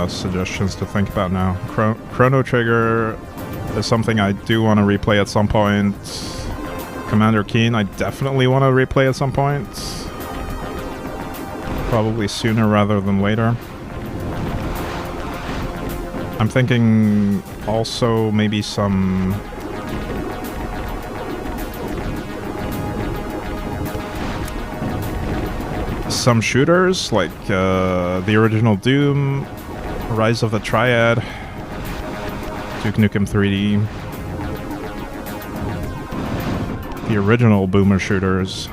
suggestions to think about now. Chrono Trigger is something I do want to replay at some point. Commander Keen, I definitely want to replay at some point. Probably sooner rather than later. I'm thinking also maybe some some shooters, like the original Doom, Rise of the Triad, Duke Nukem 3D, the original Boomer shooters.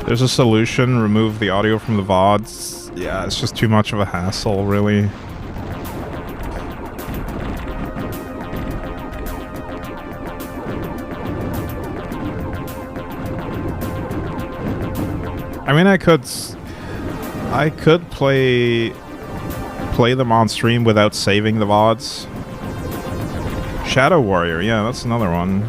There's a solution, remove the audio from the VODs. Yeah, it's just too much of a hassle, really. I mean, I could play them on stream without saving the VODs. Shadow Warrior, yeah, that's another one.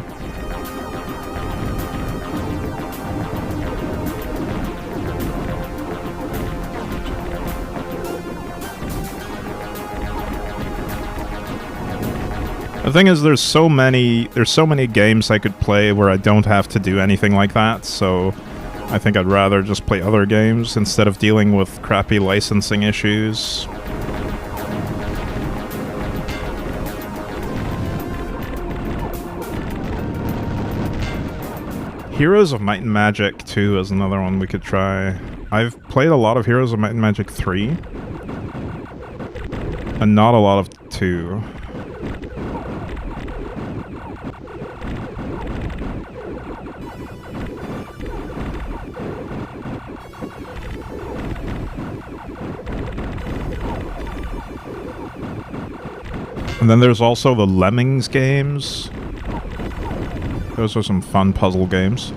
The thing is, there's so many games I could play where I don't have to do anything like that, so I think I'd rather just play other games instead of dealing with crappy licensing issues. Heroes of Might and Magic 2 is another one we could try. I've played a lot of Heroes of Might and Magic 3, and not a lot of 2. And then there's also the Lemmings games. Those are some fun puzzle games.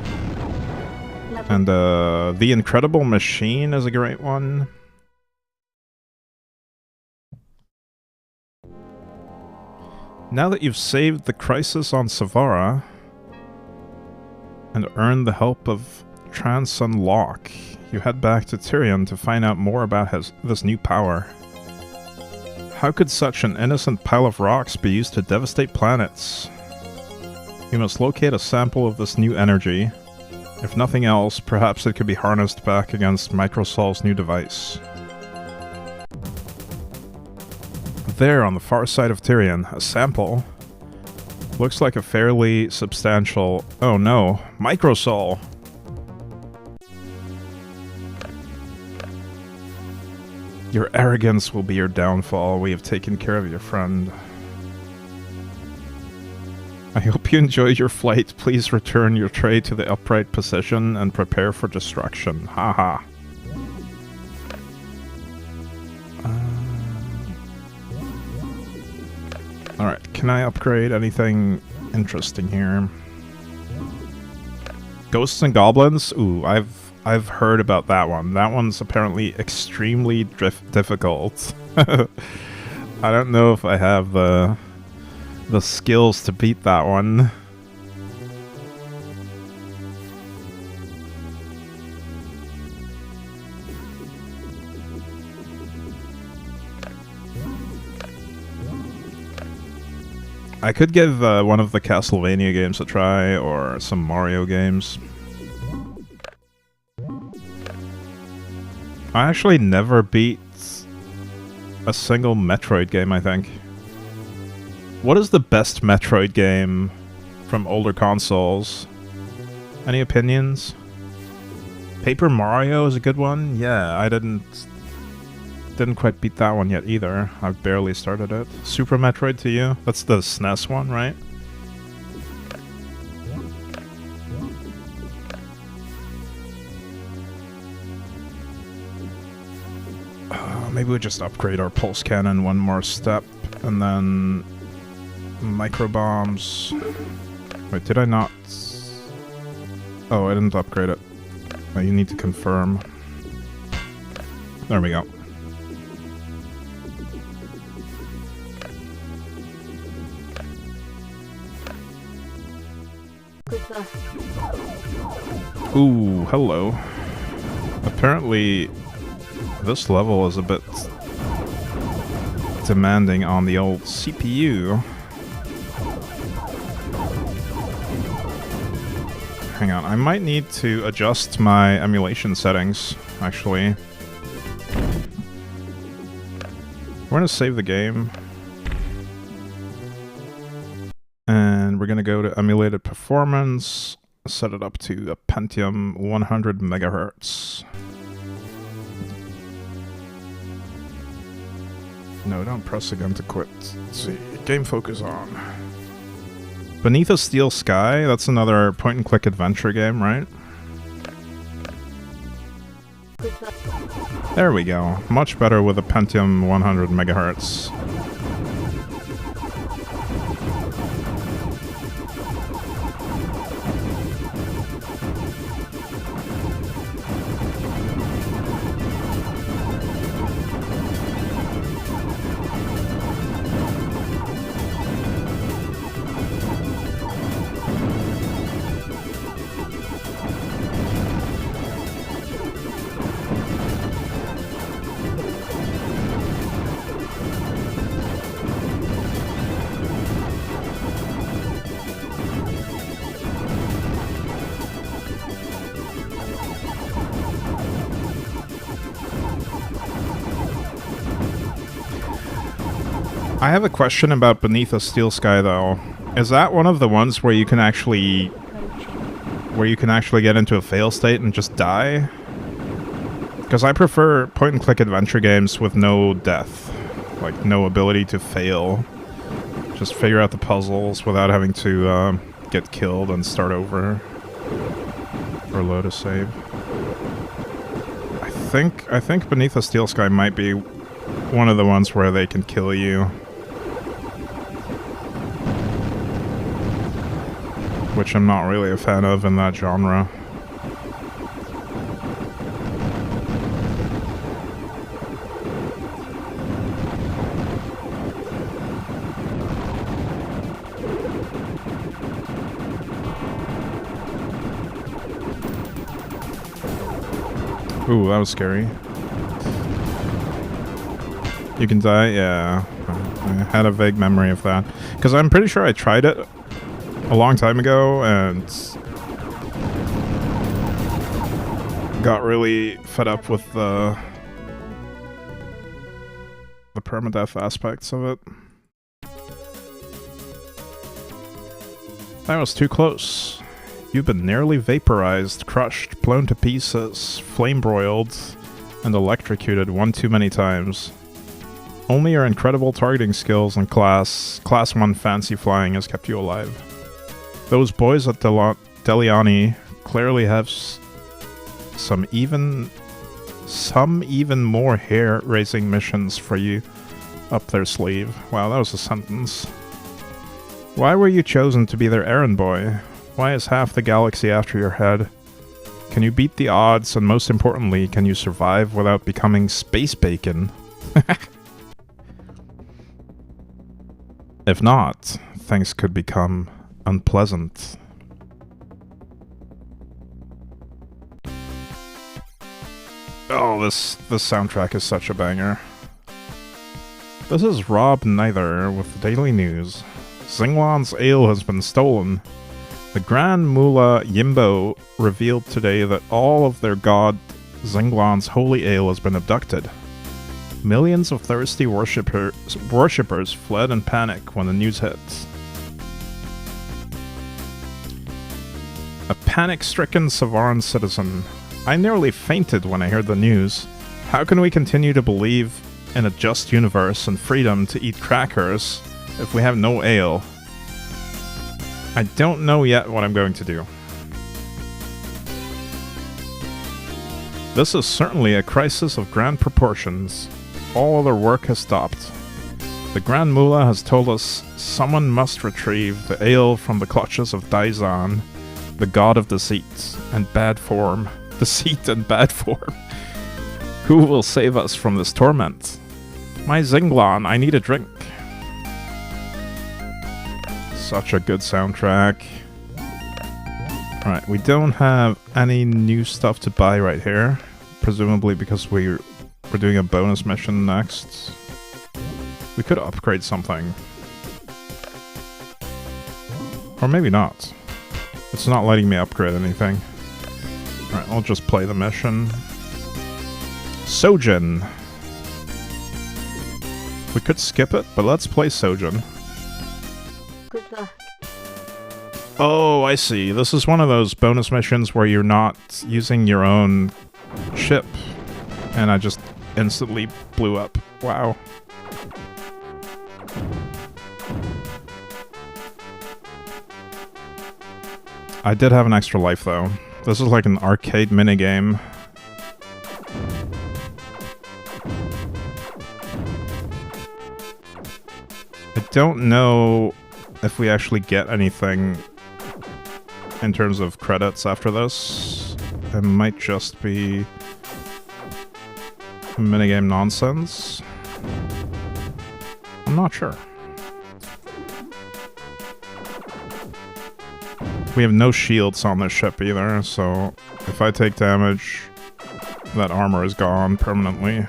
And The Incredible Machine is a great one. Now that you've saved the crisis on Savara and earned the help of Transun Locke, you head back to Tyrian to find out more about this new power. How could such an innocent pile of rocks be used to devastate planets? You must locate a sample of this new energy. If nothing else, perhaps it could be harnessed back against Microsol's new device. There, on the far side of Tyrian, a sample. Looks like a fairly substantial... Oh no, Microsol! Your arrogance will be your downfall. We have taken care of your friend. I hope you enjoyed your flight. Please return your tray to the upright position and prepare for destruction. Haha. Alright, can I upgrade anything interesting here? Ghosts and Goblins? Ooh, I've heard about that one. That one's apparently extremely difficult. I don't know if I have the skills to beat that one. I could give one of the Castlevania games a try, or some Mario games. I actually never beat a single Metroid game, I think. What is the best Metroid game from older consoles? Any opinions? Paper Mario is a good one? Yeah, I didn't quite beat that one yet either. I've barely started it. Super Metroid to you? That's the SNES one, right? Maybe we just upgrade our pulse cannon one more step, and then micro bombs. Wait, did I not? Oh, I didn't upgrade it. Oh, you need to confirm. There we go. Ooh, hello. Apparently, this level is a bit demanding on the old CPU. Hang on, I might need to adjust my emulation settings, actually. We're gonna save the game. And we're gonna go to emulated performance, set it up to a Pentium 100 megahertz. No, don't press again to quit. Let's see, game focus on. Beneath a Steel Sky, that's another point-and-click adventure game, right? There we go. Much better with a Pentium 100 megahertz. I have a question about Beneath a Steel Sky, though. Is that one of the ones where you can actually get into a fail state and just die? Because I prefer point-and-click adventure games with no death. Like, no ability to fail. Just figure out the puzzles without having to get killed and start over. Or load a save. I think Beneath a Steel Sky might be one of the ones where they can kill you. Which I'm not really a fan of in that genre. Ooh, that was scary. You can die? Yeah. I had a vague memory of that. Because I'm pretty sure I tried it a long time ago and got really fed up with the permadeath aspects of it. That was too close. You've been nearly vaporized, crushed, blown to pieces, flame-broiled, and electrocuted one too many times. Only your incredible targeting skills and Class 1 fancy flying has kept you alive. Those boys at Deliani clearly have some even more hair-raising missions for you up their sleeve. Wow, that was a sentence. Why were you chosen to be their errand boy? Why is half the galaxy after your head? Can you beat the odds, and most importantly, can you survive without becoming space bacon? If not, things could become unpleasant. Oh, this soundtrack is such a banger. This is Rob Neither with the Daily News. Zinglan's ale has been stolen. The Grand Mullah Yimbo revealed today that all of their god Zinglan's holy ale has been abducted. Millions of thirsty worshippers fled in panic when the news hit. A panic-stricken Savaran citizen. I nearly fainted when I heard the news. How can we continue to believe in a just universe and freedom to eat crackers if we have no ale? I don't know yet what I'm going to do. This is certainly a crisis of grand proportions. All other work has stopped. The Grand Mullah has told us someone must retrieve the ale from the clutches of Daizan, the god of deceit and bad form. Deceit and bad form. Who will save us from this torment? My Zinglan, I need a drink. Such a good soundtrack. Alright, we don't have any new stuff to buy right here. Presumably because we're doing a bonus mission next. We could upgrade something. Or maybe not. It's not letting me upgrade anything. Alright, I'll just play the mission. Sojin. We could skip it, but let's play Sojin. Good luck. Oh, I see. This is one of those bonus missions where you're not using your own ship. And I just instantly blew up. Wow. I did have an extra life, though. This is like an arcade minigame. I don't know if we actually get anything in terms of credits after this. It might just be minigame nonsense. I'm not sure. We have no shields on this ship either, so if I take damage, that armor is gone permanently.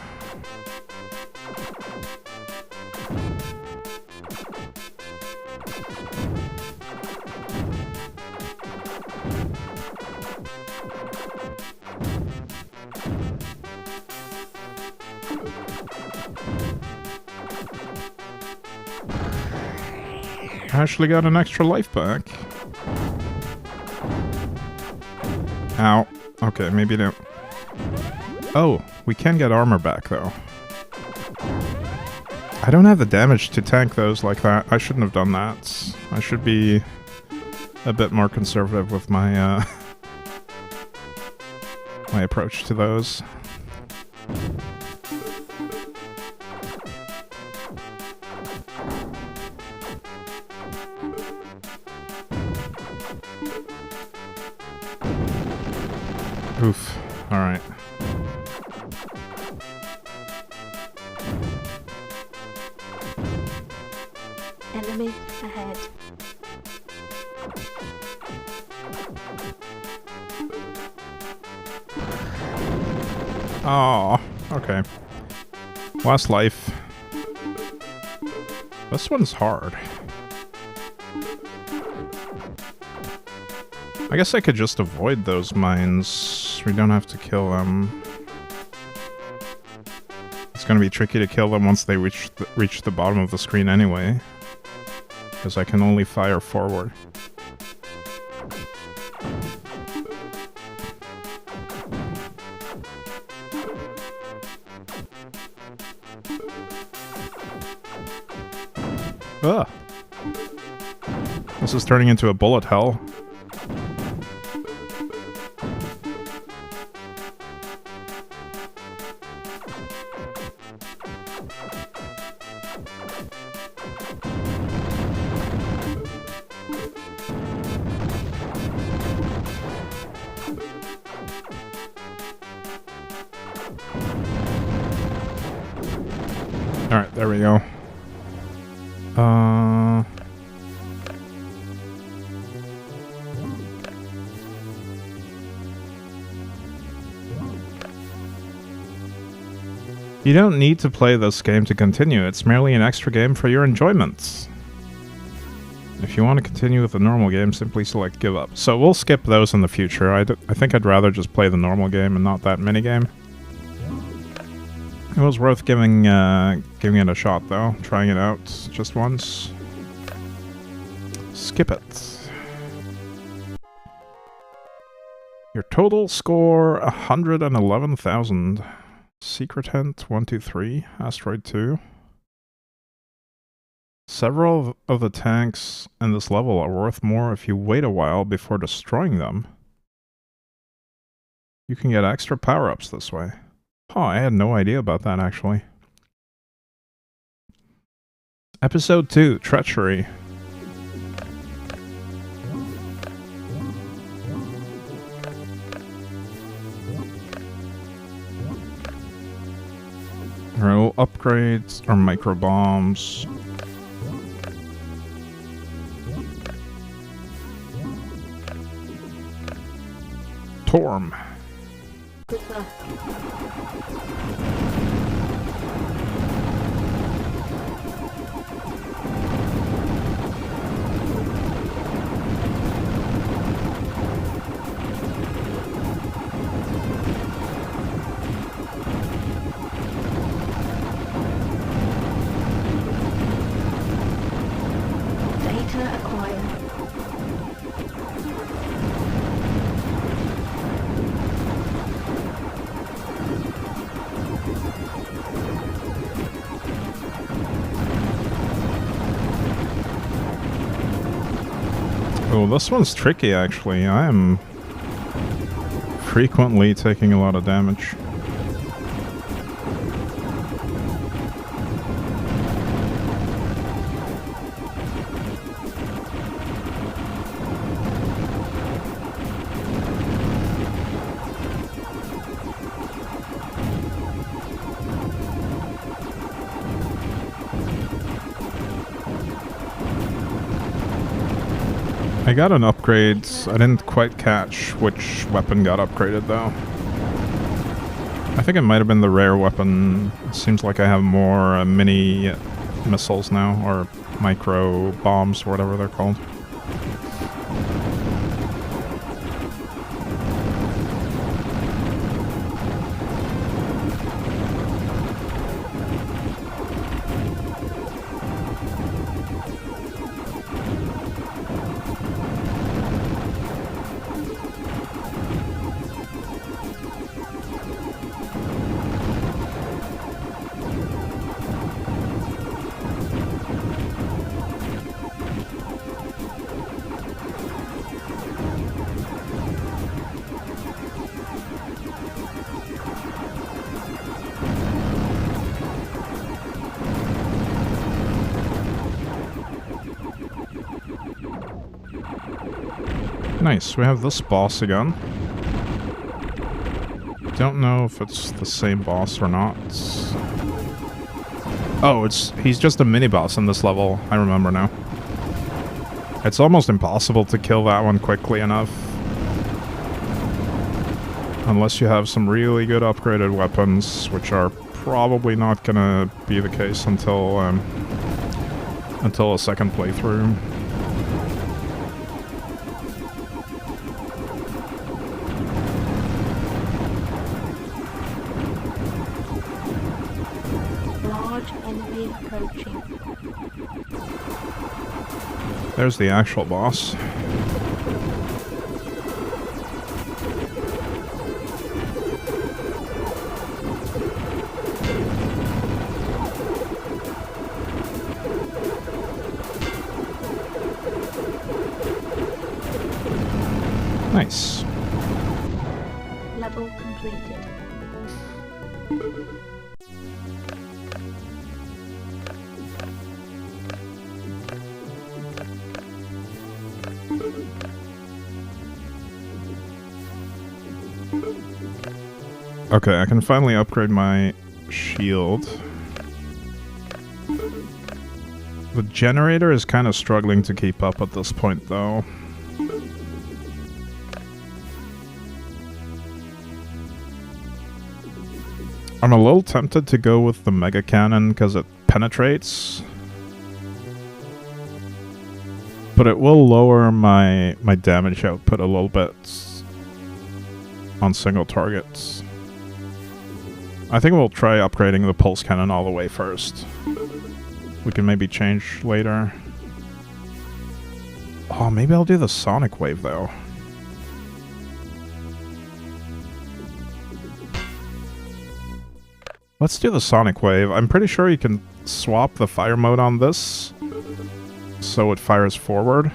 I actually got an extra life back. Ow. Okay, maybe don't. Oh, we can get armor back, though. I don't have the damage to tank those like that. I shouldn't have done that. I should be a bit more conservative with my, my approach to those. Oof. Alright. Enemies ahead. Oh, okay. Last life. This one's hard. I guess I could just avoid those mines. We don't have to kill them. It's gonna be tricky to kill them once they reach the bottom of the screen anyway. Because I can only fire forward. Ugh. This is turning into a bullet hell. Alright, there we go. You don't need to play this game to continue, it's merely an extra game for your enjoyment. If you want to continue with the normal game, simply select give up. So we'll skip those in the future. I think I'd rather just play the normal game and not that minigame. It was worth giving it a shot, though. Trying it out just once. Skip it. Your total score, 111,000. Secret hint, 1, 2, 3. Asteroid 2. Several of the tanks in this level are worth more if you wait a while before destroying them. You can get extra power-ups this way. Oh, I had no idea about that, actually. Episode 2, Treachery. Roll upgrades or micro bombs. Torm. Good luck. Data acquired. Oh, this one's tricky actually. I am frequently taking a lot of damage. I got an upgrade. I didn't quite catch which weapon got upgraded though. I think it might have been the rare weapon. It seems like I have more mini missiles now, or micro bombs, or whatever they're called. Nice, we have this boss again. Don't know if it's the same boss or not. Oh, he's just a mini-boss in this level, I remember now. It's almost impossible to kill that one quickly enough. Unless you have some really good upgraded weapons, which are probably not gonna be the case until a second playthrough. There's the actual boss. Nice. Level completed. Okay, I can finally upgrade my shield. The generator is kind of struggling to keep up at this point, though. I'm a little tempted to go with the mega cannon because it penetrates. But it will lower my damage output a little bit on single targets. I think we'll try upgrading the pulse cannon all the way first. We can maybe change later. Oh, maybe I'll do the sonic wave though. Let's do the sonic wave. I'm pretty sure you can swap the fire mode on this so it fires forward.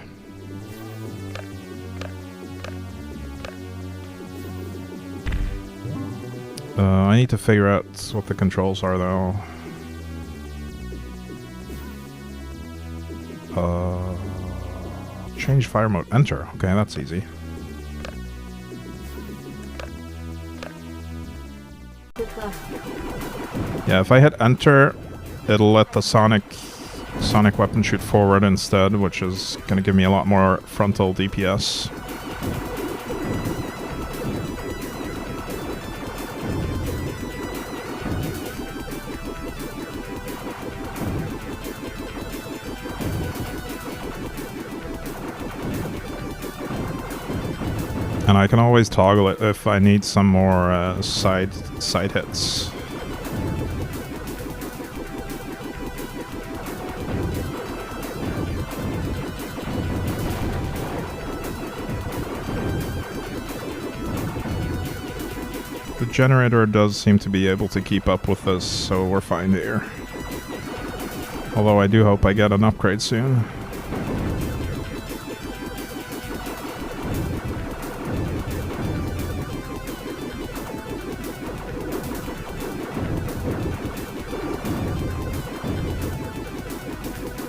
I need to figure out what the controls are, though. Change fire mode. Enter. Okay, that's easy. Yeah, if I hit enter, it'll let the sonic weapon shoot forward instead, which is going to give me a lot more frontal DPS. And I can always toggle it if I need some more side hits. generator does seem to be able to keep up with this, so we're fine here. Although I do hope I get an upgrade soon.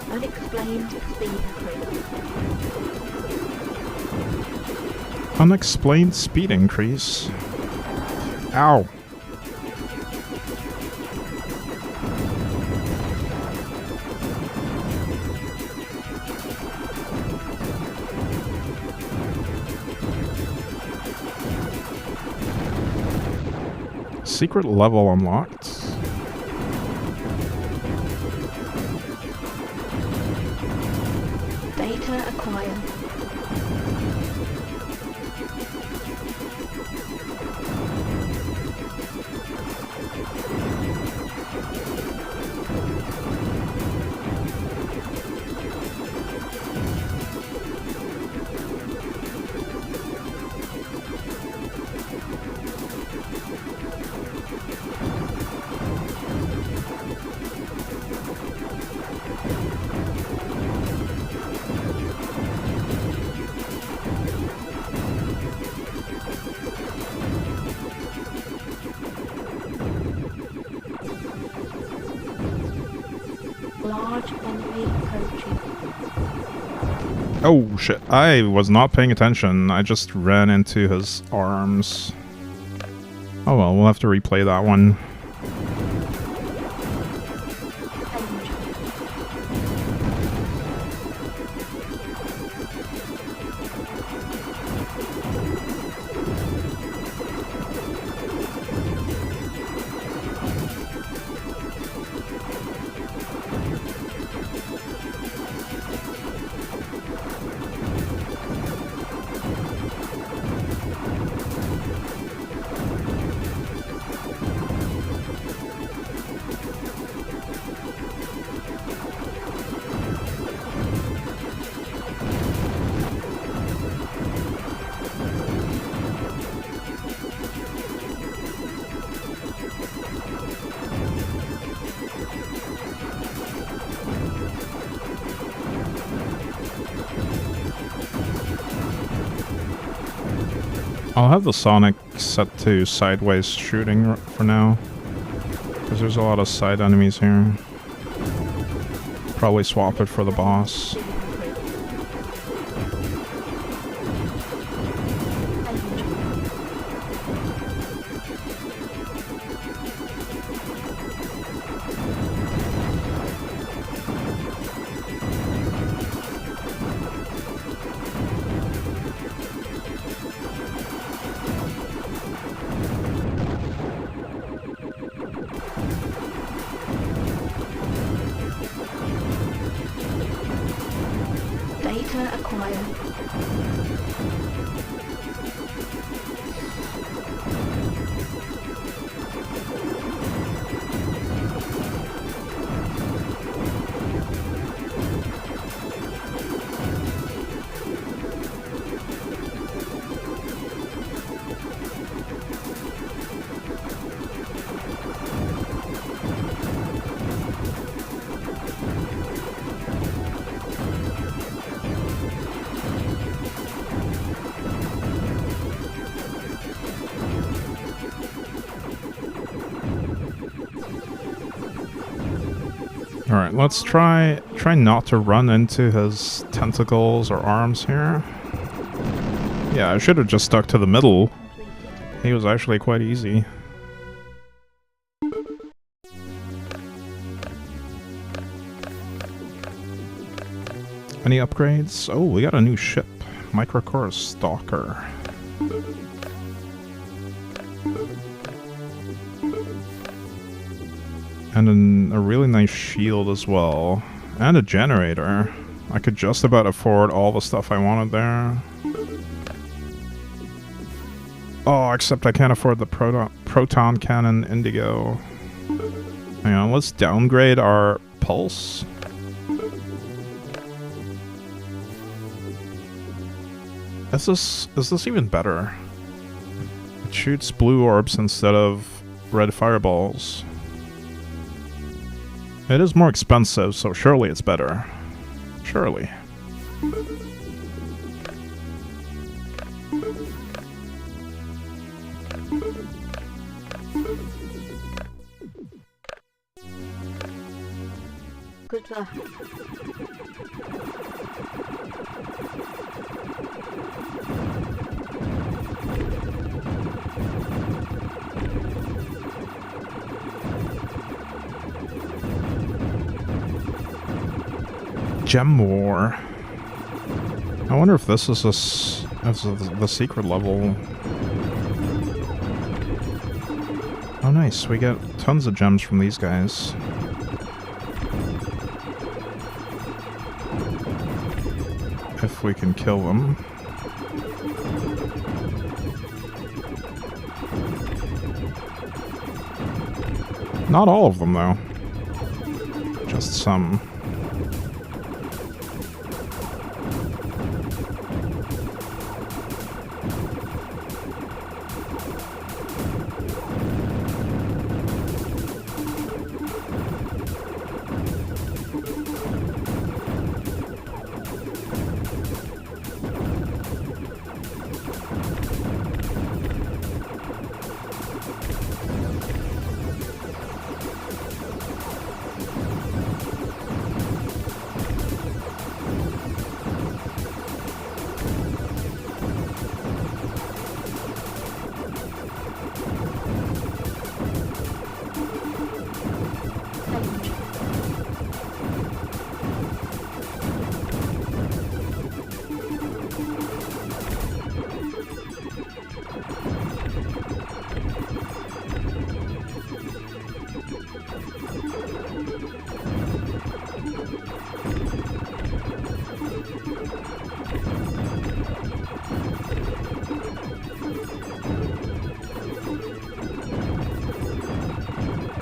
Unexplained speed increase. Unexplained speed increase. Ow. Secret level unlocked. Data acquired. Large enemy approaching. Oh shit, I was not paying attention. I just ran into his arms. Oh well, we'll have to replay that one. I'll have the Sonic set to sideways shooting for now, because there's a lot of side enemies here. Probably swap it for the boss. Data acquired. Alright, let's try not to run into his tentacles or arms here. Yeah, I should have just stuck to the middle. He was actually quite easy. Any upgrades? Oh, we got a new ship. Microcore Stalker. And a really nice shield as well. And a generator. I could just about afford all the stuff I wanted there. Oh, except I can't afford the proton cannon indigo. Hang on, let's downgrade our pulse. Is this even better? shoots blue orbs instead of red fireballs. It is more expensive, so surely it's better. Surely. Good luck. Gem War. I wonder if this is the secret level. Oh nice, we get tons of gems from these guys. If we can kill them. Not all of them though. Just some.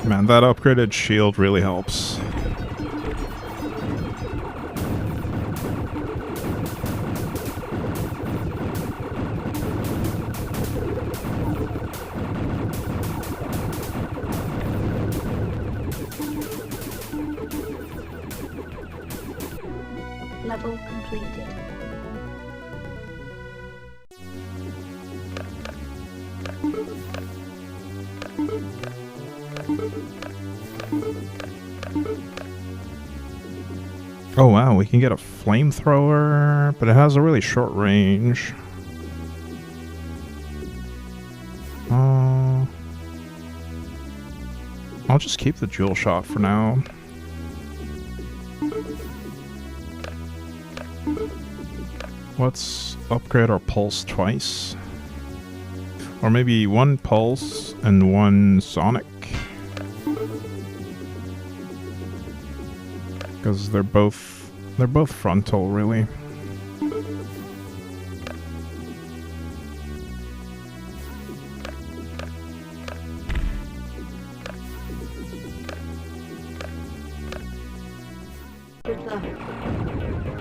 Man, that upgraded shield really helps. Level completed. Oh wow, we can get a flamethrower, but it has a really short range. I'll just keep the jewel shot for now. Let's upgrade our pulse twice. Or maybe one pulse and one sonic. Because they're both frontal, really. Good luck.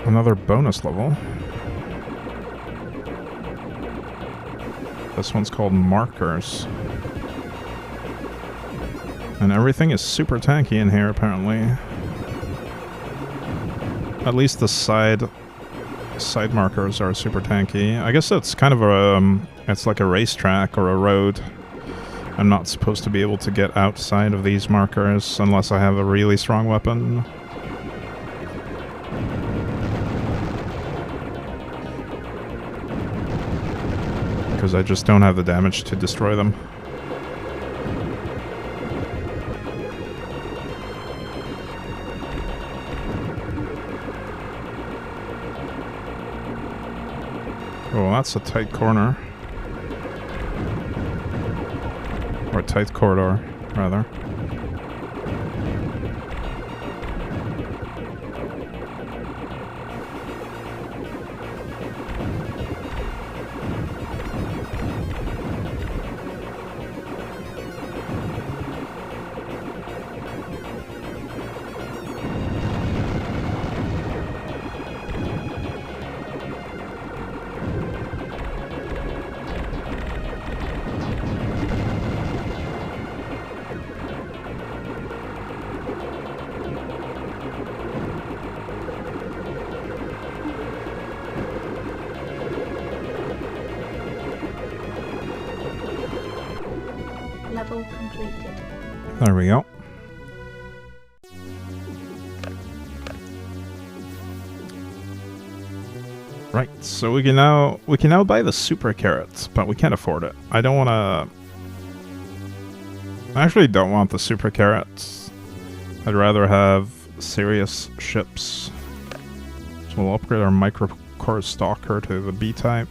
Another bonus level. This one's called Markers. And everything is super tanky in here, apparently. At least the side markers are super tanky. I guess it's kind of a, it's like a racetrack or a road. I'm not supposed to be able to get outside of these markers unless I have a really strong weapon. Because I just don't have the damage to destroy them. Oh, that's a tight corner. Or a tight corridor, rather. Level completed. There we go. Right, so we can now buy the super carrots, but we can't afford it. I don't want to. I actually don't want the super carrots. I'd rather have serious ships. So we'll upgrade our microcore stalker to the B type.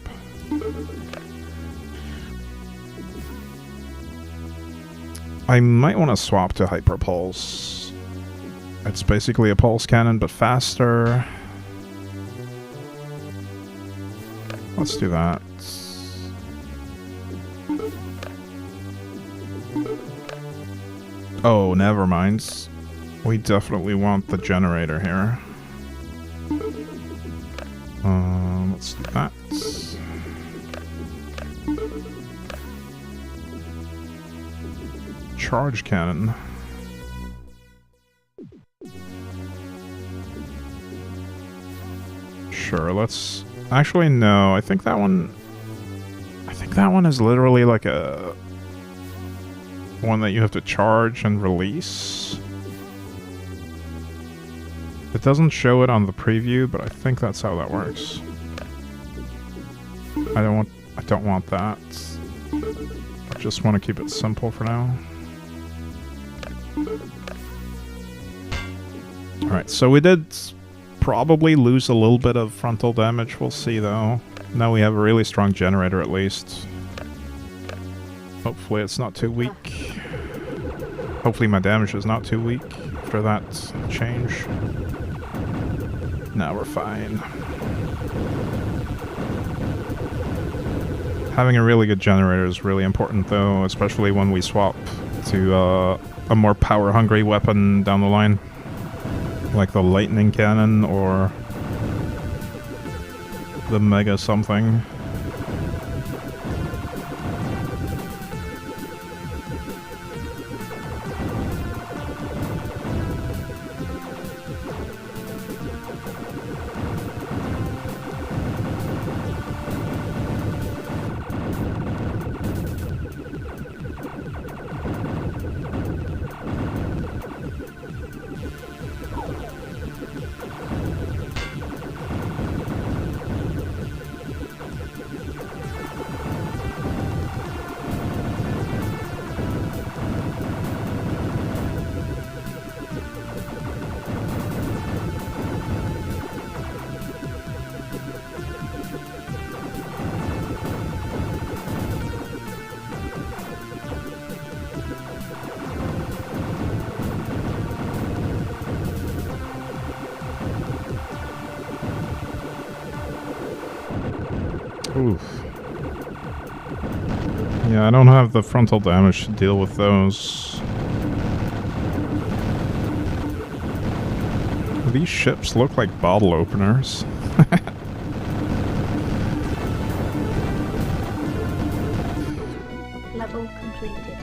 I might want to swap to hyperpulse. It's basically a pulse cannon, but faster. Let's do that. Oh, never mind. We definitely want the generator here. Let's do that. Charge cannon. Sure, let's... Actually, no. I think that one is literally like a... one that you have to charge and release. It doesn't show it on the preview, but I think that's how that works. I don't want that. I just want to keep it simple for now. Alright, so we did probably lose a little bit of frontal damage. We'll see, though. Now we have a really strong generator, at least. Hopefully it's not too weak. Hopefully my damage is not too weak after that change. Now we're fine. Having a really good generator is really important, though, especially when we swap to a more power-hungry weapon down the line. Like the lightning cannon or the mega something. Oof. Yeah, I don't have the frontal damage to deal with those. These ships look like bottle openers. Level completed.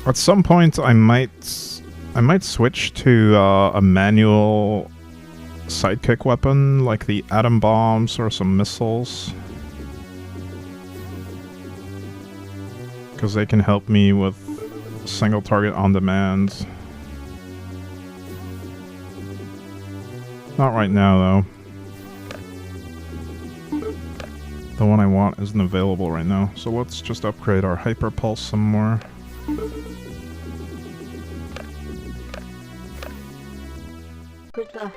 At some point, I might switch to a manual sidekick weapon, like the atom bombs or some missiles, because they can help me with single target on demand. Not right now, though. The one I want isn't available right now, so let's just upgrade our hyper pulse some more. Good luck.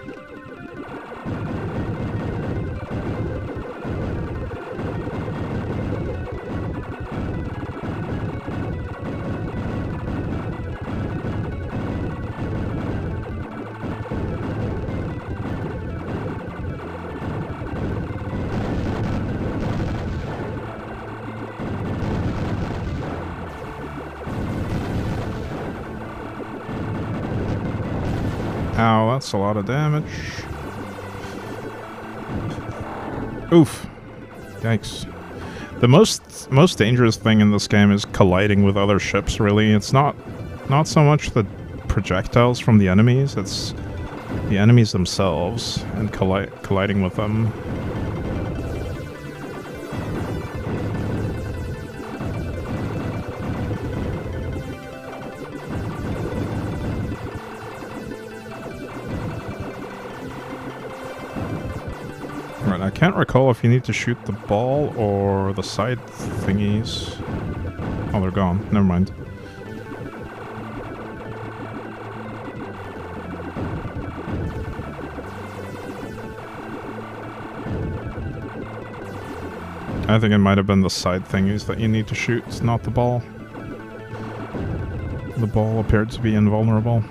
Ow, that's a lot of damage. Oof. Yikes. The most dangerous thing in this game is colliding with other ships, really. It's not so much the projectiles from the enemies, it's the enemies themselves and colliding with them. Right, I can't recall if you need to shoot the ball or the side thingies. Oh, they're gone. Never mind. I think it might have been the side thingies that you need to shoot, not the ball. The ball appeared to be invulnerable.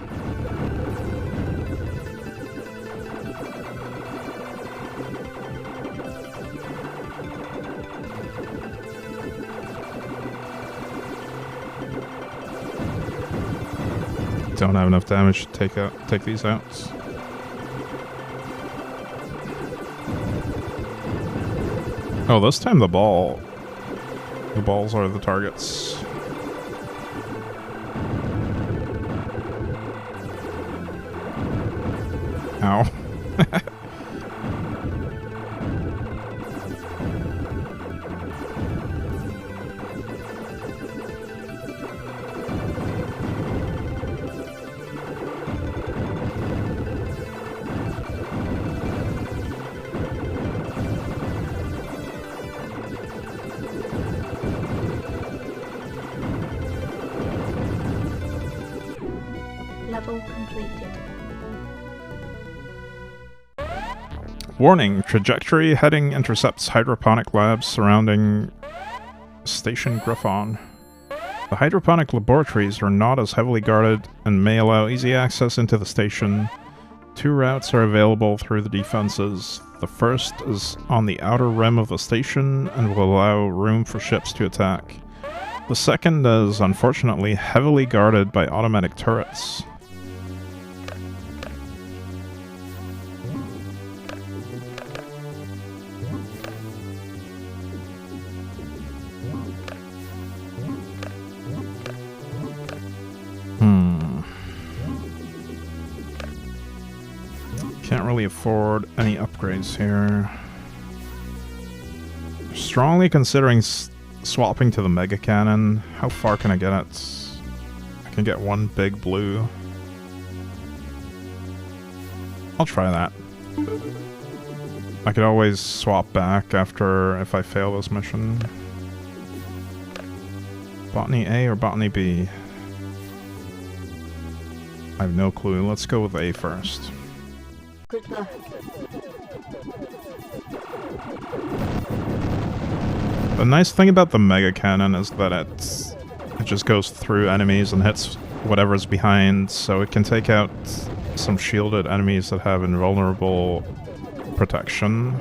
Don't have enough damage to take these out. Oh, this time the balls are the targets. Ow. Level completed. Warning, trajectory heading intercepts hydroponic labs surrounding Station Griffon. The hydroponic laboratories are not as heavily guarded and may allow easy access into the station. 2 routes are available through the defenses. The first is on the outer rim of the station and will allow room for ships to attack. The second is unfortunately heavily guarded by automatic turrets. Can't really afford any upgrades here. Strongly considering swapping to the mega cannon. How far can I get it? I can get 1 big blue. I'll try that. I could always swap back after if I fail this mission. Botany A or Botany B? I have no clue. Let's go with A first. Good luck. The nice thing about the mega cannon is that it just goes through enemies and hits whatever's behind, so it can take out some shielded enemies that have invulnerable protection.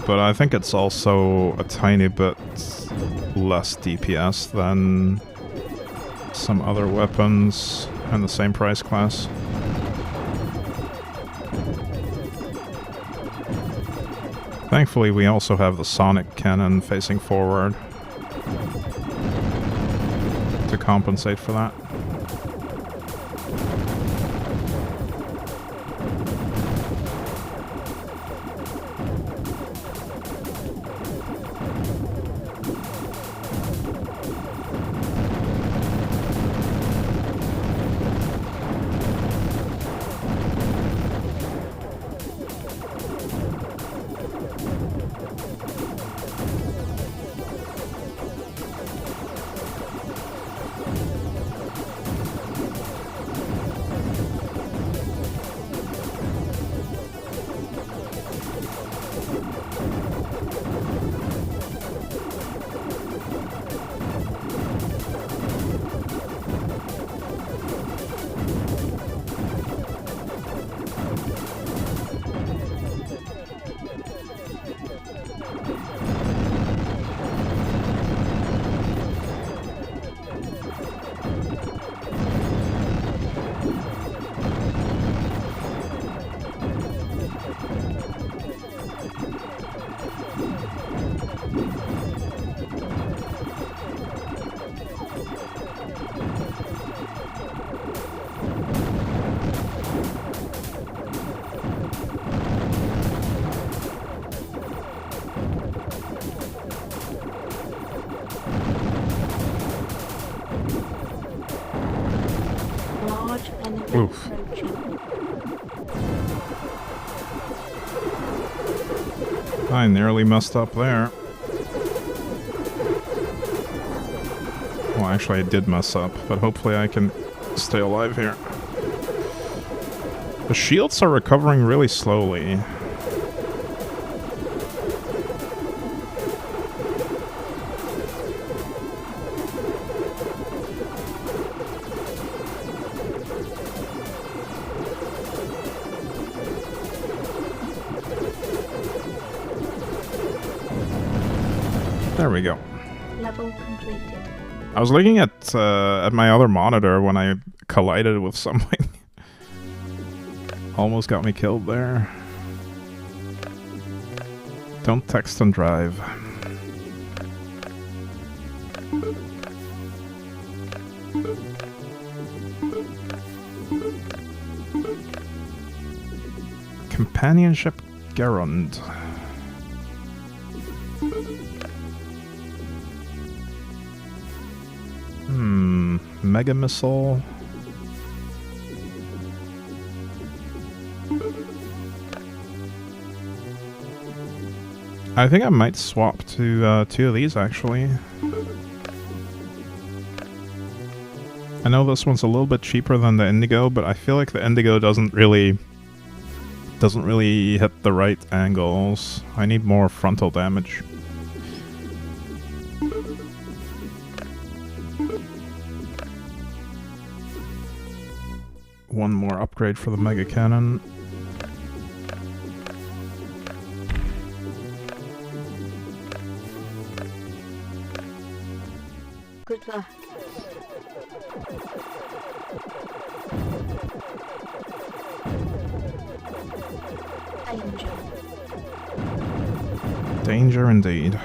But I think it's also a tiny bit less DPS than some other weapons in the same price class. Thankfully, we also have the sonic cannon facing forward to compensate for that. I nearly messed up there. Well, actually I did mess up, but hopefully I can stay alive here. The shields are recovering really slowly. There we go. Level completed. I was looking at my other monitor when I collided with something. Almost got me killed there. Don't text and drive. Companionship Gerund. Mega Missile. I think I might swap to 2 of these, actually. I know this one's a little bit cheaper than the Indigo, but I feel like the Indigo doesn't really hit the right angles. I need more frontal damage. One more upgrade for the Mega Cannon. Good luck. Danger. Danger indeed.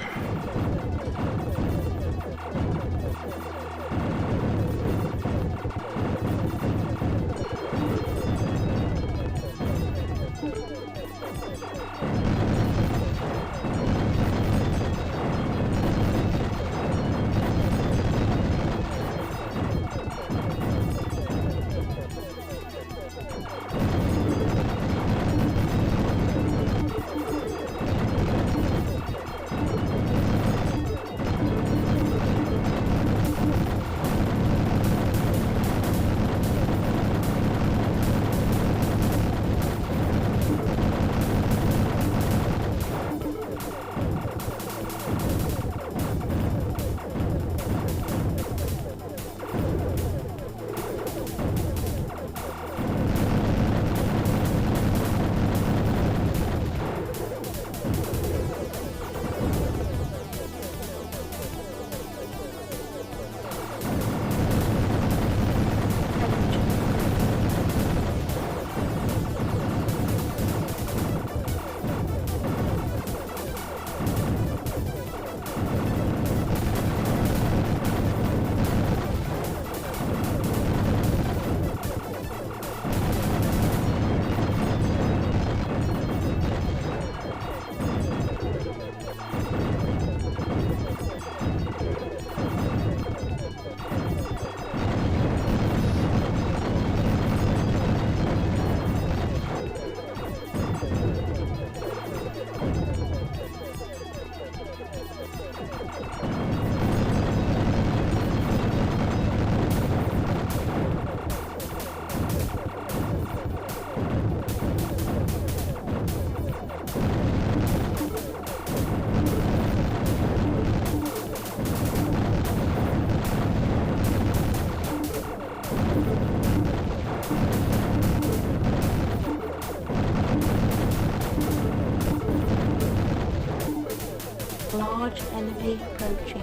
Large enemy approaching.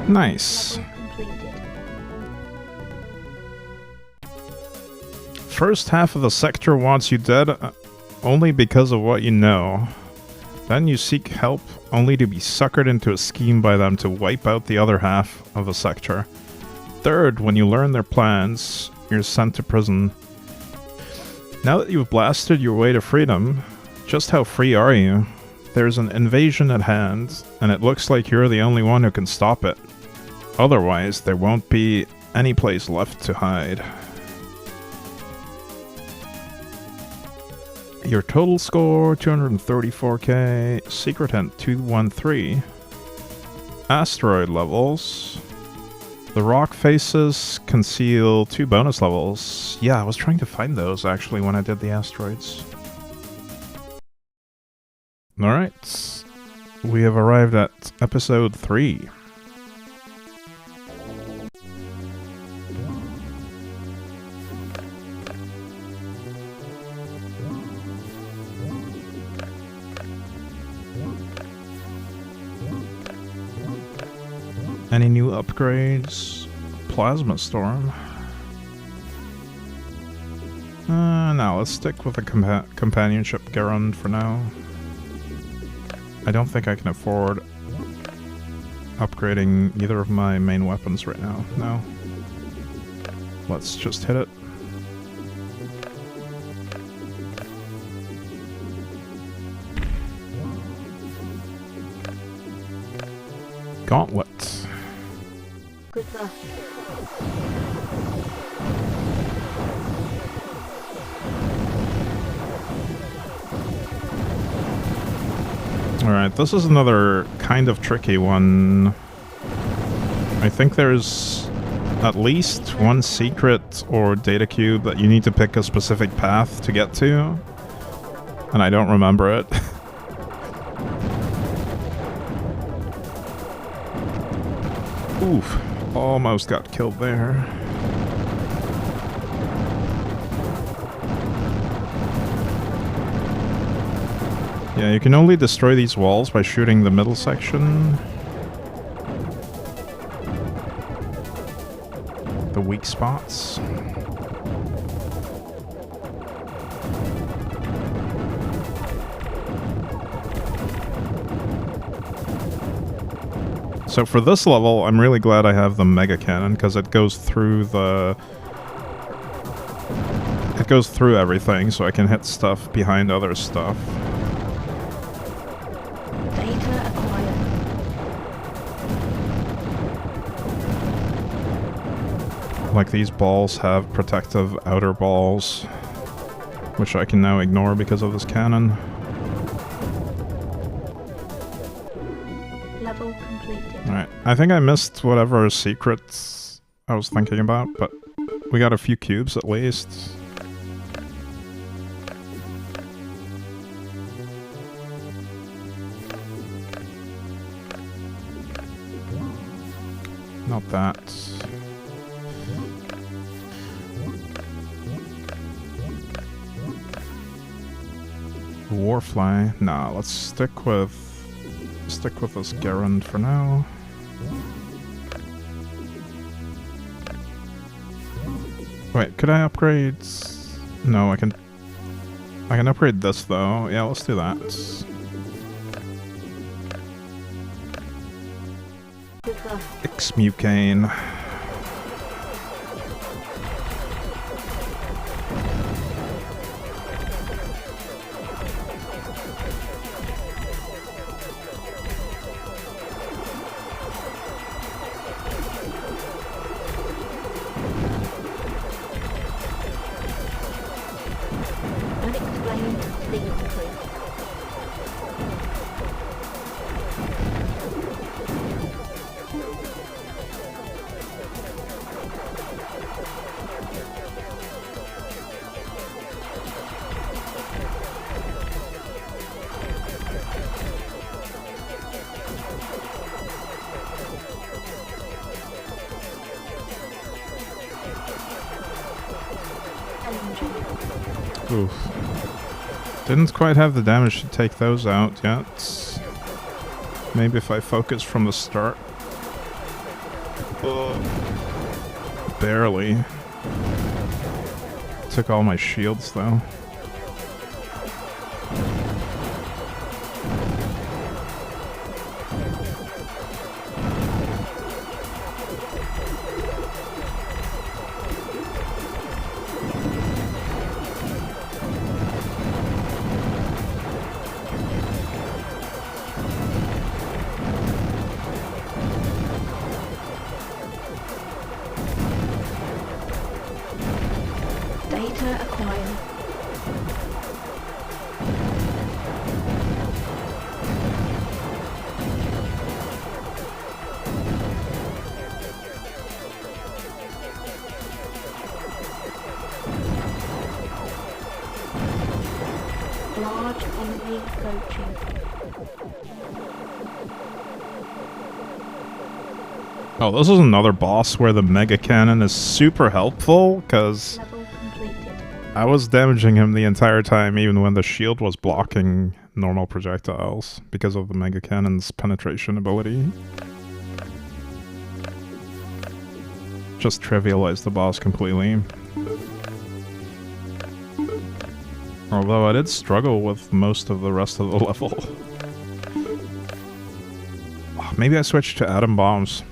Nice. First half of the sector wants you dead only because of what you know. Then you seek help only to be suckered into a scheme by them to wipe out the other half of the sector. Third, when you learn their plans, you're sent to prison. Now that you've blasted your way to freedom, just how free are you? There's an invasion at hand, and it looks like you're the only one who can stop it. Otherwise, there won't be any place left to hide. Your total score, 234k. Secret hint, 213. Asteroid levels. The rock faces conceal 2 bonus levels. Yeah, I was trying to find those, actually, when I did the asteroids. Alright. We have arrived at episode 3. Any new upgrades? Plasma Storm. No, let's stick with the companionship Garand for now. I don't think I can afford upgrading either of my main weapons right now. No. Let's just hit it. Gauntlet. Good luck. Alright, this is another kind of tricky one. I think there's at least one secret or data cube that you need to pick a specific path to get to. And I don't remember it. Oof. Almost got killed there. Yeah, you can only destroy these walls by shooting the middle section. The weak spots. So for this level, I'm really glad I have the Mega Cannon, because it goes through the... It goes through everything, so I can hit stuff behind other stuff. Data acquired. Like these balls have protective outer balls, which I can now ignore because of this cannon. Level completed. Alright, I think I missed whatever secrets I was thinking about, but we got a few cubes at least. Not that. Warfly. Nah, let's stick with this Garand for now. Wait, could I upgrade? No, I can upgrade this though. Yeah, let's do that. Exmucane. Unexplained secret. Oof. Didn't quite have the damage to take those out yet. Maybe if I focus from the start. Barely. Took all my shields though. Large enemy approaching. Oh, this is another boss where the Mega Cannon is super helpful, because Level completed. I was damaging him the entire time, even when the shield was blocking normal projectiles, because of the Mega Cannon's penetration ability. Just trivialized the boss completely. Although I did struggle with most of the rest of the level. Oh, maybe I switched to atom bombs.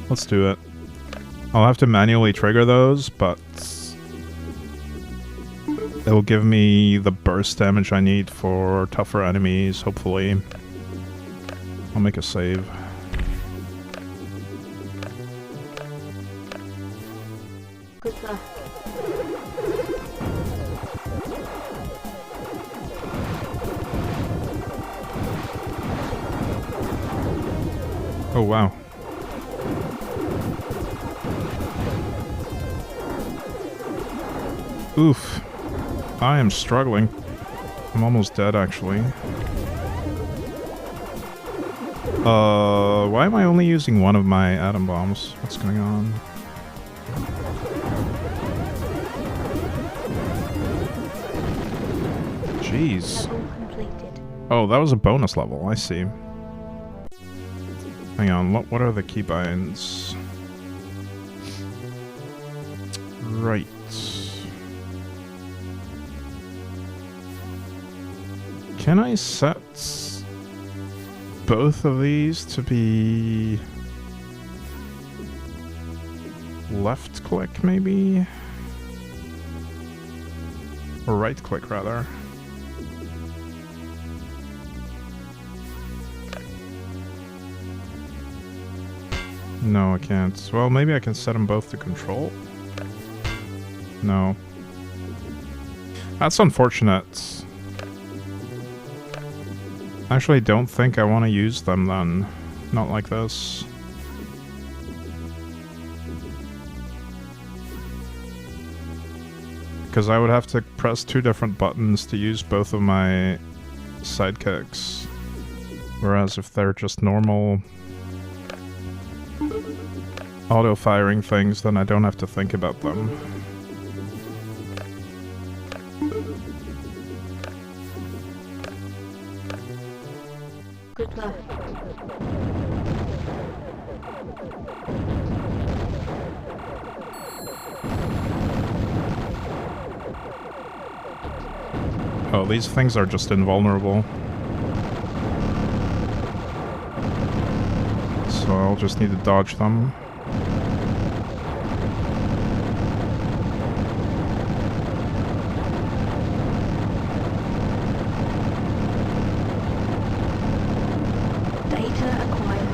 Let's do it. I'll have to manually trigger those, but it'll give me the burst damage I need for tougher enemies, hopefully. I'll make a save. Good luck. Oh wow. Oof. I am struggling. I'm almost dead, actually. Why am I only using one of my atom bombs? What's going on? Jeez. Level completed. Oh, that was a bonus level. I see. Hang on, what are the keybinds? Right. Can I set both of these to be left click, maybe? Or right click, rather. No, I can't. Well, maybe I can set them both to control. No. That's unfortunate. Actually, I don't think I want to use them then. Not like this. Because I would have to press 2 different buttons to use both of my sidekicks. Whereas if they're just normal auto-firing things, then I don't have to think about them. Good luck. Oh, these things are just invulnerable. So I'll just need to dodge them. Data acquired.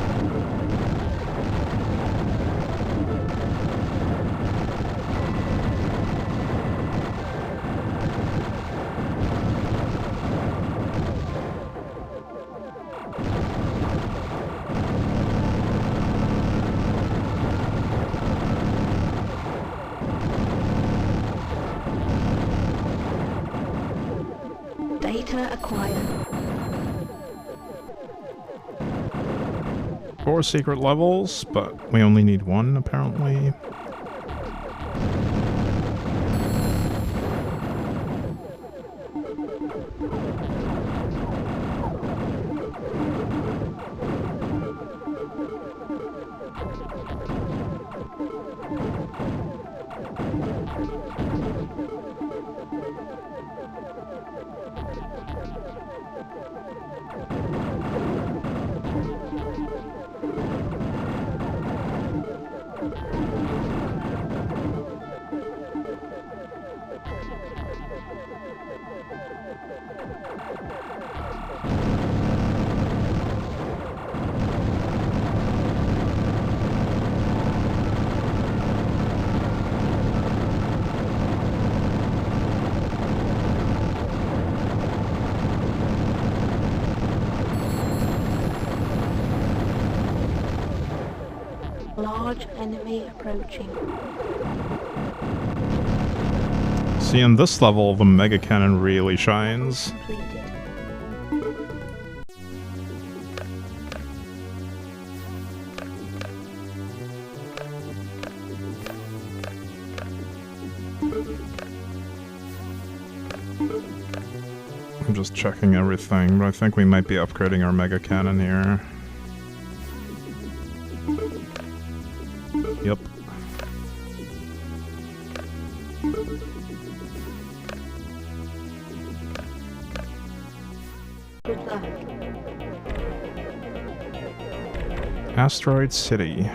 Data acquired. 4 secret levels, but we only need 1, apparently. Large enemy approaching. See, in this level, the Mega Cannon really shines. I'm just checking everything, but I think we might be upgrading our Mega Cannon here. Yep. Good luck. Asteroid City.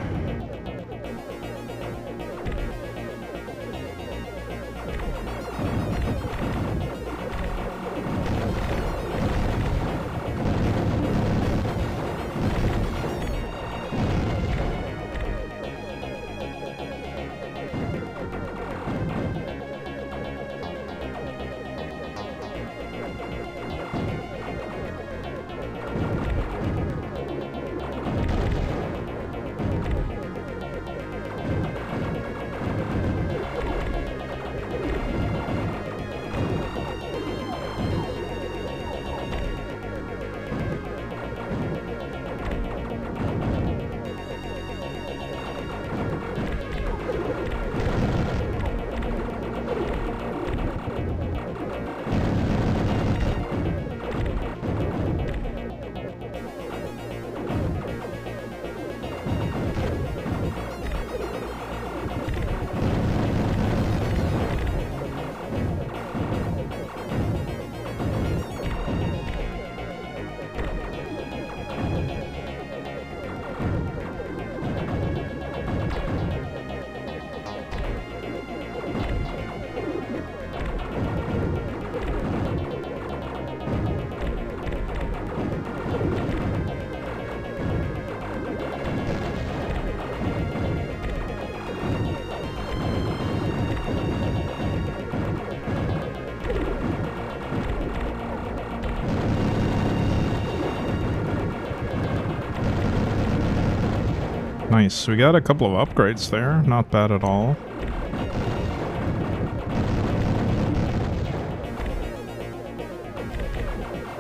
Nice, we got a couple of upgrades there, not bad at all.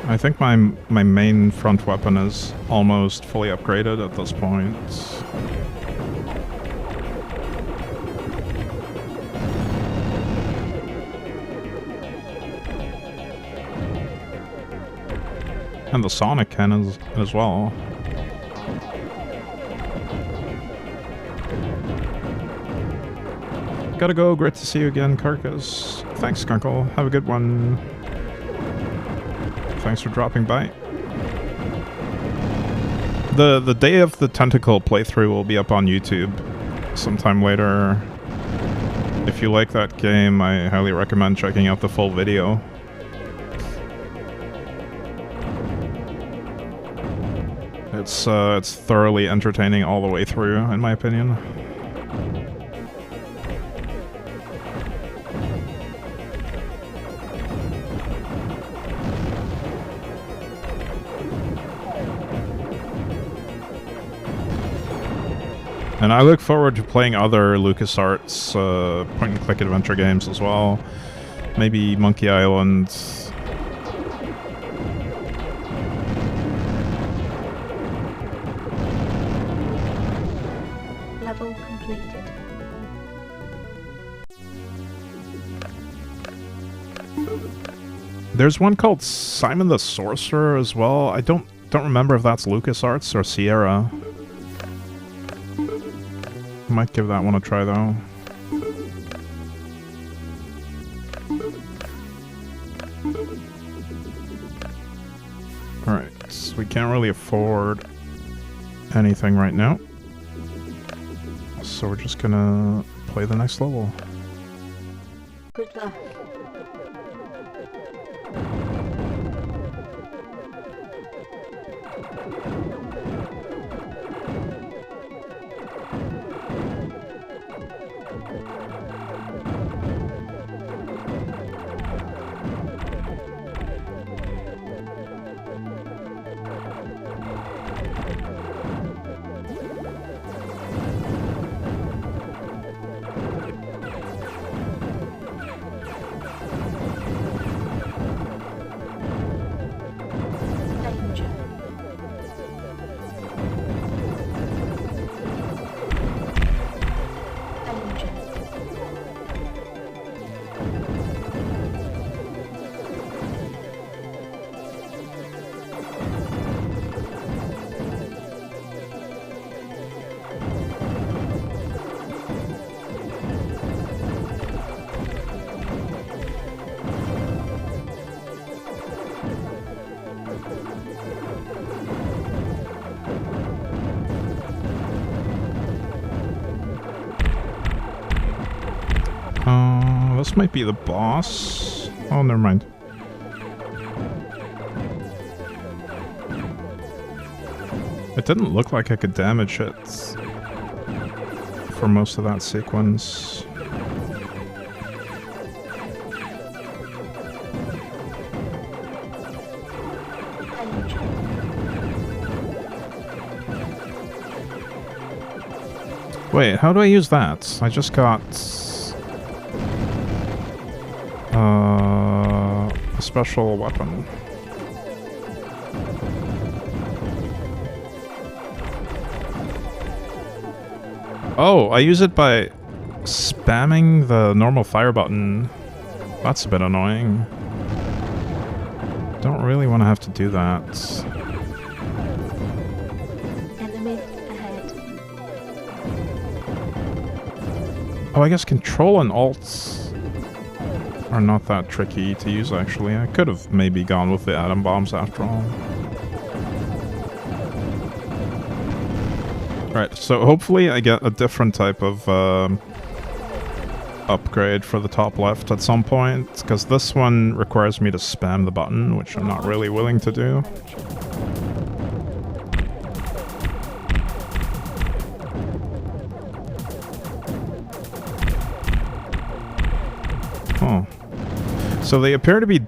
I think my main front weapon is almost fully upgraded at this point. And the Sonic cannon as well. Gotta go, great to see you again, Carcass. Thanks, Skunkle. Have a good one. Thanks for dropping by. The Day of the Tentacle playthrough will be up on YouTube sometime later. If you like that game, I highly recommend checking out the full video. It's thoroughly entertaining all the way through, in my opinion. And I look forward to playing other LucasArts point-and-click adventure games as well. Maybe Monkey Island. Level completed. There's one called Simon the Sorcerer as well. I don't remember if that's LucasArts or Sierra. Might give that one a try though. Alright, so we can't really afford anything right now. So we're just gonna play the next level. Good luck. This might be the boss. Oh, never mind. It didn't look like I could damage it for most of that sequence. Wait, how do I use that? I just got a special weapon. Oh, I use it by spamming the normal fire button. That's a bit annoying. Don't really want to have to do that. Enemy ahead. Oh, I guess Control and Alt are not that tricky to use, actually. I could have maybe gone with the atom bombs after all. Right, so hopefully I get a different type of upgrade for the top left at some point, because this one requires me to spam the button, which I'm not really willing to do. Oh. So they appear to be...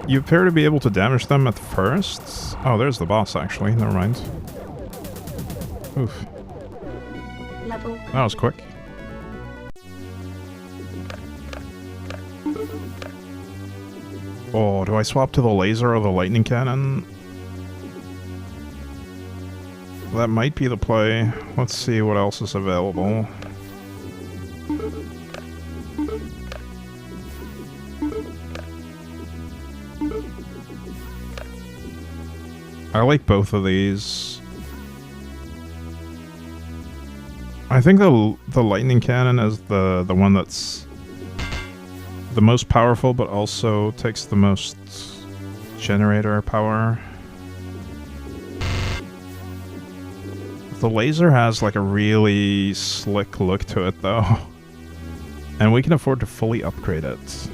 You appear to be able to damage them at first? Oh, there's the boss, actually. Never mind. Oof. Level. That was quick. Oh, do I swap to the laser or the lightning cannon? That might be the play. Let's see what else is available. I like both of these. I think the lightning cannon is the one that's the most powerful, but also takes the most generator power. The laser has like a really slick look to it though. And we can afford to fully upgrade it.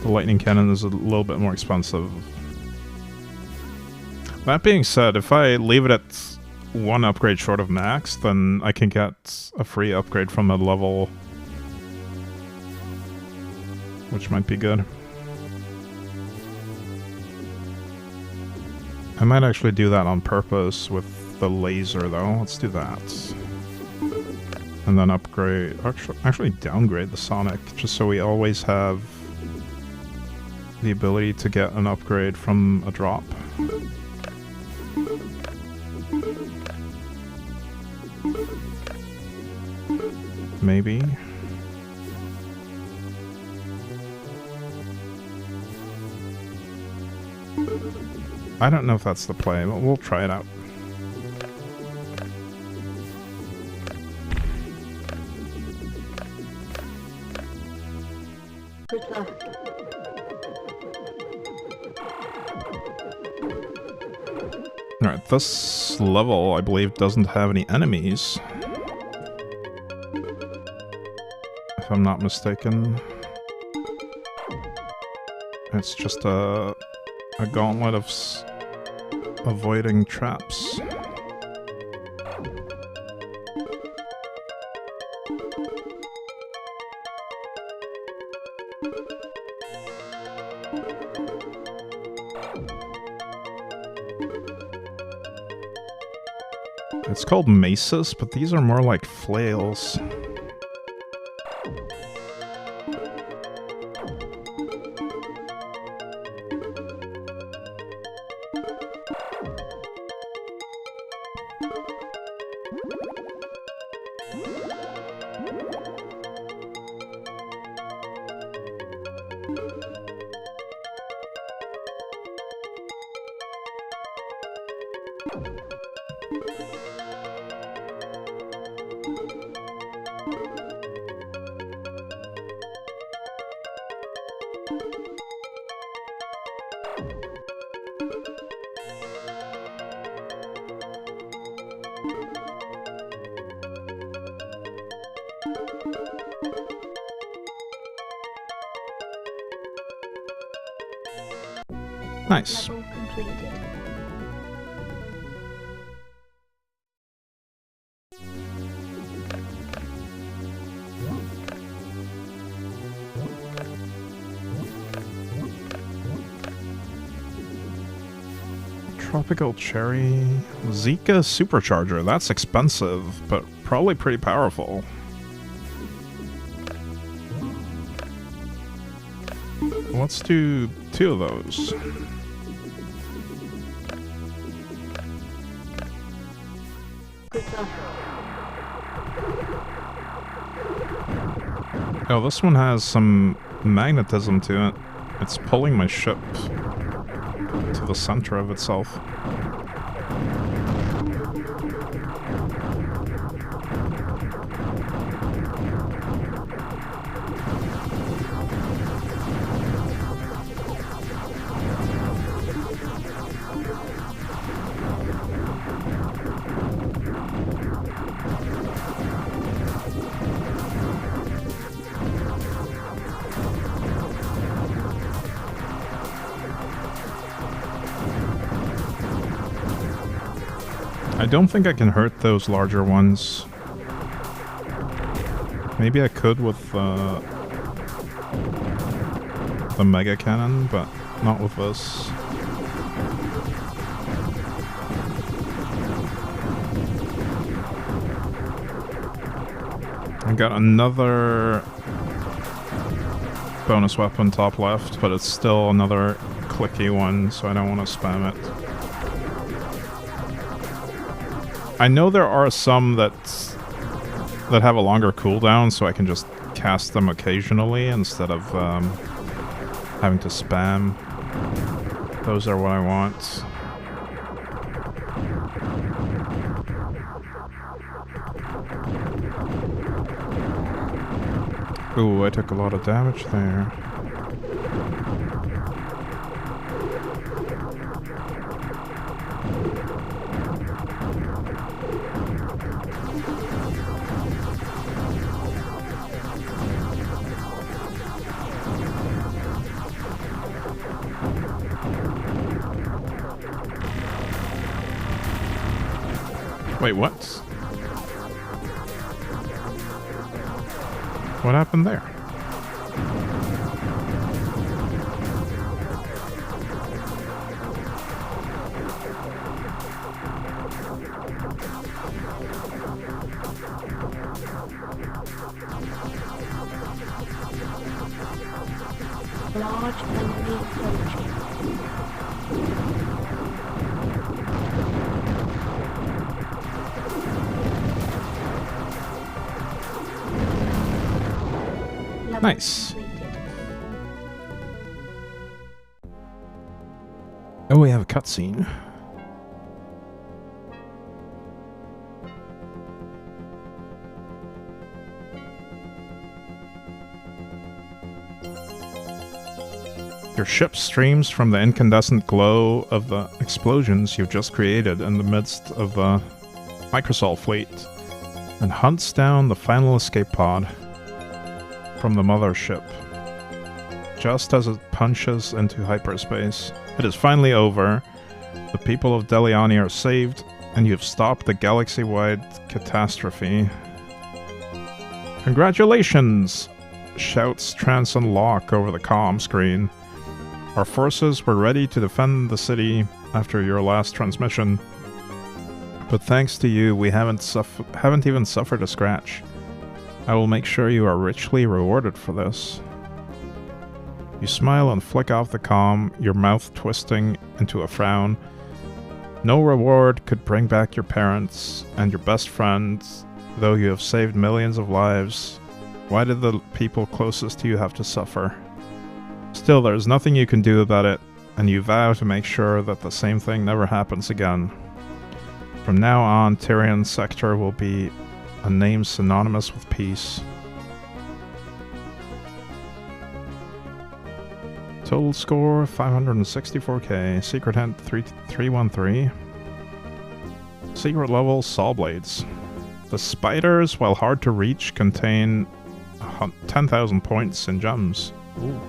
The lightning cannon is a little bit more expensive. That being said, if I leave it at one upgrade short of max, then I can get a free upgrade from a level, which might be good. I might actually do that on purpose with the laser though. Let's do that. And then upgrade, actually downgrade the Sonic, just so we always have the ability to get an upgrade from a drop. Maybe. I don't know if that's the play, but we'll try it out. Good luck. Alright, this level, I believe, doesn't have any enemies. If I'm not mistaken. It's just a gauntlet of avoiding traps. It's called maces, but these are more like flails. Nice. Level completed. Tropical Cherry Zika Supercharger. That's expensive, but probably pretty powerful. Let's do 2 of those. Good stuff. Oh, this one has some magnetism to it. It's pulling my ship to the center of itself. I don't think I can hurt those larger ones. Maybe I could with the mega cannon, but not with this. I got another bonus weapon top left, but it's still another clicky one, so I don't want to spam it. I know there are some that have a longer cooldown, so I can just cast them occasionally instead of having to spam. Those are what I want. Ooh, I took a lot of damage there. Wait, what? What happened there? Large enemy approaching. Nice. Oh, we have a cutscene. Your ship streams from the incandescent glow of the explosions you've just created in the midst of the Microsol fleet and hunts down the final escape pod from the mothership. Just as it punches into hyperspace, it is finally over. The people of Deliani are saved, and you've stopped the galaxy-wide catastrophe. Congratulations! Shouts Transon Locke over the comm screen. Our forces were ready to defend the city after your last transmission, but thanks to you, we haven't even suffered a scratch. I will make sure you are richly rewarded for this. You smile and flick off the comm, your mouth twisting into a frown. No reward could bring back your parents and your best friends, though you have saved millions of lives. Why did the people closest to you have to suffer? Still, there's nothing you can do about it, and you vow to make sure that the same thing never happens again. From now on, Tyrian Sector will be a name synonymous with peace. Total score 564k. Secret hint 313. Secret level saw blades. The spiders, while hard to reach, contain 10,000 points in gems. Ooh.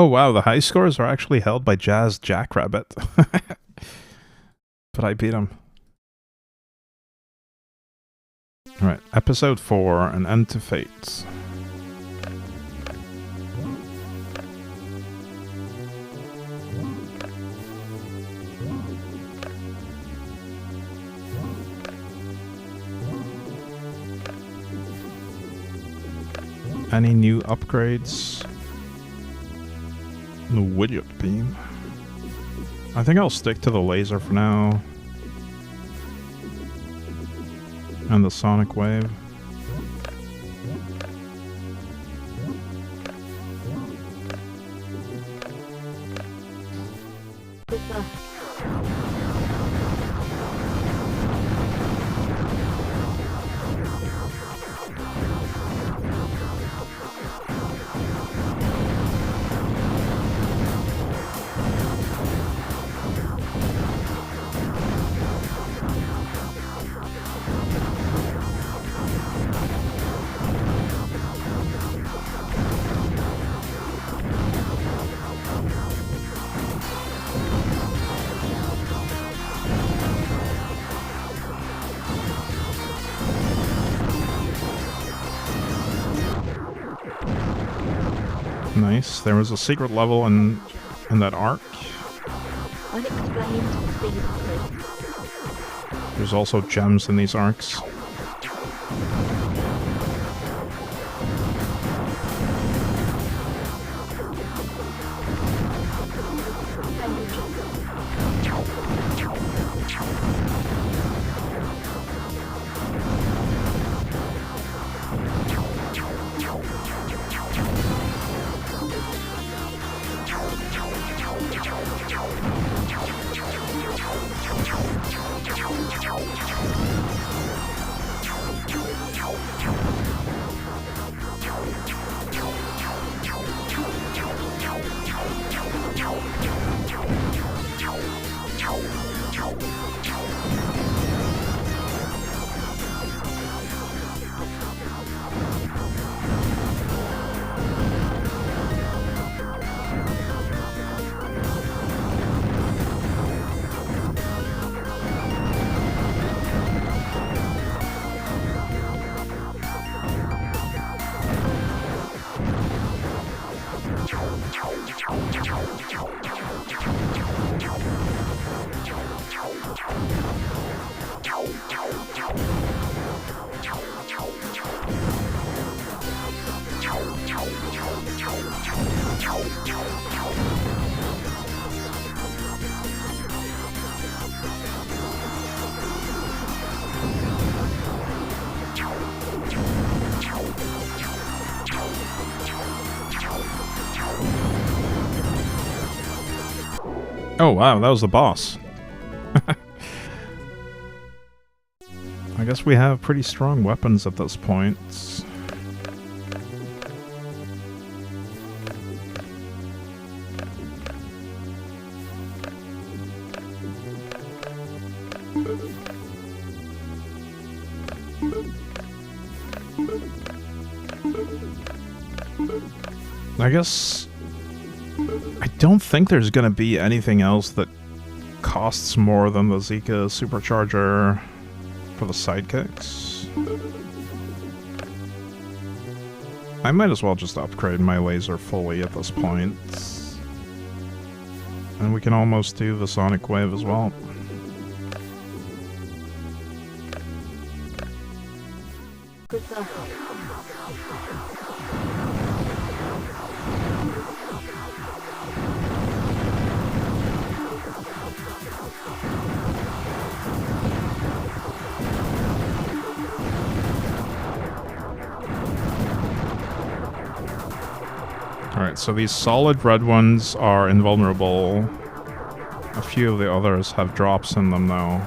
Oh wow, the high scores are actually held by Jazz Jackrabbit. But I beat him. Alright, episode 4, An End to Fate. Any new upgrades? The widget beam. I think I'll stick to the laser for now. And the sonic wave. Nice. There was a secret level in that arc. Unexplained speed increase. There's also gems in these arcs. Oh wow, that was the boss. I guess we have pretty strong weapons at this point. I guess I don't think there's gonna be anything else that costs more than the Zika supercharger for the sidekicks. I might as well just upgrade my laser fully at this point. And we can almost do the sonic wave as well. Good stuff. Alright, so these solid red ones are invulnerable. A few of the others have drops in them though.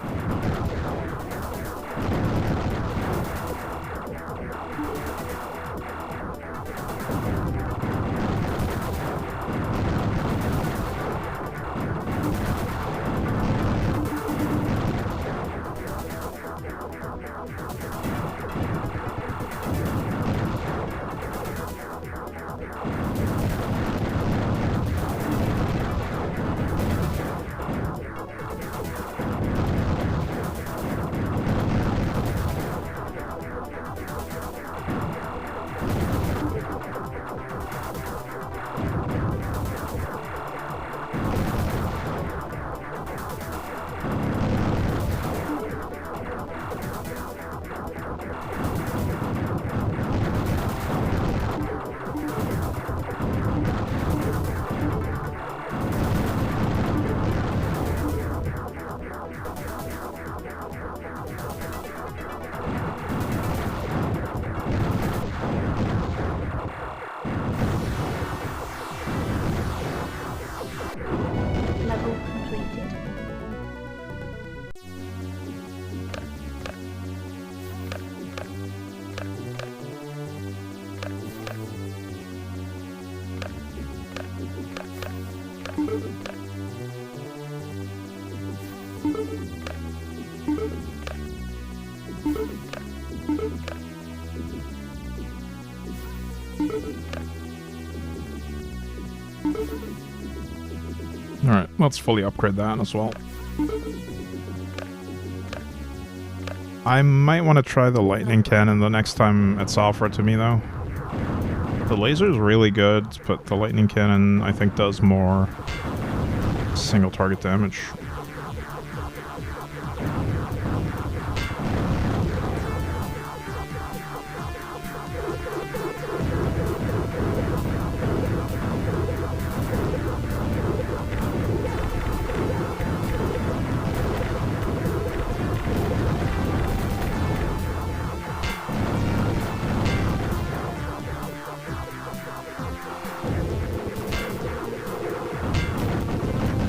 Let's fully upgrade that as well. I might want to try the lightning cannon the next time it's offered to me, though. The laser is really good, but the lightning cannon, I think, does more single target damage.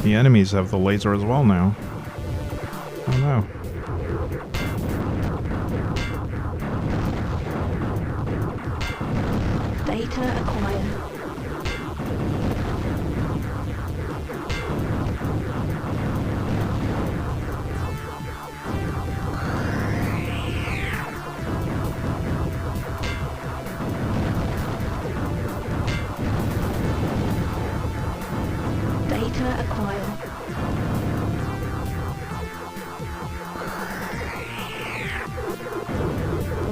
The enemies have the laser as well now. Oh no. Data acquired. Data acquired.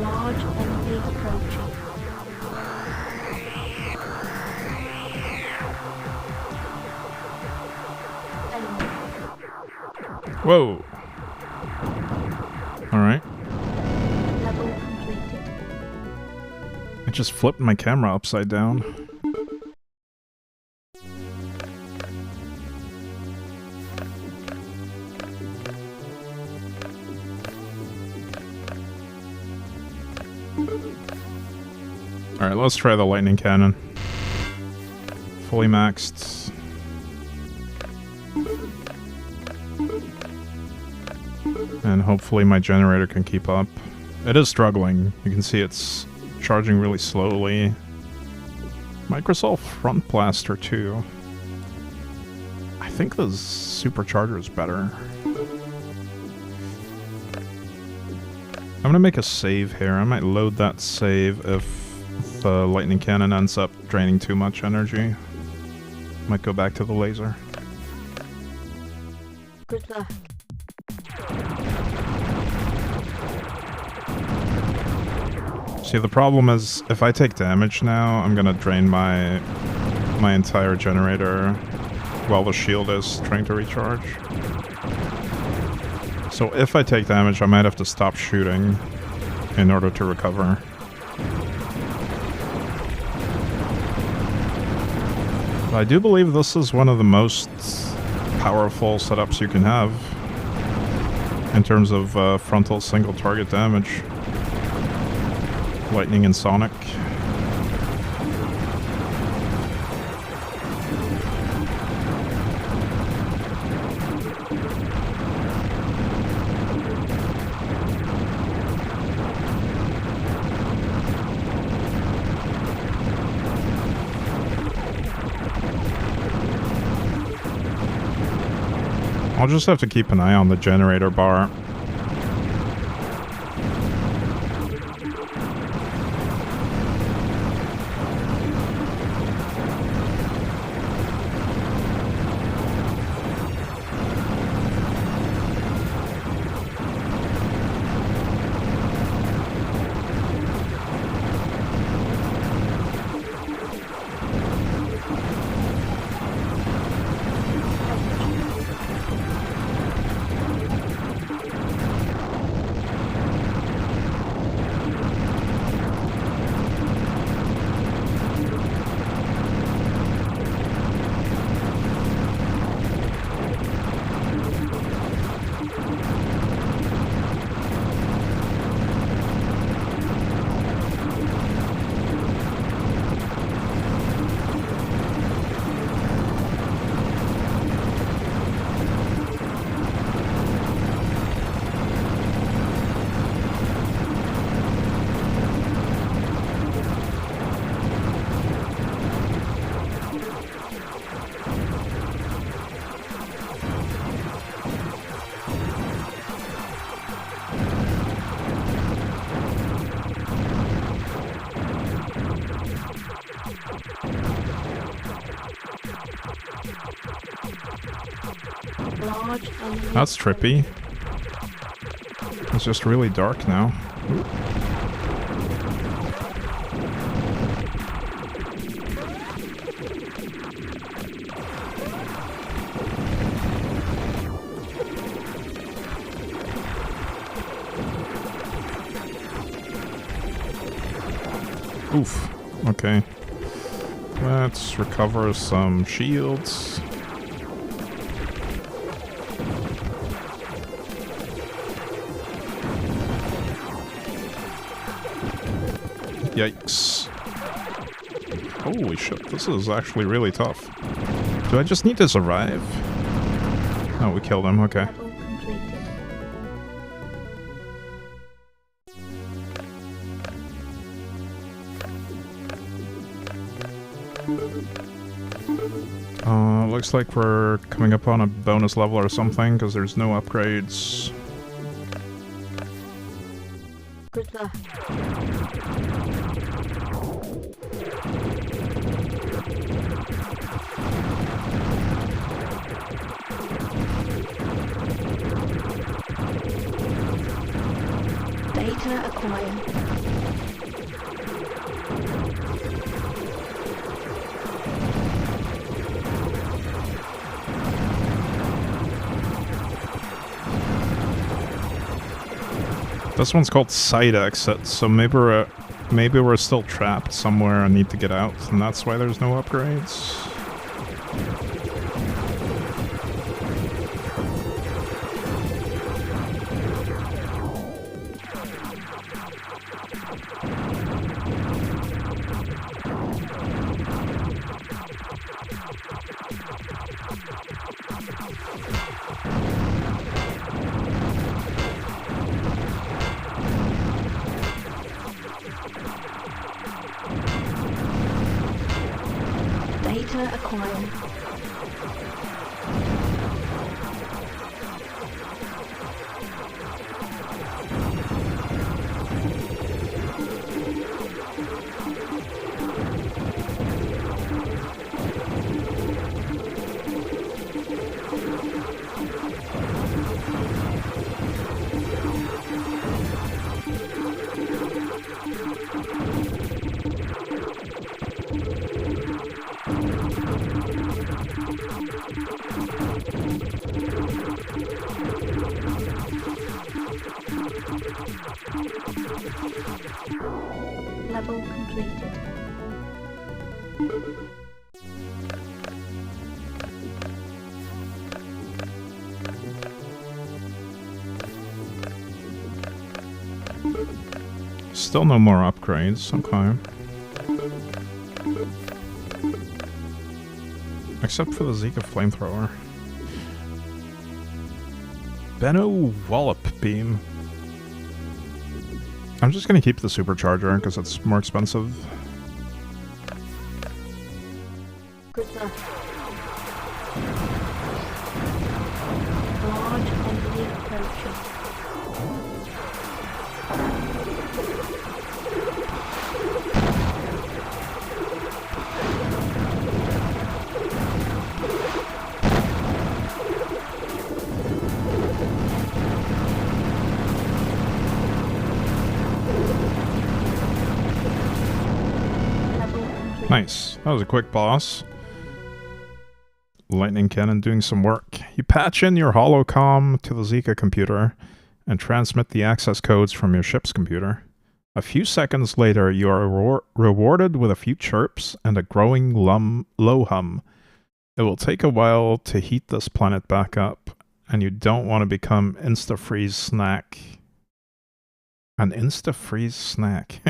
Large enemy approaching. Whoa. Alright. Level completed. I just flipped my camera upside down. Alright, let's try the lightning cannon. Fully maxed. And hopefully my generator can keep up. It is struggling. You can see it's charging really slowly. Microsoft Front Blaster too. I think the supercharger is better. I'm gonna make a save here. I might load that save if the lightning cannon ends up draining too much energy. Might go back to the laser. Good luck. See, the problem is, if I take damage now, I'm gonna drain my entire generator while the shield is trying to recharge. So if I take damage, I might have to stop shooting in order to recover. But I do believe this is one of the most powerful setups you can have in terms of frontal single target damage. Lightning and Sonic. I'll just have to keep an eye on the generator bar. enemy That's trippy. It's just really dark now. Oof. Okay. Let's recover some shields. Yikes. Holy shit, this is actually really tough. Do I just need to survive? Oh, we killed him, okay. level completed. Looks like we're coming up on a bonus level or something, because there's no upgrades. Good luck. Data acquired. This one's called side exit, so maybe we're still trapped somewhere and need to get out, and that's why there's no upgrades. Data acquired. Level completed. Still no more upgrades, okay. Except for the Zika flamethrower. Benno Wallop Beam. I'm just gonna keep the supercharger because it's more expensive. Good luck. Large enemy approaching. Nice. That was a quick boss. Lightning cannon doing some work. You patch in your holocom to the Zika computer and transmit the access codes from your ship's computer. A few seconds later, you are rewarded with a few chirps and a growing low hum. It will take a while to heat this planet back up, and you don't want to become insta-freeze snack. An insta-freeze snack.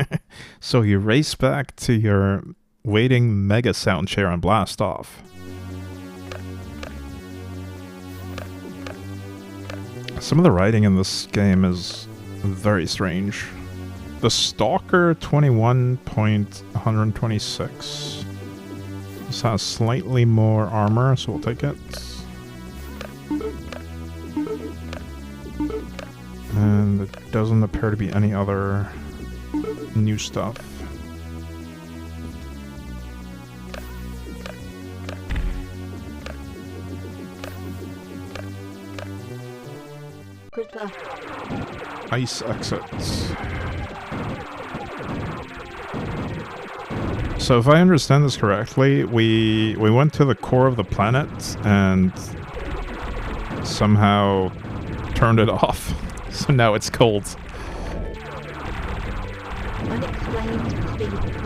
So you race back to your waiting mega sound chair and blast off. Some of the writing in this game is very strange. The Stalker 21.126. This has slightly more armor, so we'll take it. And there doesn't appear to be any other new stuff. Good luck. Ice exits. So if I understand this correctly, we went to the core of the planet and somehow turned it off. So now it's cold. Unexplained speed.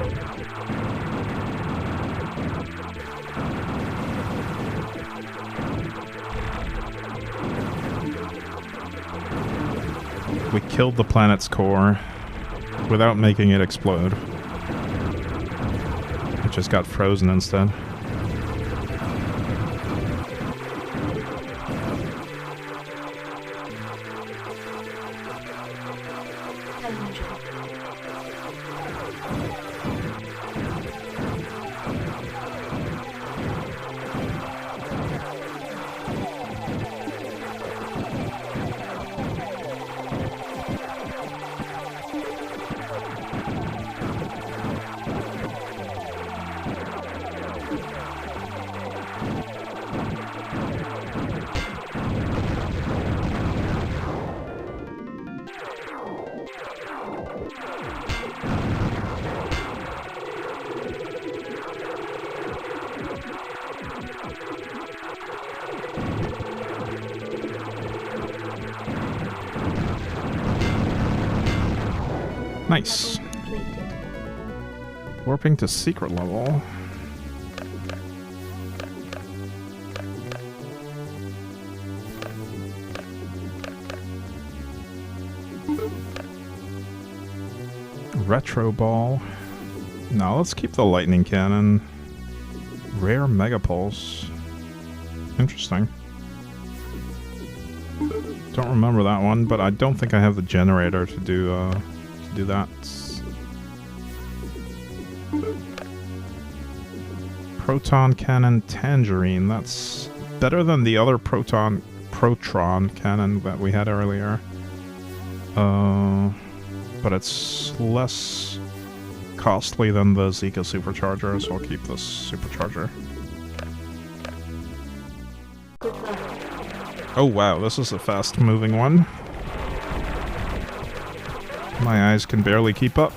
We killed the planet's core without making it explode. It just got frozen instead. Nice. Warping to secret level. Retro ball. No, let's keep the lightning cannon. Rare megapulse. Interesting. Don't remember that one, but I don't think I have the generator to do that. Proton cannon tangerine. That's better than the other protron cannon that we had earlier. But it's less costly than the Zika supercharger, so I'll keep this supercharger. Oh wow, this is a fast moving one. My eyes can barely keep up.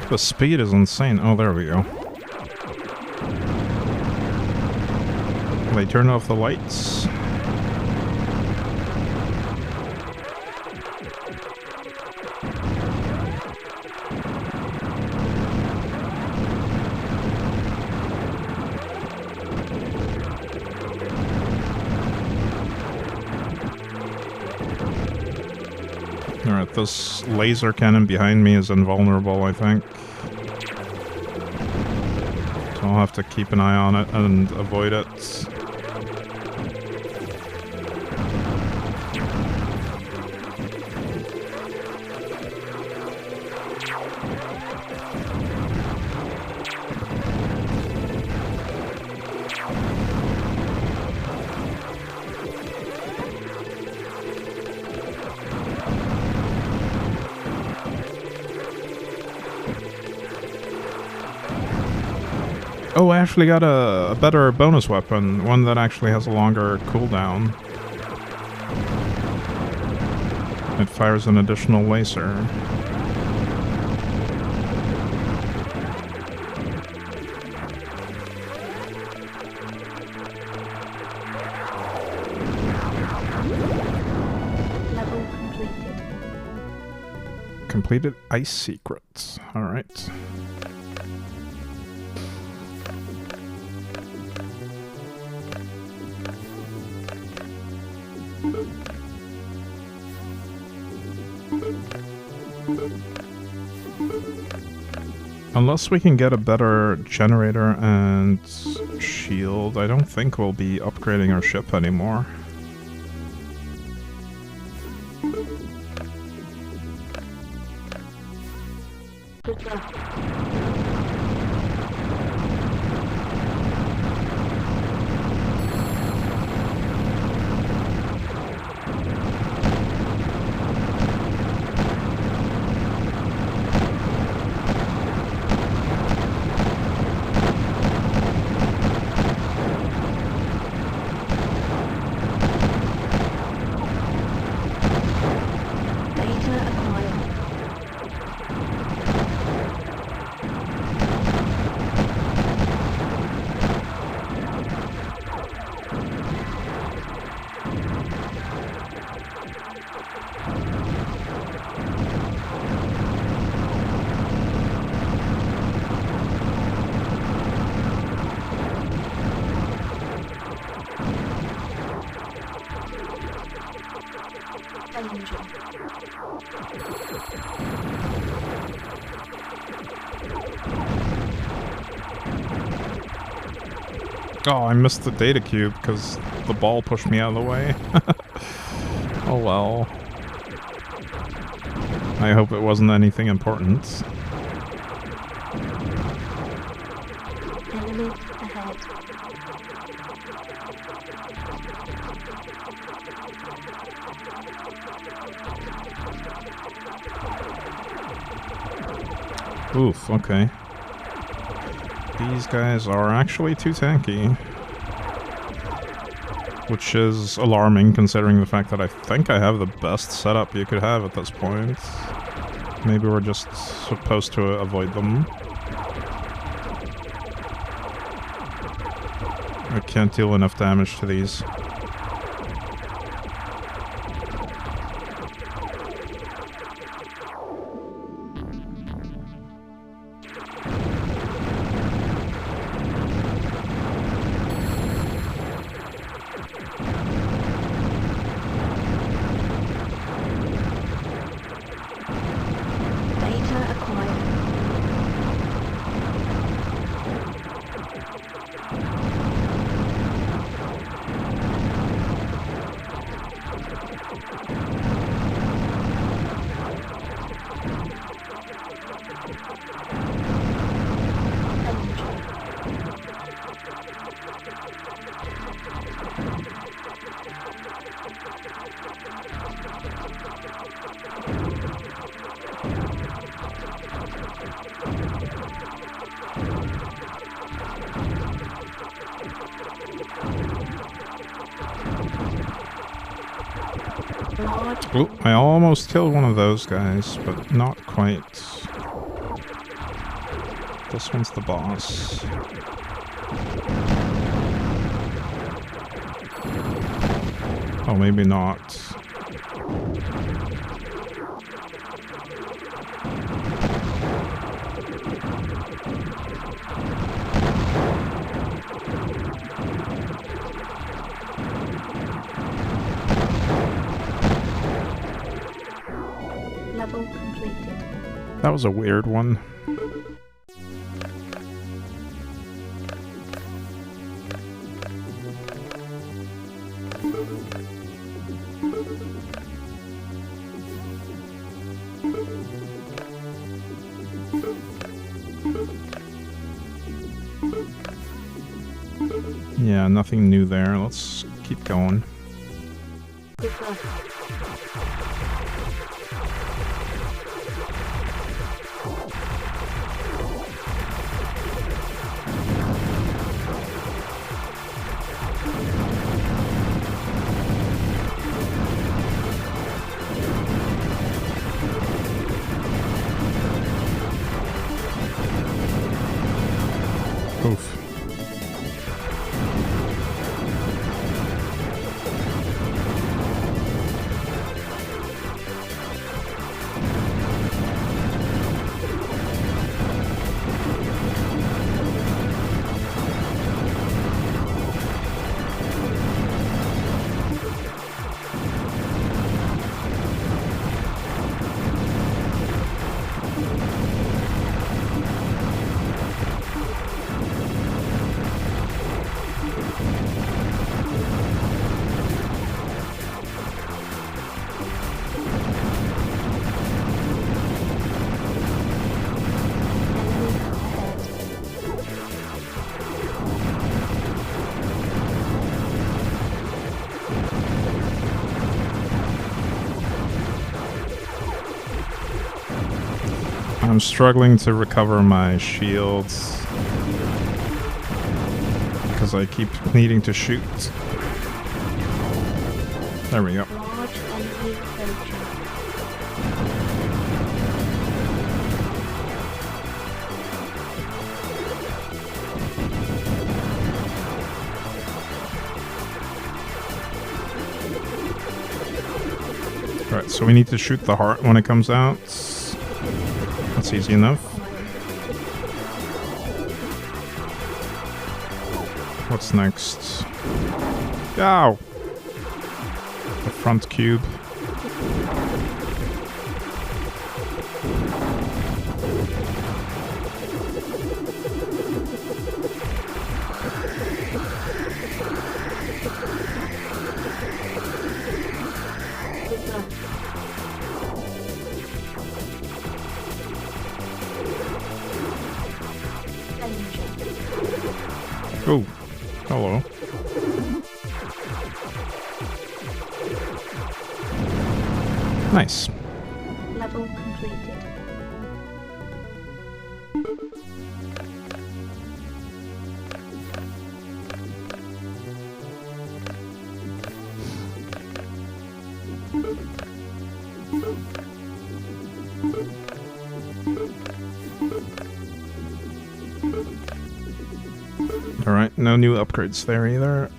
The speed is insane. Oh, there we go. They turn off the lights. Alright, this laser cannon behind me is invulnerable, I think. So I'll have to keep an eye on it and avoid it. Oh, I actually got a better bonus weapon, one that actually has a longer cooldown. It fires an additional laser. Level completed. Completed ice secrets. Alright. Unless we can get a better generator and shield. I don't think we'll be upgrading our ship anymore. Good luck. Oh, I missed the data cube because the ball pushed me out of the way. Oh well. I hope it wasn't anything important. Enemy ahead. Oof, okay. These guys are actually too tanky. Which is alarming considering the fact that I think I have the best setup you could have at this point. Maybe we're just supposed to avoid them. I can't deal enough damage to these. Ooh, I almost killed one of those guys, but not quite. This one's the boss. Oh, maybe not. Level completed. That was a weird one. Yeah, nothing new there. Let's keep going. Good luck. Oof. I'm struggling to recover my shields because I keep needing to shoot. There we go. Large enemy approaching. Alright, so we need to shoot the heart when it comes out. That's easy enough. What's next? Ow! The front cube. Oh, hello. Nice. Level completed. Alright, no new upgrades there either.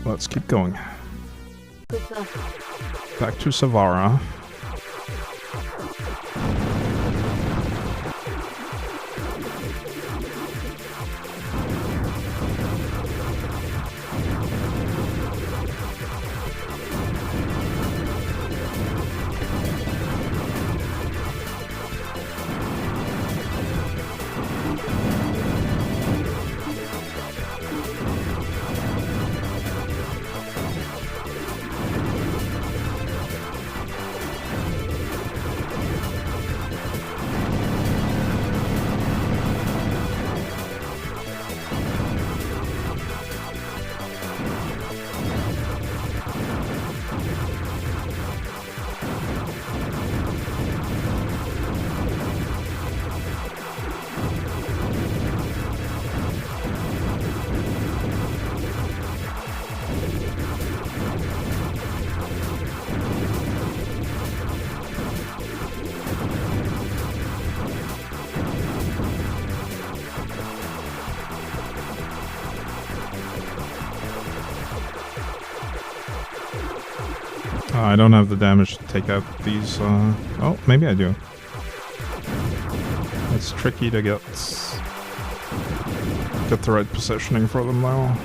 Let's keep going. Good luck. Back to Savara. I don't have the damage to take out these, oh, maybe I do. It's tricky to get the right positioning for them though.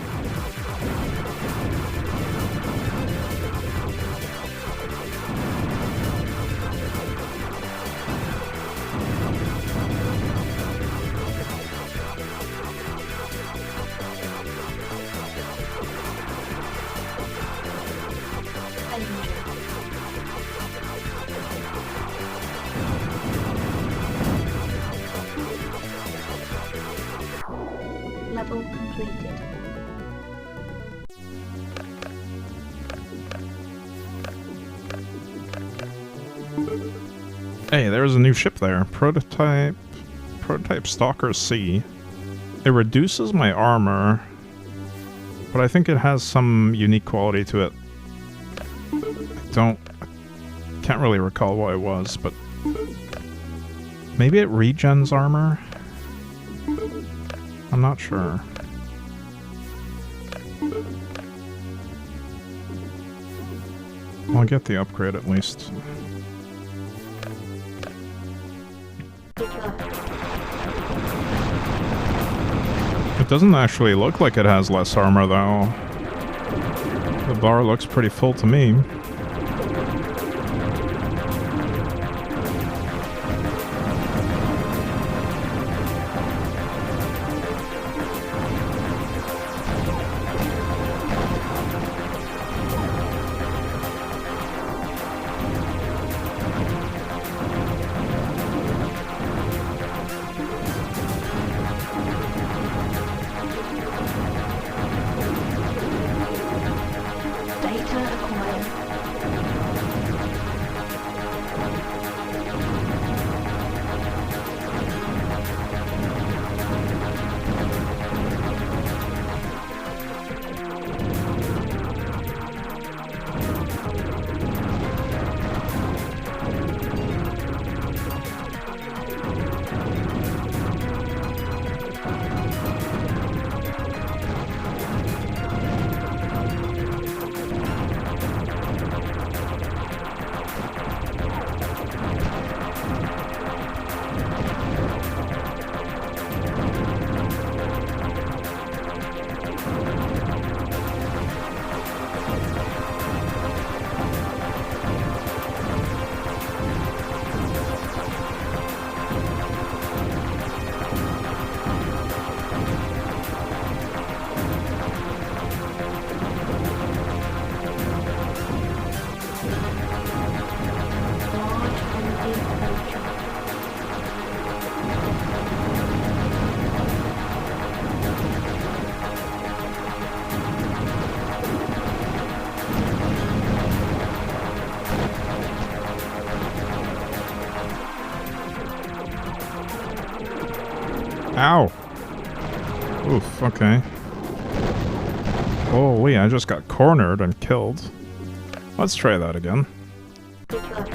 Level completed. Hey, there's a new ship there. Prototype Stalker C. It reduces my armor, but I think it has some unique quality to it. Can't really recall what it was, but maybe it regens armor? I'm not sure. I'll get the upgrade at least. It doesn't actually look like it has less armor though. The bar looks pretty full to me. Data acquired. Ow! Oof, okay. Holy, I just got cornered and killed. Let's try that again. Good luck.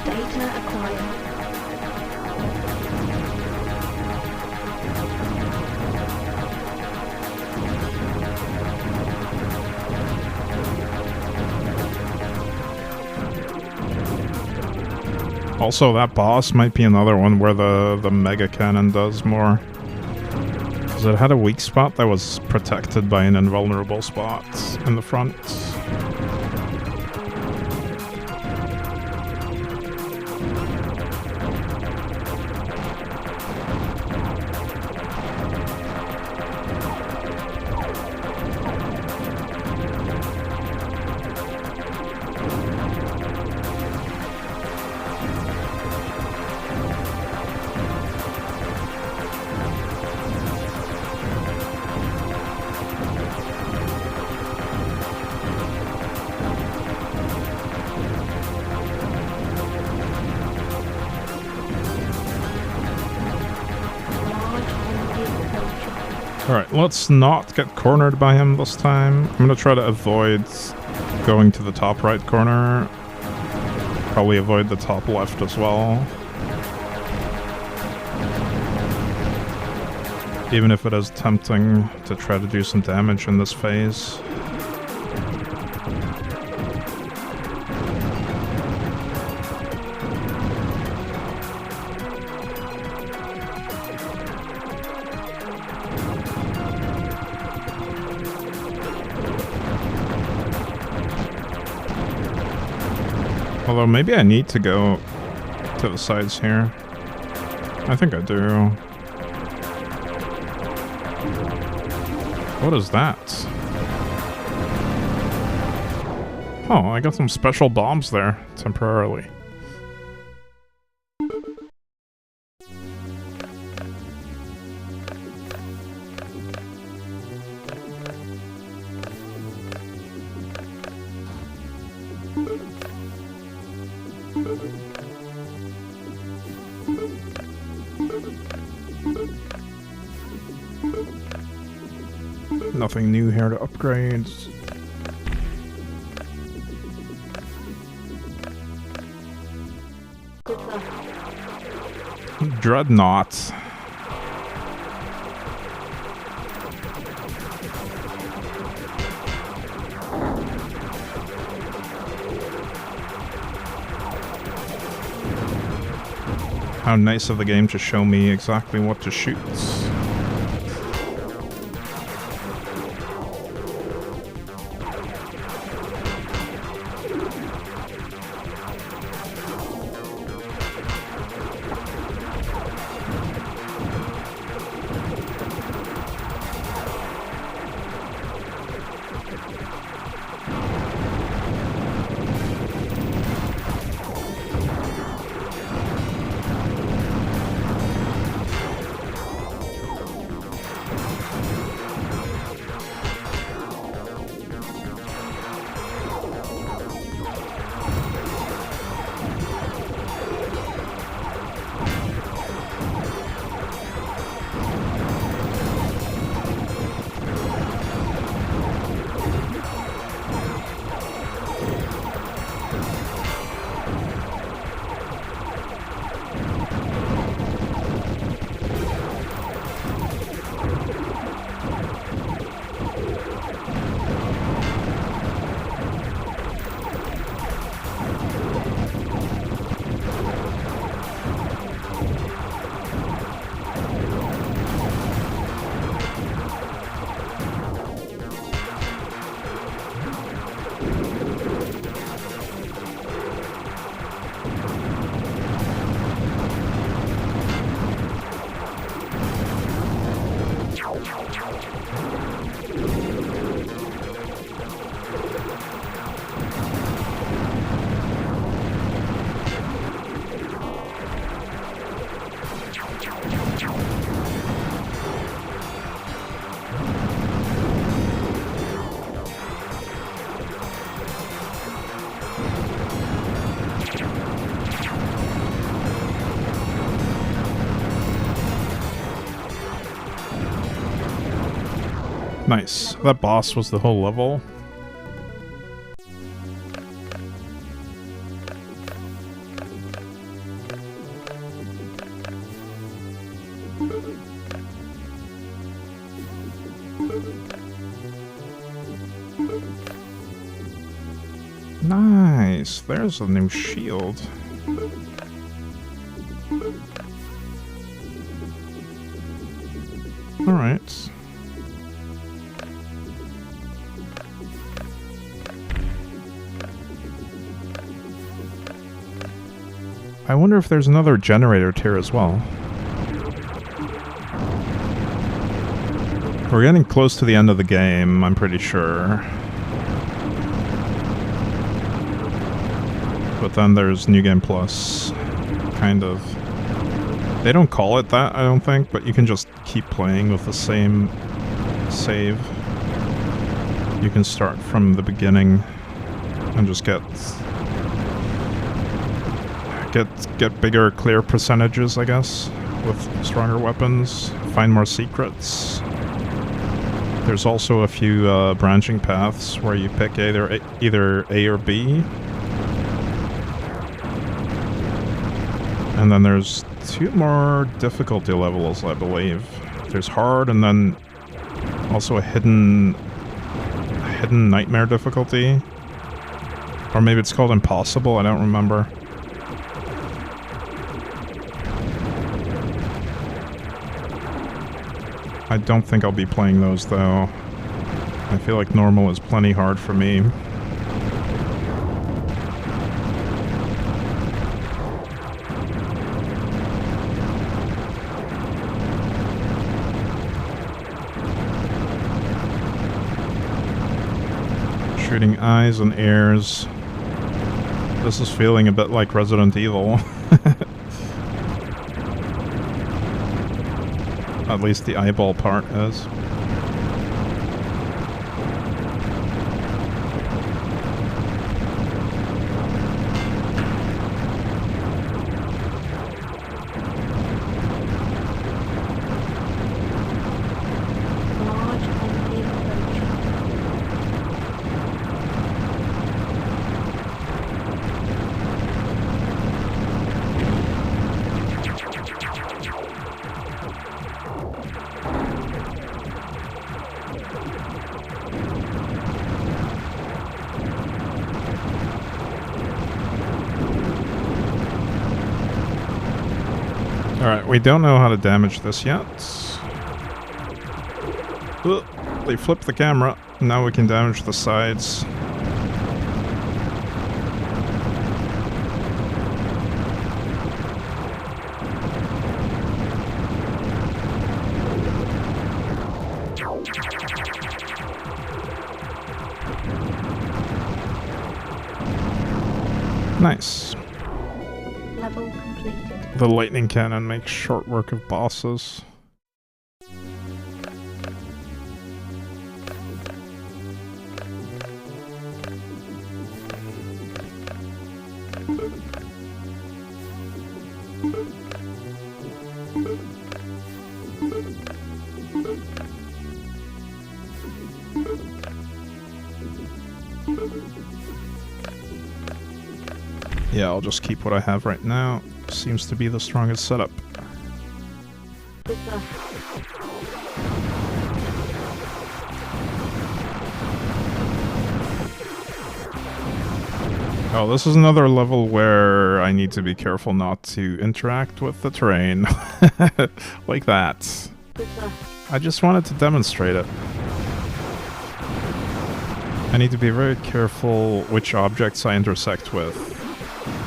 Data acquired. Also, that boss might be another one where the mega cannon does more. Because it had a weak spot that was protected by an invulnerable spot in the front. Alright, let's not get cornered by him this time. I'm gonna try to avoid going to the top right corner. Probably avoid the top left as well. Even if it is tempting to try to do some damage in this phase. Although maybe I need to go to the sides here. I think I do. What is that? Oh, I got some special bombs there, temporarily. Nothing new here to upgrade. Good luck. Dreadnought. How nice of the game to show me exactly what to shoot. Nice. That boss was the whole level. Nice. There's a new shield. Alright. I wonder if there's another generator tier as well. We're getting close to the end of the game, I'm pretty sure. But then there's New Game Plus, kind of. They don't call it that, I don't think, but you can just keep playing with the same save. You can start from the beginning and just get bigger, clear percentages, I guess, with stronger weapons, find more secrets. There's also a few branching paths where you pick either A or B. And then there's 2 more difficulty levels, I believe. There's hard and then also a hidden nightmare difficulty. Or maybe it's called impossible, I don't remember. I don't think I'll be playing those though. I feel like normal is plenty hard for me. Shooting eyes and ears. This is feeling a bit like Resident Evil. At least the eyeball part is. Alright, we don't know how to damage this yet. Ugh, they flipped the camera. Now we can damage the sides. Nice. Level completed. The lightning cannon makes short work of bosses. Yeah, I'll just keep what I have right now. Seems to be the strongest setup. Oh, this is another level where I need to be careful not to interact with the terrain. Like that. I just wanted to demonstrate it. I need to be very careful which objects I intersect with.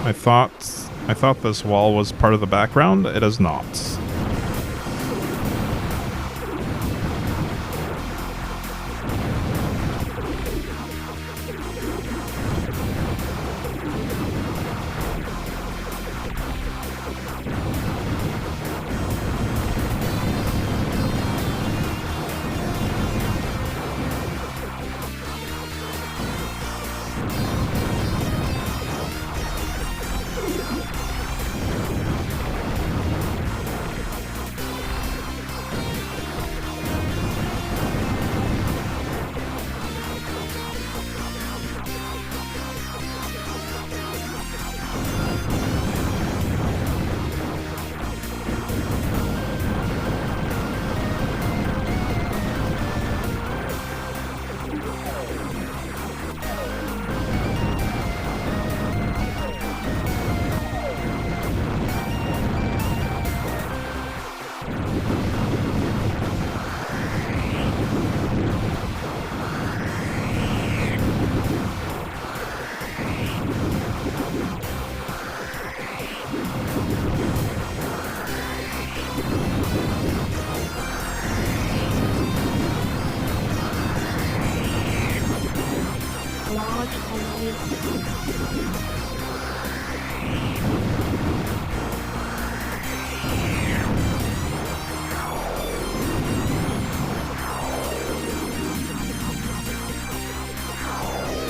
I thought this wall was part of the background. It is not.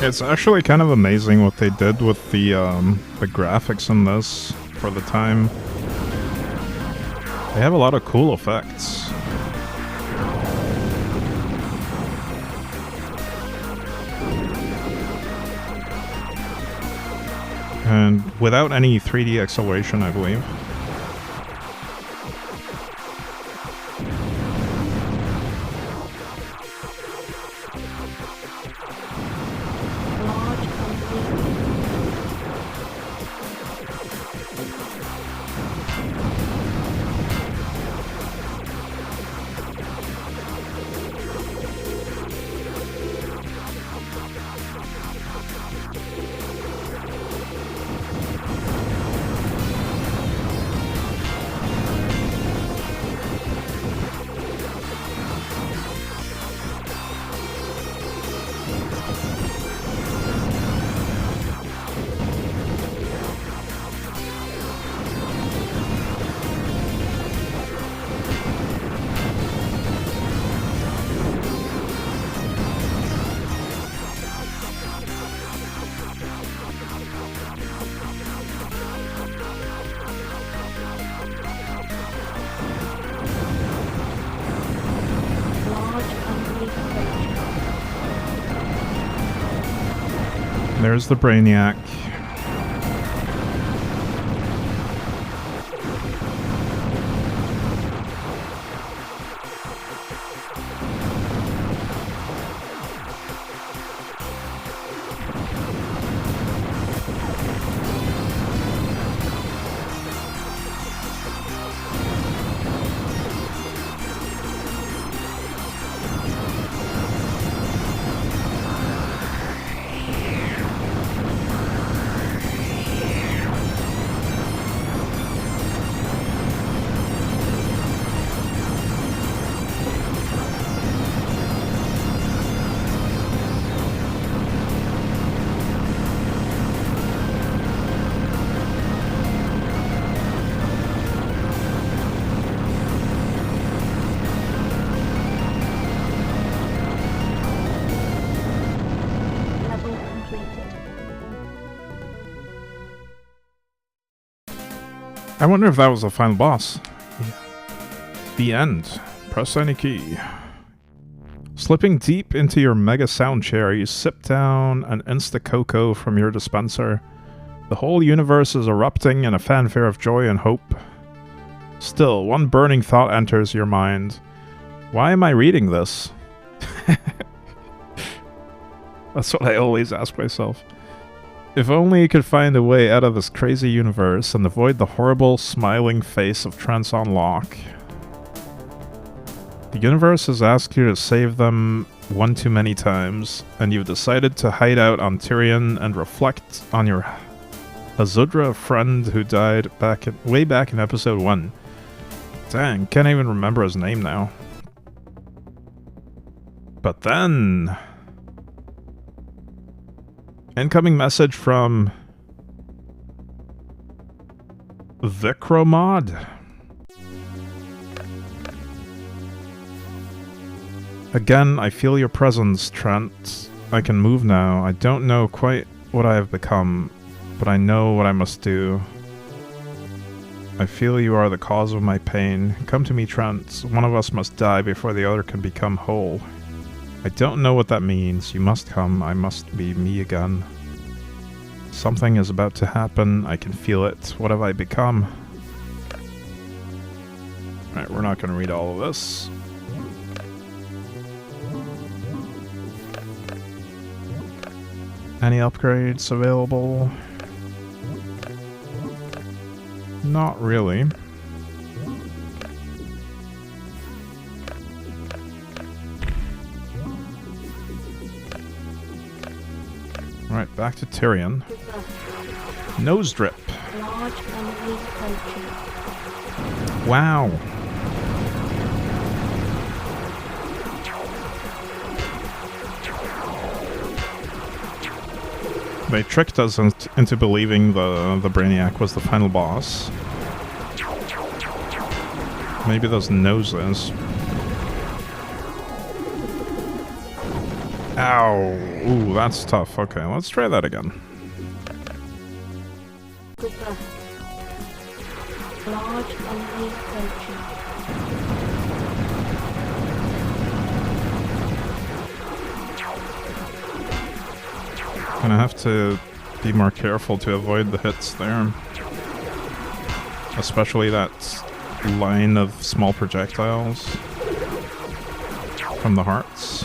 It's actually kind of amazing what they did with the graphics in this for the time. They have a lot of cool effects. And without any 3D acceleration, I believe. There's the Brainiac. I wonder if that was the final boss. The end. Press any key. Slipping deep into your mega sound chair, you sip down an Insta-Coco from your dispenser. The whole universe is erupting in a fanfare of joy and hope. Still, one burning thought enters your mind. Why am I reading this? That's what I always ask myself. If only you could find a way out of this crazy universe and avoid the horrible, smiling face of Trance on Lock. The universe has asked you to save them one too many times, and you've decided to hide out on Tyrian and reflect on your Azudra friend who died way back in episode 1. Dang, can't even remember his name now. But then... incoming message from Vikromod. Again, I feel your presence, Trent. I can move now. I don't know quite what I have become, but I know what I must do. I feel you are the cause of my pain. Come to me, Trent. One of us must die before the other can become whole. I don't know what that means. You must come. I must be me again. Something is about to happen. I can feel it. What have I become? Alright, we're not going to read all of this. Any upgrades available? Not really. Right, back to Tyrian. Nose drip. Large and weak country. Wow. They tricked us into believing the Brainiac was the final boss. Maybe those noses. Ow. Ooh, that's tough. Okay, let's try that again. Cooper. Large unnamed country. Gonna have to be more careful to avoid the hits there. Especially that line of small projectiles from the hearts.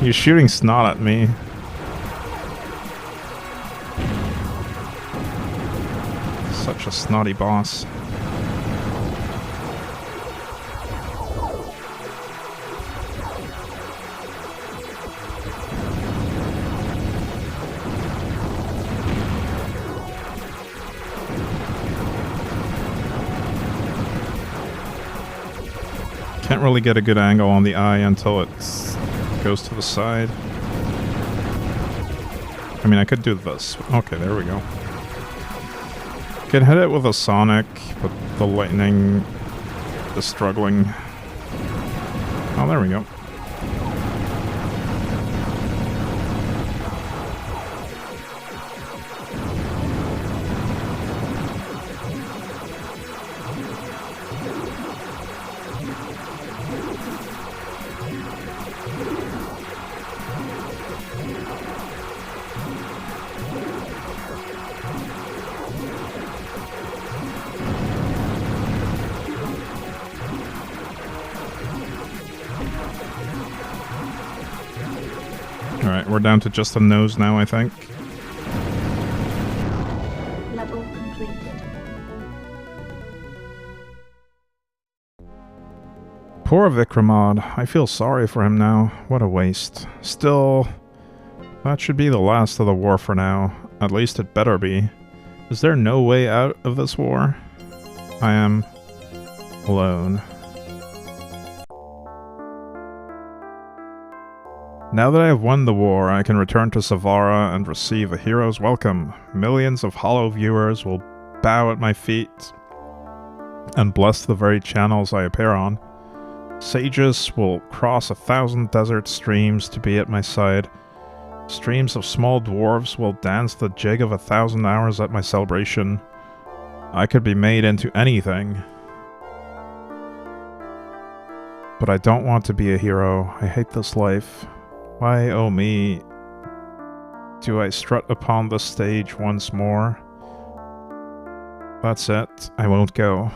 You're shooting snot at me. Such a snotty boss. Can't really get a good angle on the eye until it's goes to the side. I mean, I could do this. Okay, there we go. Can hit it with a sonic, but the lightning is struggling. Oh, there we go. Alright, we're down to just the nose now, I think. Level completed. Poor Vikramad. I feel sorry for him now. What a waste. Still, that should be the last of the war for now. At least it better be. Is there no way out of this war? I am alone. Now that I have won the war, I can return to Savara and receive a hero's welcome. Millions of hollow viewers will bow at my feet and bless the very channels I appear on. Sages will cross 1,000 desert streams to be at my side. Streams of small dwarves will dance the jig of 1,000 hours at my celebration. I could be made into anything. But I don't want to be a hero. I hate this life. Why, oh me, do I strut upon the stage once more? That's it. I won't go.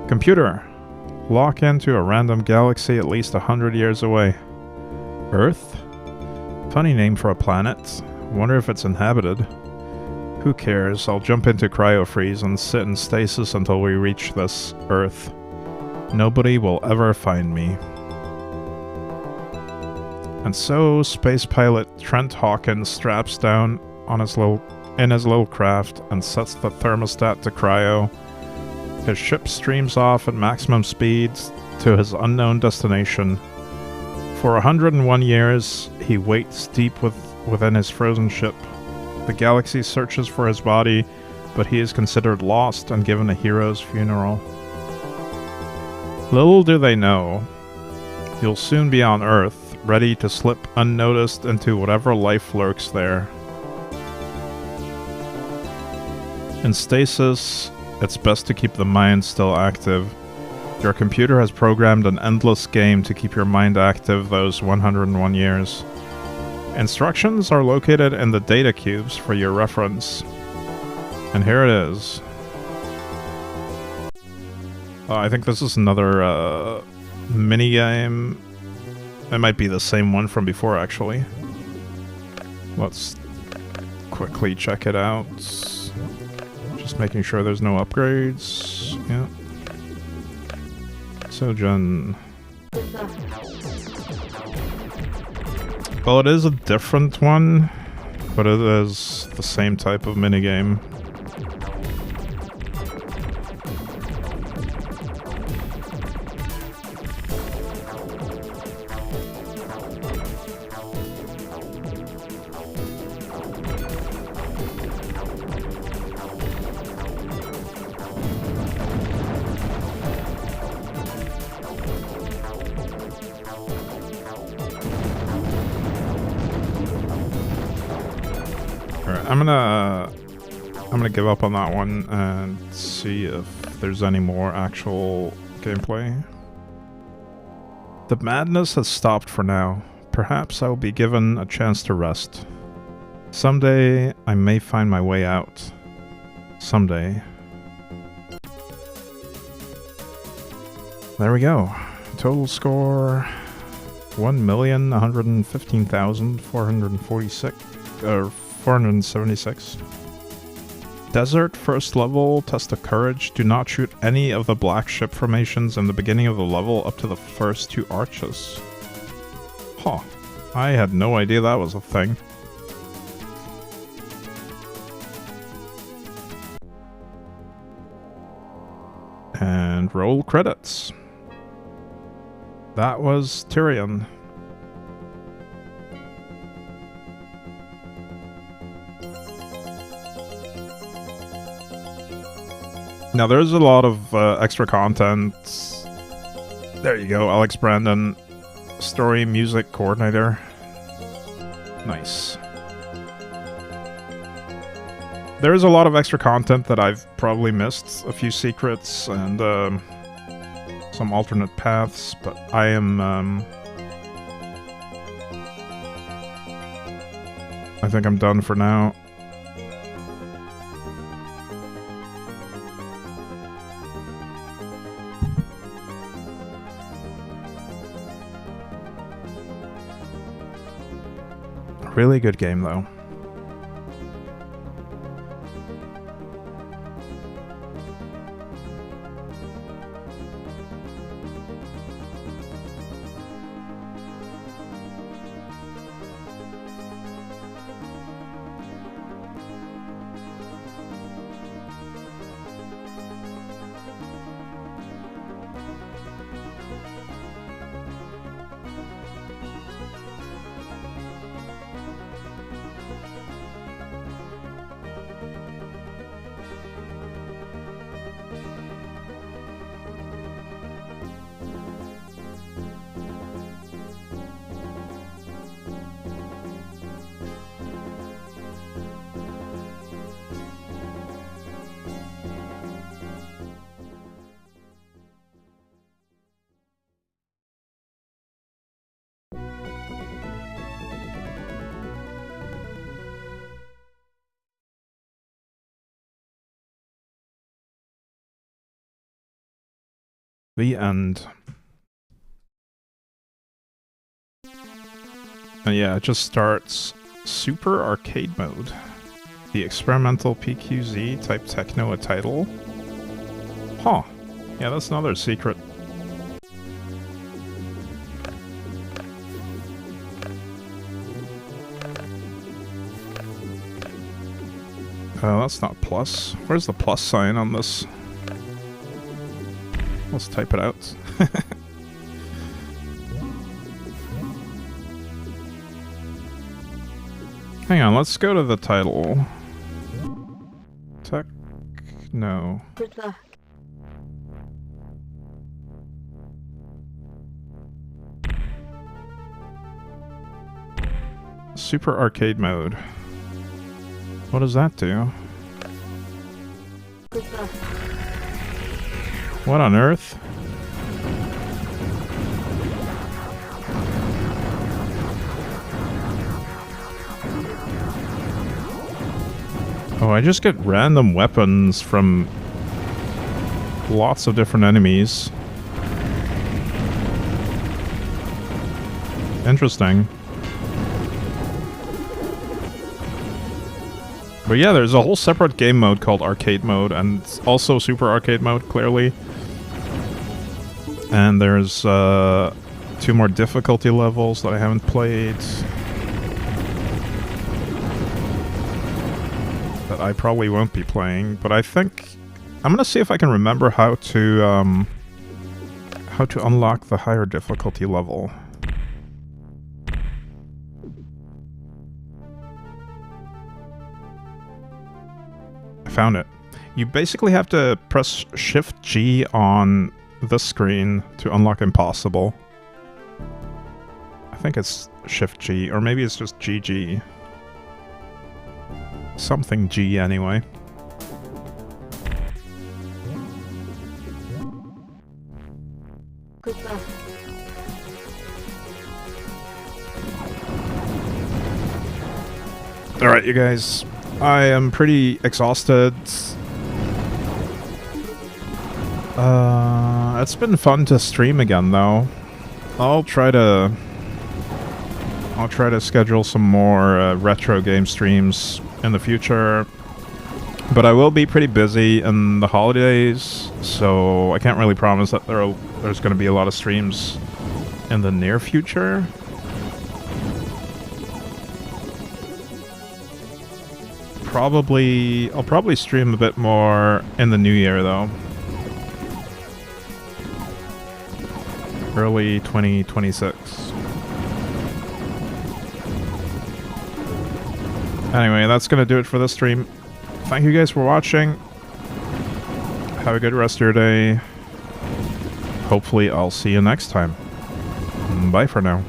Computer. Lock into a random galaxy at least 100 years away. Earth? Funny name for a planet. Wonder if it's inhabited. Who cares? I'll jump into cryo-freeze and sit in stasis until we reach this Earth. Nobody will ever find me. And so, space pilot Trent Hawkins straps down on his little craft and sets the thermostat to cryo. His ship streams off at maximum speeds to his unknown destination. For 101 years, he waits deep within his frozen ship. The galaxy searches for his body, but he is considered lost and given a hero's funeral. Little do they know, you'll soon be on Earth, ready to slip unnoticed into whatever life lurks there. In stasis, it's best to keep the mind still active. Your computer has programmed an endless game to keep your mind active those 101 years. Instructions are located in the data cubes for your reference. And here it is. I think this is another minigame. It might be the same one from before, actually. Let's quickly check it out. Just making sure there's no upgrades. Yeah. Sojourn. Good luck. Well, it is a different one, but it is the same type of minigame. I'm gonna give up on that one and see if there's any more actual gameplay. The madness has stopped for now. Perhaps I will be given a chance to rest. Someday I may find my way out. Someday. There we go. Total score 1,115,446 or 476. Desert, first level, test of courage. Do not shoot any of the black ship formations in the beginning of the level up to the first 2 arches. Huh. I had no idea that was a thing. And roll credits. That was Tyrian. Now, there's a lot of extra content. There you go, Alex Brandon. Story music coordinator. Nice. There is a lot of extra content that I've probably missed. A few secrets and some alternate paths, but I am... I think I'm done for now. Really good game, though. The end. And yeah, it just starts Super Arcade Mode. The experimental PQZ type techno a title. Huh. Yeah, that's another secret. Oh, that's not plus. Where's the plus sign on this? Let's type it out. Hang on, let's go to the title. No. Good luck. Super Arcade Mode. What does that do? Good luck. What on earth? Oh, I just get random weapons from lots of different enemies. Interesting. But yeah, there's a whole separate game mode called Arcade Mode, and also Super Arcade Mode, clearly. And there's 2 more difficulty levels that I haven't played. That I probably won't be playing, but I think I'm gonna see if I can remember how to unlock the higher difficulty level. I found it. You basically have to press Shift G on this screen to unlock Impossible. I think it's Shift G, or maybe it's just GG. Something G anyway. Good luck. Alright, you guys. I am pretty exhausted. It's been fun to stream again, though. I'll try to schedule some more retro game streams in the future. But I will be pretty busy in the holidays, so I can't really promise that there's going to be a lot of streams in the near future. I'll probably stream a bit more in the new year, though. Early 2026. Anyway, that's gonna do it for this stream. Thank you guys for watching. Have a good rest of your day. Hopefully I'll see you next time. Bye for now.